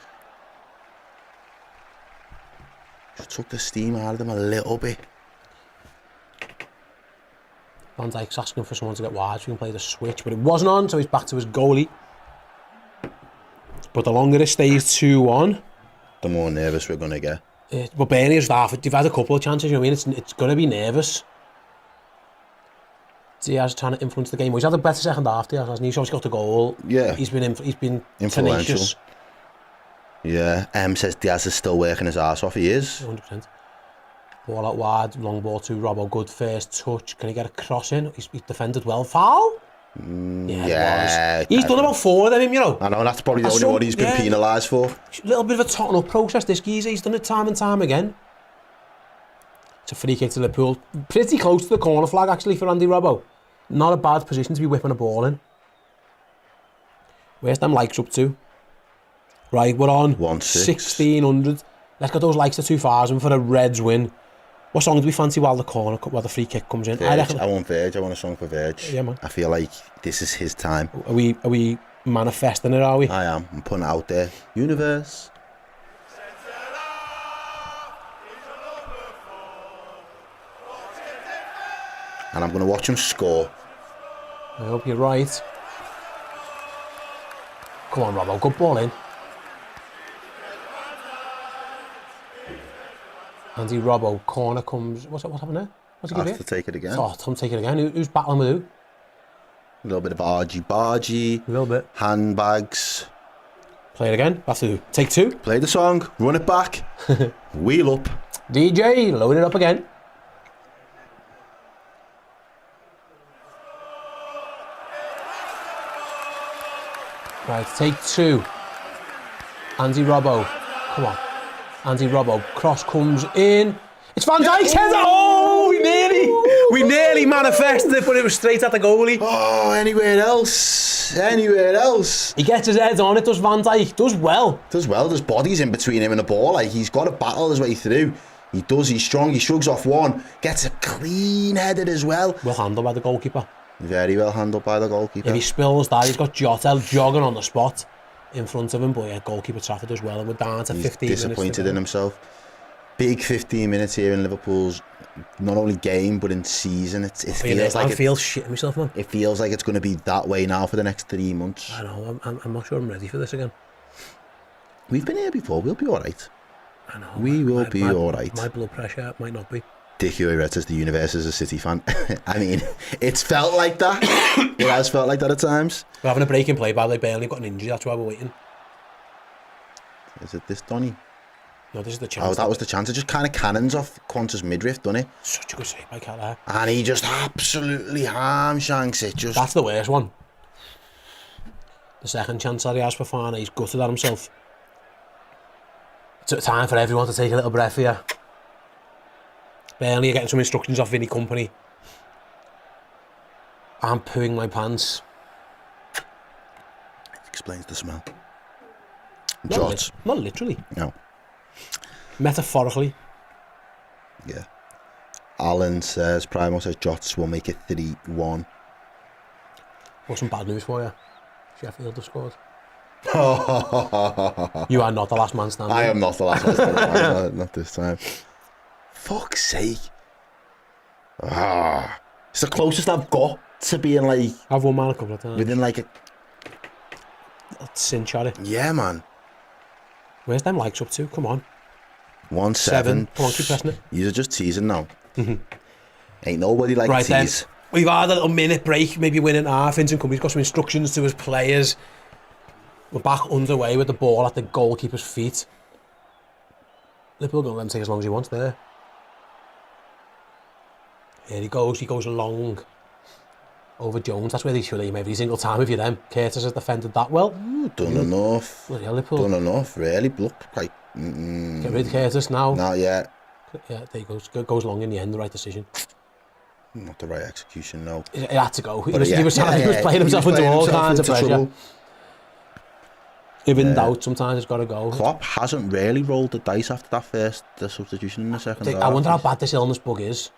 Just took the steam out of them a little bit. Van Dijk's asking for someone to get wide so he can play the switch, but it wasn't on, so he's back to his goalie. But the longer it stays 2-1, the more nervous we're going to get. But Burnley has they've had a couple of chances, you know what I mean? It's going to be nervous. Diaz trying to influence the game. He's had a better second half, Diaz, hasn't he? He's got the goal. Yeah. He's been influential. Tenacious. Yeah. Says Diaz is still working his arse off. He is. 100%. Ball out wide, long ball to Robbo. Good first touch. Can he get a cross in? He's defended well. Foul? Yeah. He's done about 4 of them, you know. I know, that's probably the only one he's been penalised for. A little bit of a totting up process, this geezer. He's done it time and time again. It's a free kick to Liverpool. Pretty close to the corner flag, actually, for Andy Robbo. Not a bad position to be whipping a ball in. Where's them likes up to? Right, we're on 1,600. Let's get those likes to 2,000 for a Reds win. What song do we fancy while the free kick comes in? I want Verge. I want a song for Verge. Yeah, man. I feel like this is his time. Are we manifesting it, are we? I am. I'm putting it out there. Universe. And I'm going to watch him score. I hope you're right. Come on, Robbo. Good ball in. Andy Robbo, corner comes. What's happening there? What's he going to do? To take it again. Oh, Tom take it again. Who's battling with who? A little bit of argy-bargy. A little bit. Handbags. Play it again. That's who. Take 2. Play the song. Run it back. Wheel up. DJ, load it up again. Right, take 2. Andy Robbo. Come on. Andy Robbo. Cross comes in. It's Van Dijk's header. Oh, we nearly manifested it, but it was straight at the goalie. Oh, anywhere else. Anywhere else. He gets his head on it, does Van Dijk. Does well. There's bodies in between him and the ball. Like, he's got to battle his way through. He does, he's strong, he shrugs off one. Gets a clean headed as well. Well handled by the goalkeeper. Very well handled by the goalkeeper. If he spills that, he's got Jota jogging on the spot in front of him, but yeah, goalkeeper Trafford as well, and we're down to 15 minutes. He's disappointed in himself. Big 15 minutes here in Liverpool's not only game but in season. It feels like I feel shitting myself, man. It feels like it's going to be that way now for the next 3 months. I know. I'm not sure I'm ready for this again. We've been here before. We'll be all right. I know. We will be all right. My blood pressure might not be. Dickie Red says the universe is a City fan. I mean, it's felt like that. It has felt like that at times. We're having a break in play, by the way. Burnley got an injury. That's why we're waiting. Is it this Donny? No, this is the chance. Oh, that was the chance. It just kind of cannons off Qantas midriff, doesn't it? Such a good save by Kelleher. And he just absolutely harm-shanks it. That's the worst one. The second chance that he has for Fana, he's gutted at himself. It's time for everyone to take a little breath here. Burnley are getting some instructions off Vinny Company. I'm pooing my pants. Explains the smell. Not literally. No. Metaphorically. Yeah. Alan says, Primo says, Jots will make it 3-1. What's some bad news for you? Sheffield have scored. You are not the last man standing. I am not the last man standing. Not this time. Fuck's sake. It's the closest I've got to being like... I've won man a couple of times. Within like a... cinch at it. Yeah, man. Where's them likes up to? Come on. 1-7. Come on, keep pressing it. You're just teasing now. Ain't nobody like right tease. Then, we've had a little minute break, maybe winning half. Vincent Company's got some instructions to his players. We're back underway with the ball at the goalkeeper's feet. Liverpool going to let him take as long as he wants there. Here he goes long over Jones. That's where they should aim every single time if you're them. Curtis has defended that well. Done enough. Well, yeah, Liverpool. Done enough, really. Look, quite... Get rid of Curtis now. Not yet. Yeah, there he goes. Goes long in the end, the right decision. Not the right execution, no. It had to go. He was playing himself into all kinds of pressure. Trouble. If in doubt, sometimes it's got to go. Klopp hasn't really rolled the dice after that first substitution in the second half. I wonder how bad this illness bug is.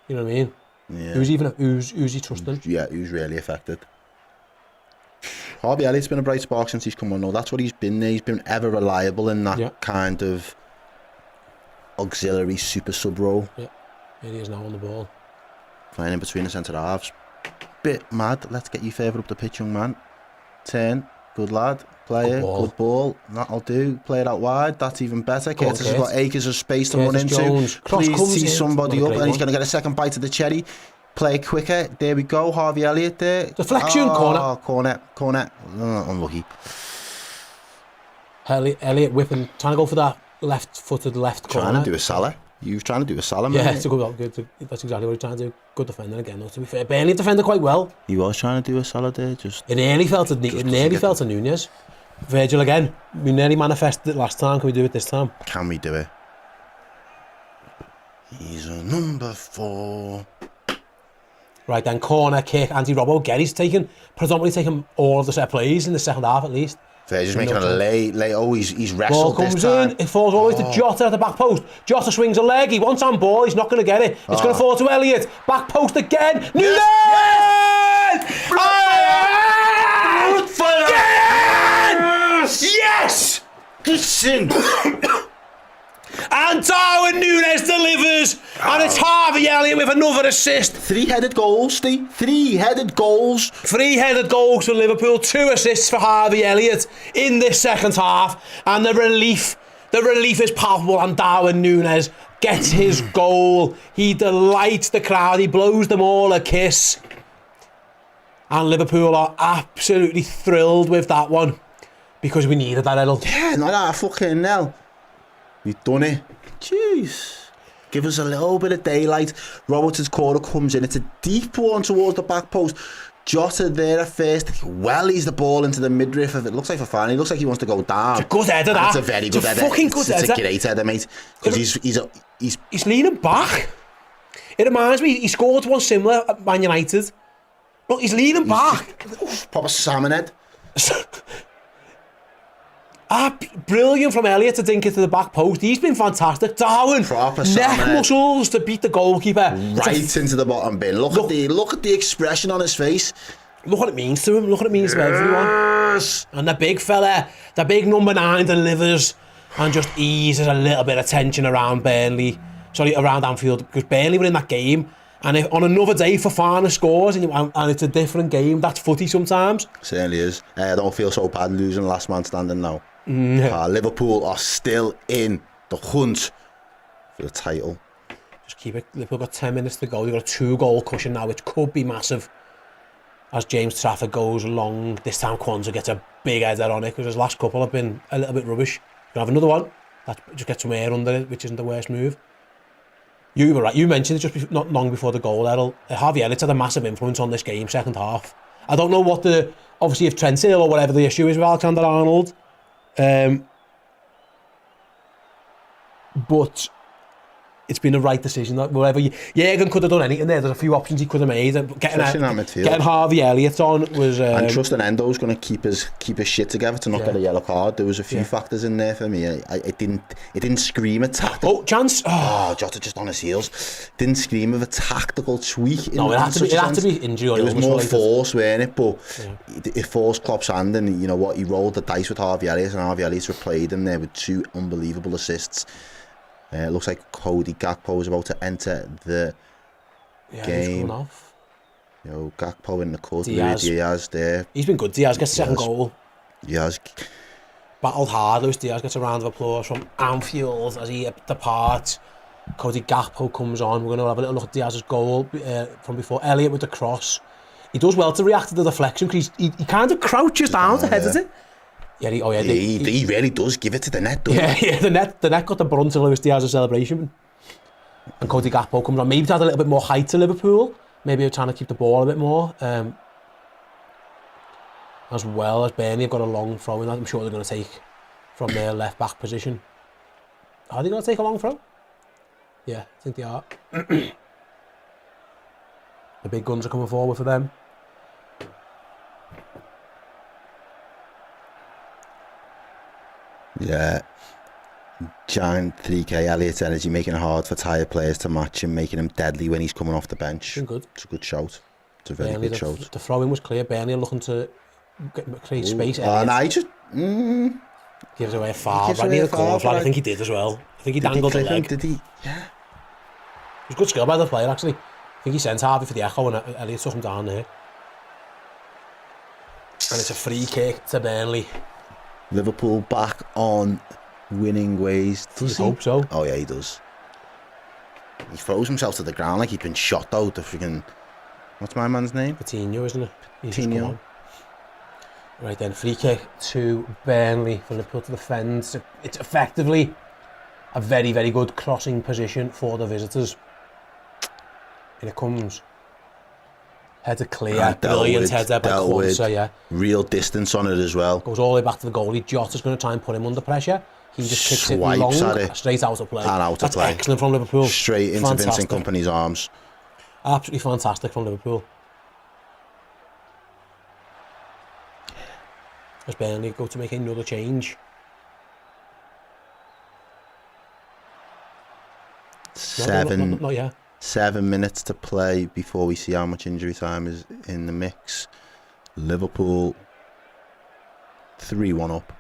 You know what I mean? Yeah. Who's he trusting? Yeah, who's really affected. Harvey Elliott's been a bright spark since he's come on. No, that's what he's been there. He's been ever reliable in that kind of auxiliary super sub role. Yeah, here he is now on the ball. Playing in between the centre halves. Bit mad. Let's get you further up the pitch, young man. Turn. Good lad. Play it. Good ball. That'll do. Play it out wide. That's even better. Curtis has got acres of space to run into. Please tee somebody up, and he's going to get a second bite of the cherry. Play quicker. There we go. Harvey Elliott there. Deflection. Corner. Unlucky. Elliott whipping, trying to go for that left-footed left corner. Trying to do a Salah. You were trying to do a Salah, man. Yeah, it's a good. That's exactly what he's trying to do. Good defender again, though, to be fair. Burnley defended quite well. He was trying to do a Salah there. It nearly felt a Nunez. Virgil again. We nearly manifested it last time. Can we do it this time? Can we do it? He's a number 4. Right then, corner kick. Andy Robbo again. He's predominantly taking all of the set plays in the second half at least. Just making a lay. Oh, he's wrestled. Ball comes in. It falls all the way to Jota at the back post. Jota swings a leg. He wants on ball. He's not going to get it. It's going to fall to Elliott. Back post again. Nunez! Yes! Listen. And Darwin Nunez delivers, and it's Harvey Elliott with another assist. 3-headed goals, Steve. 3-headed goals. 3-headed goals for Liverpool. 2 assists for Harvey Elliott in this second half, and the relief is palpable. And Darwin Nunez gets his goal. He delights the crowd. He blows them all a kiss. And Liverpool are absolutely thrilled with that one because we needed that, Errol. Yeah, not that fucking hell. We've done it. Jeez. Give us a little bit of daylight. Robertson's corner comes in. It's a deep one towards the back post. Jota there at first. Wellies the ball into the midriff of it. Looks like Fofana. He looks like he wants to go down. It's a good header, that. It's a very good header. Fucking good header. It's a great header, mate. Because he's leaning back. It reminds me, he scored one similar at Man United. Look, he's leaning back. Proper salmon head. Brilliant from Elliott to dink it to the back post. He's been fantastic. Darwin, proper neck muscles to beat the goalkeeper. Right into the bottom bin. Look at the expression on his face. Look what it means to him. Look what it means to everyone. And the big fella, the big number 9 delivers and just eases a little bit of tension around around Anfield, because Burnley were in that game. And if on another day Fofana scores and it's a different game, that's footy sometimes. Certainly is. I don't feel so bad losing last man standing now. Liverpool are still in the hunt for the title. Just keep it. Liverpool got 10 minutes to go. They've got a 2-goal cushion now, which could be massive. As James Trafford goes along, this time Kwanzaa gets a big header on it, because his last couple have been a little bit rubbish. Can have another one. That just gets some air under it, which isn't the worst move. You were right. You mentioned it just not long before the goal, Errol. Harvey Elliott's had a massive influence on this game, second half. I don't know what obviously if Trent's ill or whatever the issue is with Alexander-Arnold. But it's been the right decision. Whatever Jürgen could have done anything there. There's a few options he could have made. Getting Harvey Elliott on was. And trusting Endo's going to keep his shit together to not get a yellow card. There was a few factors in there for me. It didn't scream a tactical. Oh, chance! Jota just on his heels. Didn't scream of a tactical tweak. No, it had to be injury. It was more force, weren't it? But it forced Klopp's hand, and you know what? He rolled the dice with Harvey Elliott, and Harvey Elliott replayed him there with 2 unbelievable assists. It looks like Cody Gakpo is about to enter the game. Off. Gakpo in the cut. Diaz there. He's been good. Diaz gets the second goal. Diaz battled hard. Luis Diaz gets a round of applause from Anfield as he departs. Cody Gakpo comes on. We're going to have a little look at Diaz's goal from before. Elliott with the cross. He does well to react to the deflection, because he kind of crouches down to head it. He really does give it to the net, doesn't he? The net got the brunt of Luis Diaz's celebration. And Cody Gakpo comes on. Maybe to add a little bit more height to Liverpool. Maybe they're trying to keep the ball a bit more. As well as Burnley have got a long throw in that. I'm sure they're going to take from their left back position. Are they going to take a long throw? Yeah, I think they are. The big guns are coming forward for them. Yeah, giant 3K Elliott energy, making it hard for tired players to match him, making him deadly when he's coming off the bench. Good. It's a good shout. It's a very Burnley, good shout. The throw-in was clear. Burnley are looking to create space. I just gives away a foul. Right near the corner flag. I think he did as well. I think he dangled the leg. Did he? Yeah. It was good skill by the player, actually. I think he sent Harvey for the echo, and Elliott took him down there. And it's a free kick to Burnley. Liverpool back on winning ways. Does he? Hope so. Oh yeah, he does. He throws himself to the ground like he'd been shot out. The freaking, what's my man's name? Coutinho, isn't it? Coutinho. Right then, free kick to Burnley for Liverpool to defend. It's effectively a very, very good crossing position for the visitors. And it comes. Header clear, brilliant header by Kwanzaa, yeah. Real distance on it as well. Goes all the way back to the goalie. Jota's going to try and put him under pressure. He just kicks it long, straight out of play. That's excellent from Liverpool. Straight into Vincent Kompany's arms. Absolutely fantastic from Liverpool. As Burnley go to make another change. Not yet. 7 minutes to play before we see how much injury time is in the mix. Liverpool 3-1 up.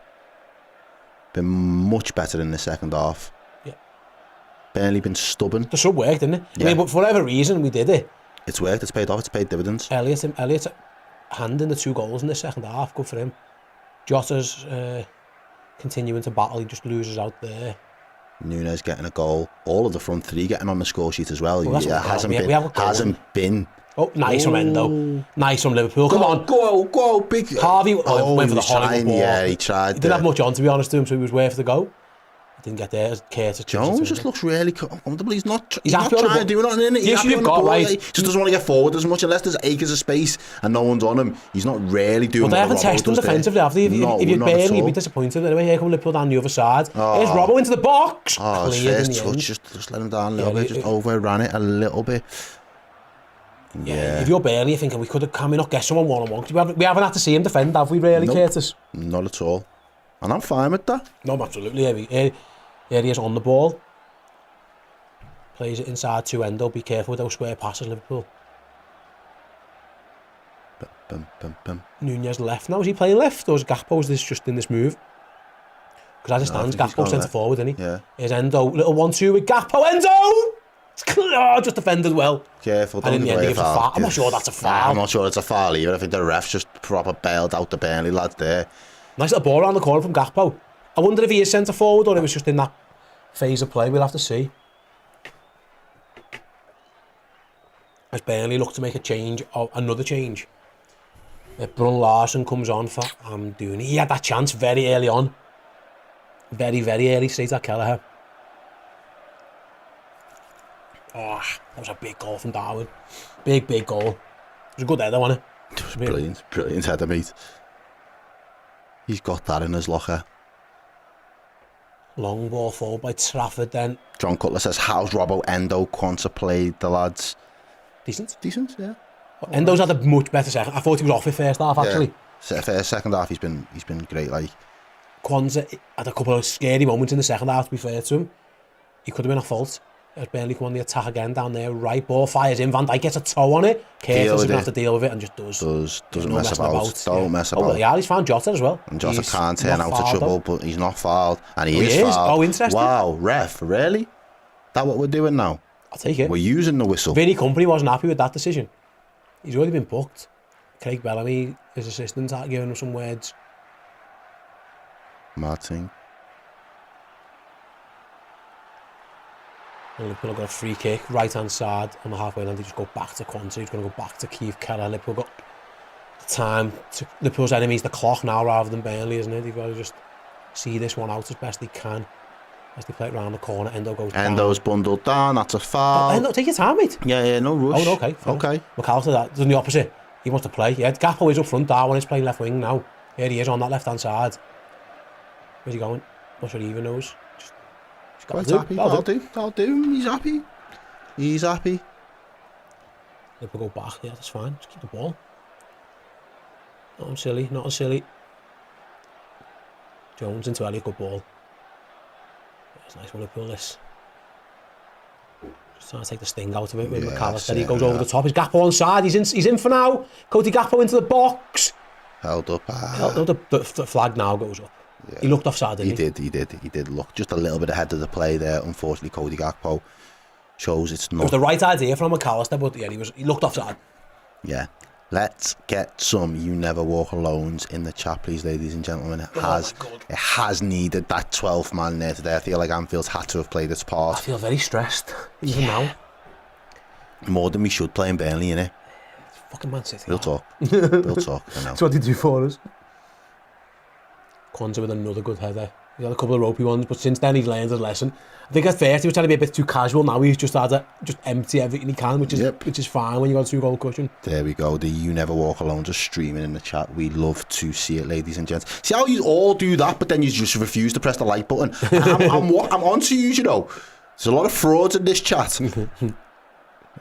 Been much better in the second half. Yeah. Burnley been stubborn. The sub worked, didn't it? Yeah. I mean, but for whatever reason, we did it. It's worked, it's paid off, it's paid dividends. Elliott's handing the 2 goals in the second half. Good for him. Jota's continuing to battle. He just loses out there. Nunez getting a goal. All of the front three getting on the score sheet as well. Well, Yeah, hasn't been. Oh, nice from Endo. Nice from Liverpool. Come on. Go, big. Harvey went for the horrible ball. Yeah, he tried. He didn't have much on, to be honest, to him, so he was worth the go. Didn't get there. Curtis Jones just looks really comfortable. He's not He's not trying to do nothing in it. The issue you've got, right? He just doesn't want to get forward as much unless there's acres of space and no one's on him. He's not really doing. But they haven't tested him defensively, have they? If you'd Burnley, you'd be disappointed. Anyway, here come Liverpool down the other side. Here's Robbo into the box. Oh, his first touch, just let him down a little bit. Just overran it a little bit. Yeah. If you're Burnley, you're thinking can we not get someone one-on-one? We haven't had to see him defend, have we, really, nope. Curtis? Not at all. And I'm fine with that. No, absolutely. Here he is on the ball. Plays it inside to Endo. Be careful with those square passes, Liverpool. Nunez left now. Is he playing left? Or is Gakpo's just in this move? Because as it stands, Gakpo's centre forward, isn't he? Yeah. Here's Endo. Little 1-2 with Gakpo. Endo! Oh, just defended well. Careful, don't give away a foul. I'm not sure that's a foul. I'm not sure it's a foul either. I think the ref's just proper bailed out the Burnley lads there. Nice little ball around the corner from Gakpo. I wonder if he is centre forward or it was just in that phase of play. We'll have to see. As Burnley look to make a change, or another change. Brun Larsen comes on for Amdouni. He had that chance very early on. Very, very early, straight at Kelleher. Oh, that was a big goal from Darwin. Big goal. It was a good header, wasn't it? It was brilliant header, mate. He's got that in his locker. Long ball forward by Trafford then. John Cutler says, how's Robbo Endo Quanta played the lads? Decent, yeah. Endo's had a much better second. I thought he was off it first half, actually. Yeah. Second half, he's been great, like. Quanta had a couple of scary moments in the second half, to be fair to him. He could have been a fault. As Burnley come on the attack again down there, right ball fires in, Van Dijk gets a toe on it. Curtis is going to have to deal with it and just doesn't mess about. Don't mess about. Oh, well, yeah, he's found Jota as well. And Jota can't turn out of trouble, but he's not fouled. And he is fouled. Oh, interesting. Wow, ref, really? That what we're doing now? I'll take it. We're using the whistle. Vinny Company wasn't happy with that decision. He's already been booked. Craig Bellamy, his assistant, giving him some words. Mad thing. And Liverpool have got a free kick, right hand side on the halfway line. They just go back to Quanta. He's going to go back to Keith Keller. Liverpool got time to Liverpool's enemies, the clock now rather than Burnley, isn't it? They've got to just see this one out as best they can as they play it round the corner. Endo goes down. Endo's bundled down. That's a foul. Endo, take your time, mate. Yeah, no rush. Oh, okay. Fine. Okay. McAllister, doing the opposite. He wants to play. Yeah, Gakpo is up front. Darwin is playing left wing now. Here he is on that left hand side. Where's he going? Not sure he even knows. Quite happy. I'll do. He's happy. Liverpool go back. Yeah, that's fine. Just keep the ball. Not silly. Jones into Elliott, good ball. It's nice when Liverpool this. Just trying to take the sting out of it with McAllister. He goes over the top. His Gakpo on side. He's in for now. Cody Gakpo into the box. Held up. The flag now goes up. Yeah. He looked offside, didn't he? He did look just a little bit ahead of the play there. Unfortunately, Cody Gakpo shows it's not. It was the right idea from McAllister, but yeah, he looked offside. Yeah. Let's get some You Never Walk Alones in the chat, please, ladies and gentlemen. It has needed that 12th man there today. I feel like Anfield's had to have played its part. I feel very stressed, even now. More than we should play in Burnley, innit? It's fucking Man City. We'll talk. I know. That's what they do for us. Quanta with another good header. He had a couple of ropey ones, but since then he's learned his lesson. I think at first he was trying to be a bit too casual. Now he's just had to just empty everything he can, which is fine when you got a 2-goal cushion. There we go. The You Never Walk Alone just streaming in the chat. We love to see it, ladies and gents. See how you all do that, but then you just refuse to press the like button. I'm on to you, you know. There's a lot of frauds in this chat.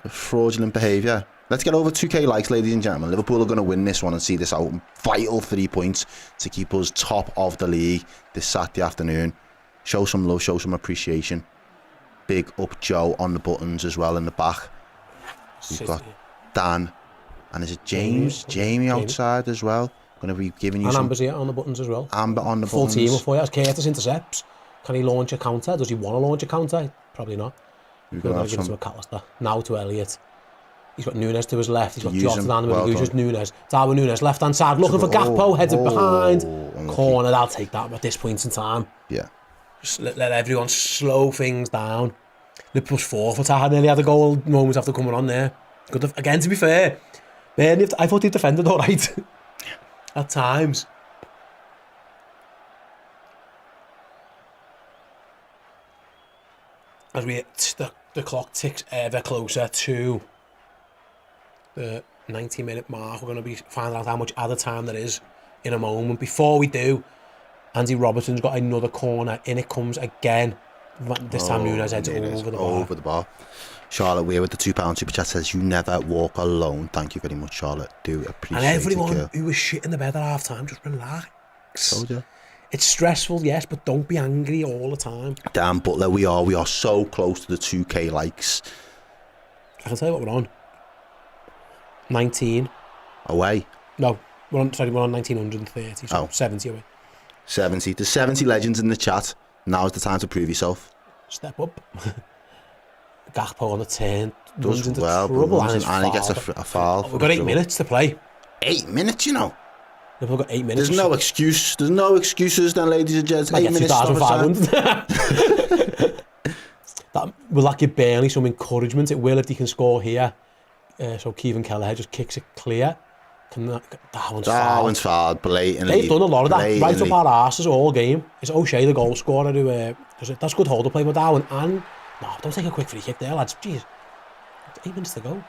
Fraudulent behaviour. Let's get over 2k likes, ladies and gentlemen. Liverpool are going to win this one and see this out. Vital 3 points to keep us top of the league this Saturday afternoon. Show some love, show some appreciation. Big up Joe on the buttons as well in the back. We've got Dan. And is it James? Jamie outside as well. Going to be giving you some... Amber's here on the buttons as well. Amber on the full buttons. Full team up for you. As Curtis intercepts, can he launch a counter? Does he want to launch a counter? Probably not. We're going to give it to McAllister. Now to Elliott. He's got Nunez to his left. He's got Jota down the middle. He's just Nunez. Darwin Nunez, left hand side, looking for Gakpo, heads it behind. Corner, I'll take that at this point in time. Yeah. Just let everyone slow things down. Liverpool's forward had nearly had a goal moment after coming on there. Good again, to be fair. Burnley, I thought they defended all right at times. As the clock ticks ever closer to the 90-minute mark, we're going to be finding out how much added time there is in a moment. Before we do, Andy Robertson's got another corner. In it comes again. This time Nunez heads over the bar. Charlotte Weir with the £2 super chat says, "You never walk alone." Thank you very much, Charlotte. Do appreciate it. And everyone who was shit in the bed at half time, just relax. Told you. It's stressful, yes, but don't be angry all the time. Damn Butler, we are so close to the 2k likes. I can tell you what we're on. 19. Away? No, we're on 1930, so 70 away. 70. There's 70 legends in the chat. Now's the time to prove yourself. Step up. Gakpo on the turn. Does into well, trouble and he gets a foul. We've got 8 minutes to play. 8 minutes, you know. We've got 8 minutes. There's no excuse. There's no excuses then, ladies and gents. 8 minutes. 2,500. Will that give Burnley some encouragement? It will if they can score here. So Kevin Kelleher just kicks it clear. Darwin's fouled blatantly. They've done a lot of that right up our arses all game. It's O'Shea, the goal scorer, who that's good hold to play with Darwin. And no, don't take a quick free kick there, lads. Jeez, 8 minutes to go.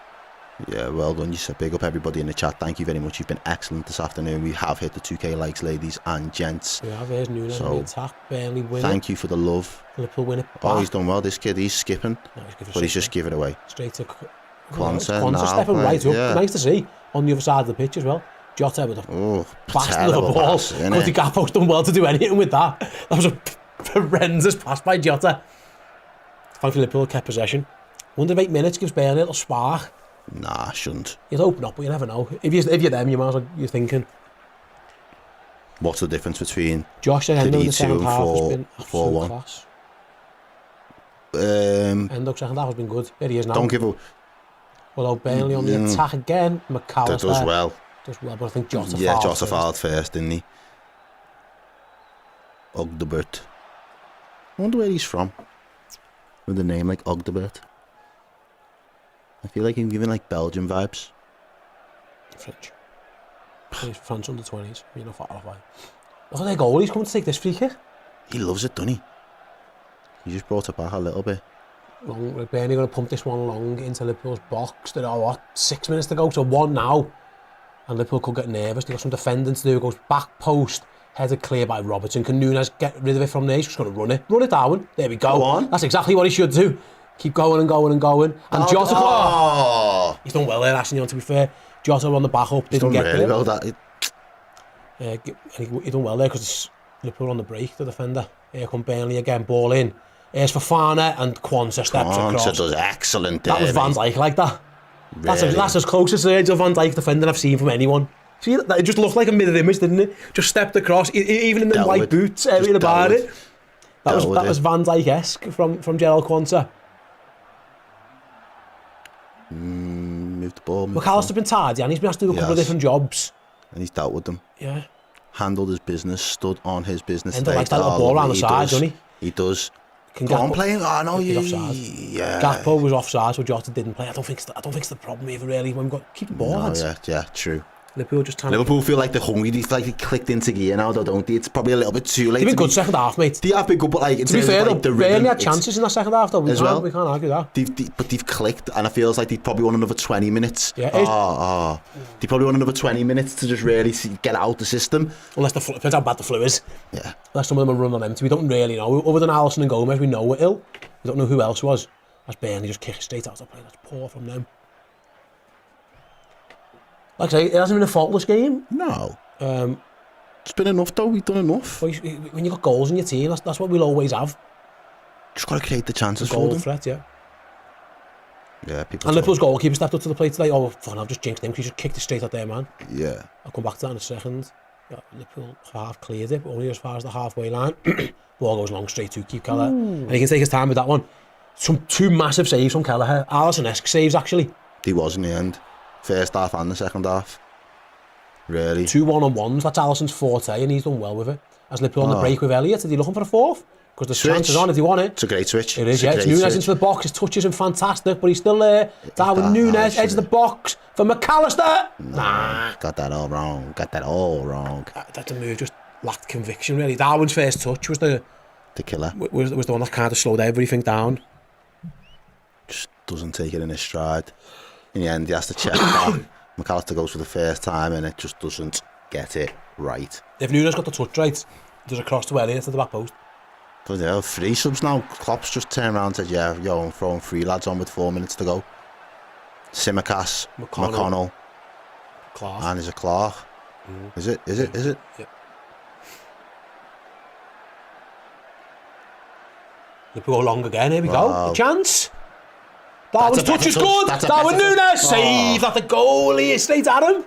Yeah, well done. You said big up everybody in the chat. Thank you very much. You've been excellent this afternoon. We have hit the 2k likes, ladies and gents. We have. Here's Nunez on the attack. Burnley win. Thank you for the love. Liverpool win it back. Oh, he's done well. This kid, he's skipping, but he's just giving it away. Straight to Quansah stepping right up. Yeah. Nice to see on the other side of the pitch as well. Jota with a bastard of a ball. Cody Gakpo's done well to do anything with that. That was a horrendous pass by Jota. Thankfully Liverpool kept possession. Wonder if 8 minutes gives Burnley a little spark. Nah, shouldn't. You'd hope not, but you never know. If you're them, you might as well, you're thinking. What's the difference between Josh and Endo in the second half has been 4-1 class. Endo second half has been good. Here he is now. Don't give a... Well, Burnley on the attack again. McAllister does well, but I think Jota Jota fouled first, didn't he? Ogdebert. I wonder where he's from. With a name like Ogdebert. I feel like he's giving like Belgian vibes. French. He's France under 20s. You're not far away. Look at their goal. He's coming to take this free kick. He loves it, doesn't he? He just brought it back a little bit. Burnley going to pump this one long into Liverpool's box. There are 6 minutes to go, so 1 now. And Liverpool could get nervous. They've got some defending to do. It goes back post, headed clear by Robertson. Can Nunez get rid of it from there? He's just going to run it. Run it, Darwin. There we go. Go on. That's exactly what he should do. Keep going and going and going. And Jota, he's done well there, Aston, to be fair. Jota on the back up, didn't get really it. Well, that he done well there because Liverpool on the break, the defender. Here come Burnley again, ball in. Here's Fofana and Quansah steps across. Quansah does excellent there. That was Van Dijk like that. Really? That's as close as Virgil van Dijk defending I've seen from anyone. See, it just looked like a mirror image, didn't it? Just stepped across, even in the white boots, everything about it. That was Van Dijk-esque from Gerald Quansah. Moved the ball. McAllister's been tardy and he's been asked to do a couple of different jobs. And he's dealt with them. Yeah. Handled his business, stood on his business. Endo likes that little ball around the side, doesn't he? He does. Go on playing. Oh no, he's offside. Yeah. Gakpo was offside, so Jota didn't play. I don't think it's the problem either really. When we've got keep the ball. Yeah, true. Liverpool feel like they're hungry. They feel like they clicked into gear now, though, don't they? It's probably a little bit too late. They've been good second half, mate. They have been good, but like to be fair, they barely had chances in that second half, though. We can't argue that. But they've clicked, and it feels like they probably want another 20 minutes. Yeah. They probably want another 20 minutes to just really get out the system. Unless depends how bad the flu is. Yeah. Unless some of them are running on empty, we don't really know. Other than Alisson and Gomez, we know we're ill. We don't know who else was. That's Burnley just kick straight out of play. That's poor from them. Like I say, it hasn't been a faultless game. No. It's been enough, though. We've done enough. When you've got goals in your team, that's what we'll always have. Just got to create the chances for them. Goal threat, yeah. Yeah, people. And Liverpool's goalkeeper stepped up to the plate today. Oh, fun! I've just jinxed him because he just kicked it straight at there, man. Yeah. I'll come back to that in a second. Yeah, Liverpool half cleared it, but only as far as the halfway line. Ball goes long straight to keep Kelleher. And he can take his time with that one. Two massive saves from Kelleher. Alisson-esque saves, actually. He was in the end. First half and the second half. Really? 2 1-on-1s, that's Alisson's forte, and he's done well with it. As Liverpool on the break with Elliott, are they looking for a fourth? Because the chances on if you want it. It's a great switch. It is, yeah. It's Nunez into the box, his touch isn't fantastic, but he's still there. Darwin Nunez, edge of the box for McAllister. Nah. Got that all wrong. That's a move, just lacked conviction, really. Darwin's first touch was the killer. Was the one that kind of slowed everything down. Just doesn't take it in his stride. In the end, he has to check back. McAllister goes for the first time and it just doesn't get it right. If Nunez got the touch right, there's a cross to Elliott to the back post. But there are 3 subs now. Klopp's just turned around and said, yeah, yo, I'm throwing 3 lads on with 4 minutes to go. Tsimikas, McConnell, Clark. And there's a Clark. Is it? Yep. Liverpool long again, here we go. A chance. Darwin's touch is good. Darwin Nunez saved at the goalie. Straight at him.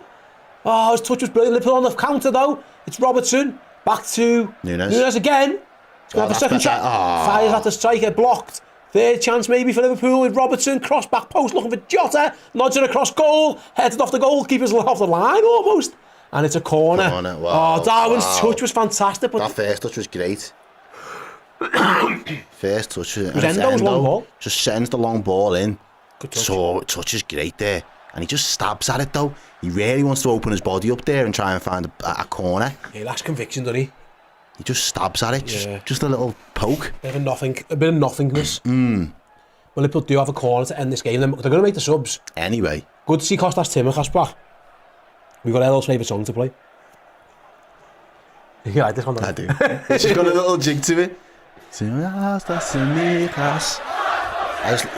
Oh, his touch was brilliant. Liverpool on the counter though. It's Robertson. Back to Nunez again. He's going to have a second shot. Fires at the striker, blocked. Third chance maybe for Liverpool with Robertson. Cross back post looking for Jota. Nods it across goal. Headed off the goalkeeper's off the line almost. And it's a corner. Wow. Darwin's touch was fantastic. But that first touch was great. First touch. It was Endo's long ball. Just sends the long ball in. Good touch. So touch is great there. And he just stabs at it though. He really wants to open his body up there and try and find a corner. He lacks conviction, doesn't he? He just stabs at it, just a little poke. A bit of nothingness. Well, Liverpool do have a corner to end this game. They're going to make the subs. Anyway. Good to see Kostas Tsimikas back. We've got Errol's favourite song to play. You like this one? I do. She's got a little jig to it. Tsimikas.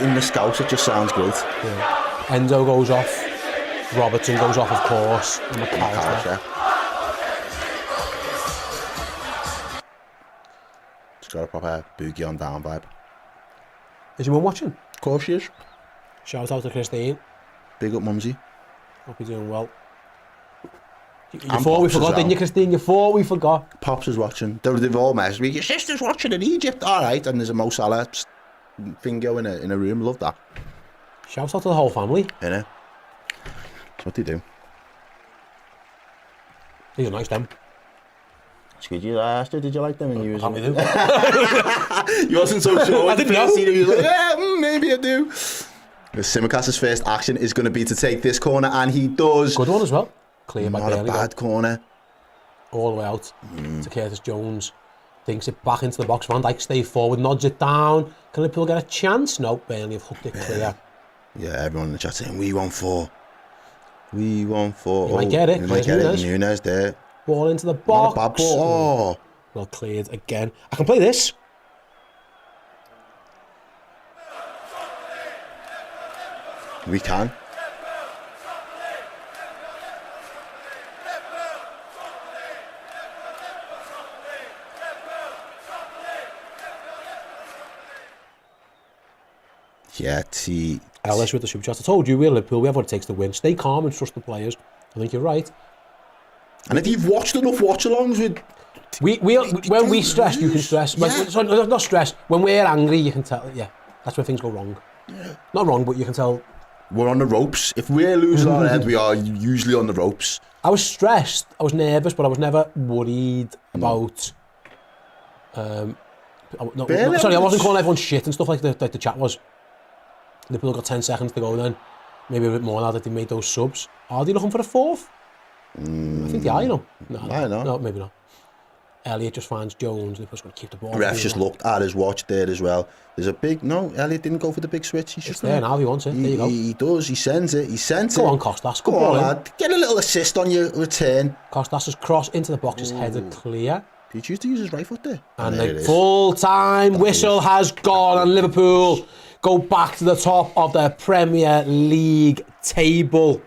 In the Scouts, it just sounds good. Yeah. Endo goes off. Robertson goes off, of course. And McAllister. Got a proper boogie on down vibe. Is your mum watching? Of course she is. Shout out to Christine. Big up mumsy. Hope you're doing well. You thought we forgot, didn't you, Christine? You thought we forgot. Pops is watching. They've all messaged me. Your sister's watching in Egypt. Alright, and there's a Mo Salah thing going in a room. Love that. Shout out to the whole family. Innit? That's what they do. These are nice, them. Did you ask her, did you like them? And you was do. You wasn't so sure. I didn't know. You was like, yeah, maybe I do. Tsimikas' first action is going to be to take this corner, and he does. Good one as well. Clear by Not a bad corner. All the way out to Curtis Jones. Dinks it back into the box. Van Dijk stays forward, nods it down. Can Liverpool get a chance? No, Burnley have hooked it clear. Yeah, everyone in the chat saying, we won 4. We won 4. You might get it. You might get it. Nunez there. Ball into the box. Not a bad ball. Well cleared again. I can play this. We can. Yeah, Ellis with the super chat. I told you, we're Liverpool. We have what it takes to win. Stay calm and trust the players. I think you're right. And if you've watched enough watch-alongs with... When we stress, you can stress. Yeah. Sorry, not stress. When we're angry, you can tell. Yeah, that's when things go wrong. Yeah. Not wrong, but you can tell. We're on the ropes. If we're losing our head, we are usually on the ropes. I was stressed. I was nervous, but I was never worried about... sorry, I wasn't calling everyone shit and stuff like the chat was. Liverpool got 10 seconds to go then. Maybe a bit more now that they made those subs. Are they looking for a fourth? I think they are, you know. No, maybe not. Elliott just finds Jones. Liverpool's going to keep the ball. Ref just looked at his watch there as well. There's a big... No, Elliott didn't go for the big switch. He's just there now. He wants it. There you go. He does. He sends it. He sends it. Go on, Kostas. Go on, lad. Get a little assist on your return. Kostas' cross into the box. His headed clear. Did he choose to use his right foot there? And the full-time whistle has gone, and Liverpool go back to the top of the Premier League table.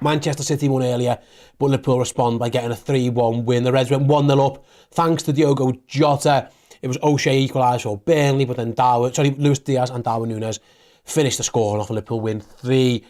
Manchester City won earlier, but Liverpool respond by getting a 3-1 win. The Reds went 1-0 up thanks to Diogo Jota. It was O'Shea equalised for Burnley, but then Luis Diaz and Darwin Nunez finished the score off, and Liverpool win 3-1.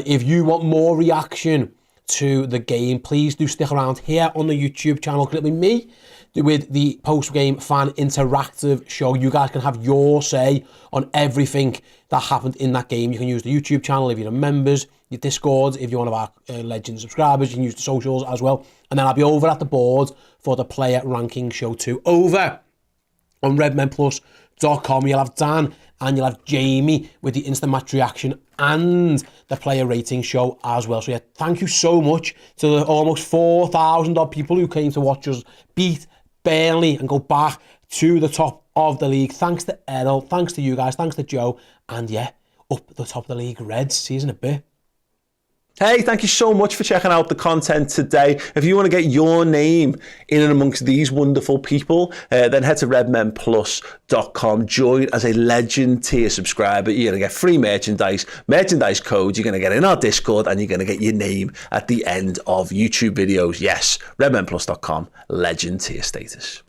If you want more reaction to the game, please do stick around here on the YouTube channel. It'll be me with the post-game fan interactive show. You guys can have your say on everything that happened in that game. You can use the YouTube channel if you're members. your Discord if you're one of our legend subscribers. You can use the socials as well. And then I'll be over at the board for the player ranking show too. Over on redmenplus.com, you'll have Dan and you'll have Jamie with the instant match reaction and the player rating show as well. So yeah, thank you so much to the almost 4,000 odd people who came to watch us beat Burnley and go back to the top of the league. Thanks to Errol, thanks to you guys, thanks to Joe, and yeah, up the top of the league, Reds. See you in a bit. Hey, thank you so much for checking out the content today. If you want to get your name in and amongst these wonderful people, then head to redmenplus.com. Join as a legend tier subscriber. You're going to get free merchandise codes. You're going to get in our Discord, and you're going to get your name at the end of YouTube videos. Yes, redmenplus.com, legend tier status.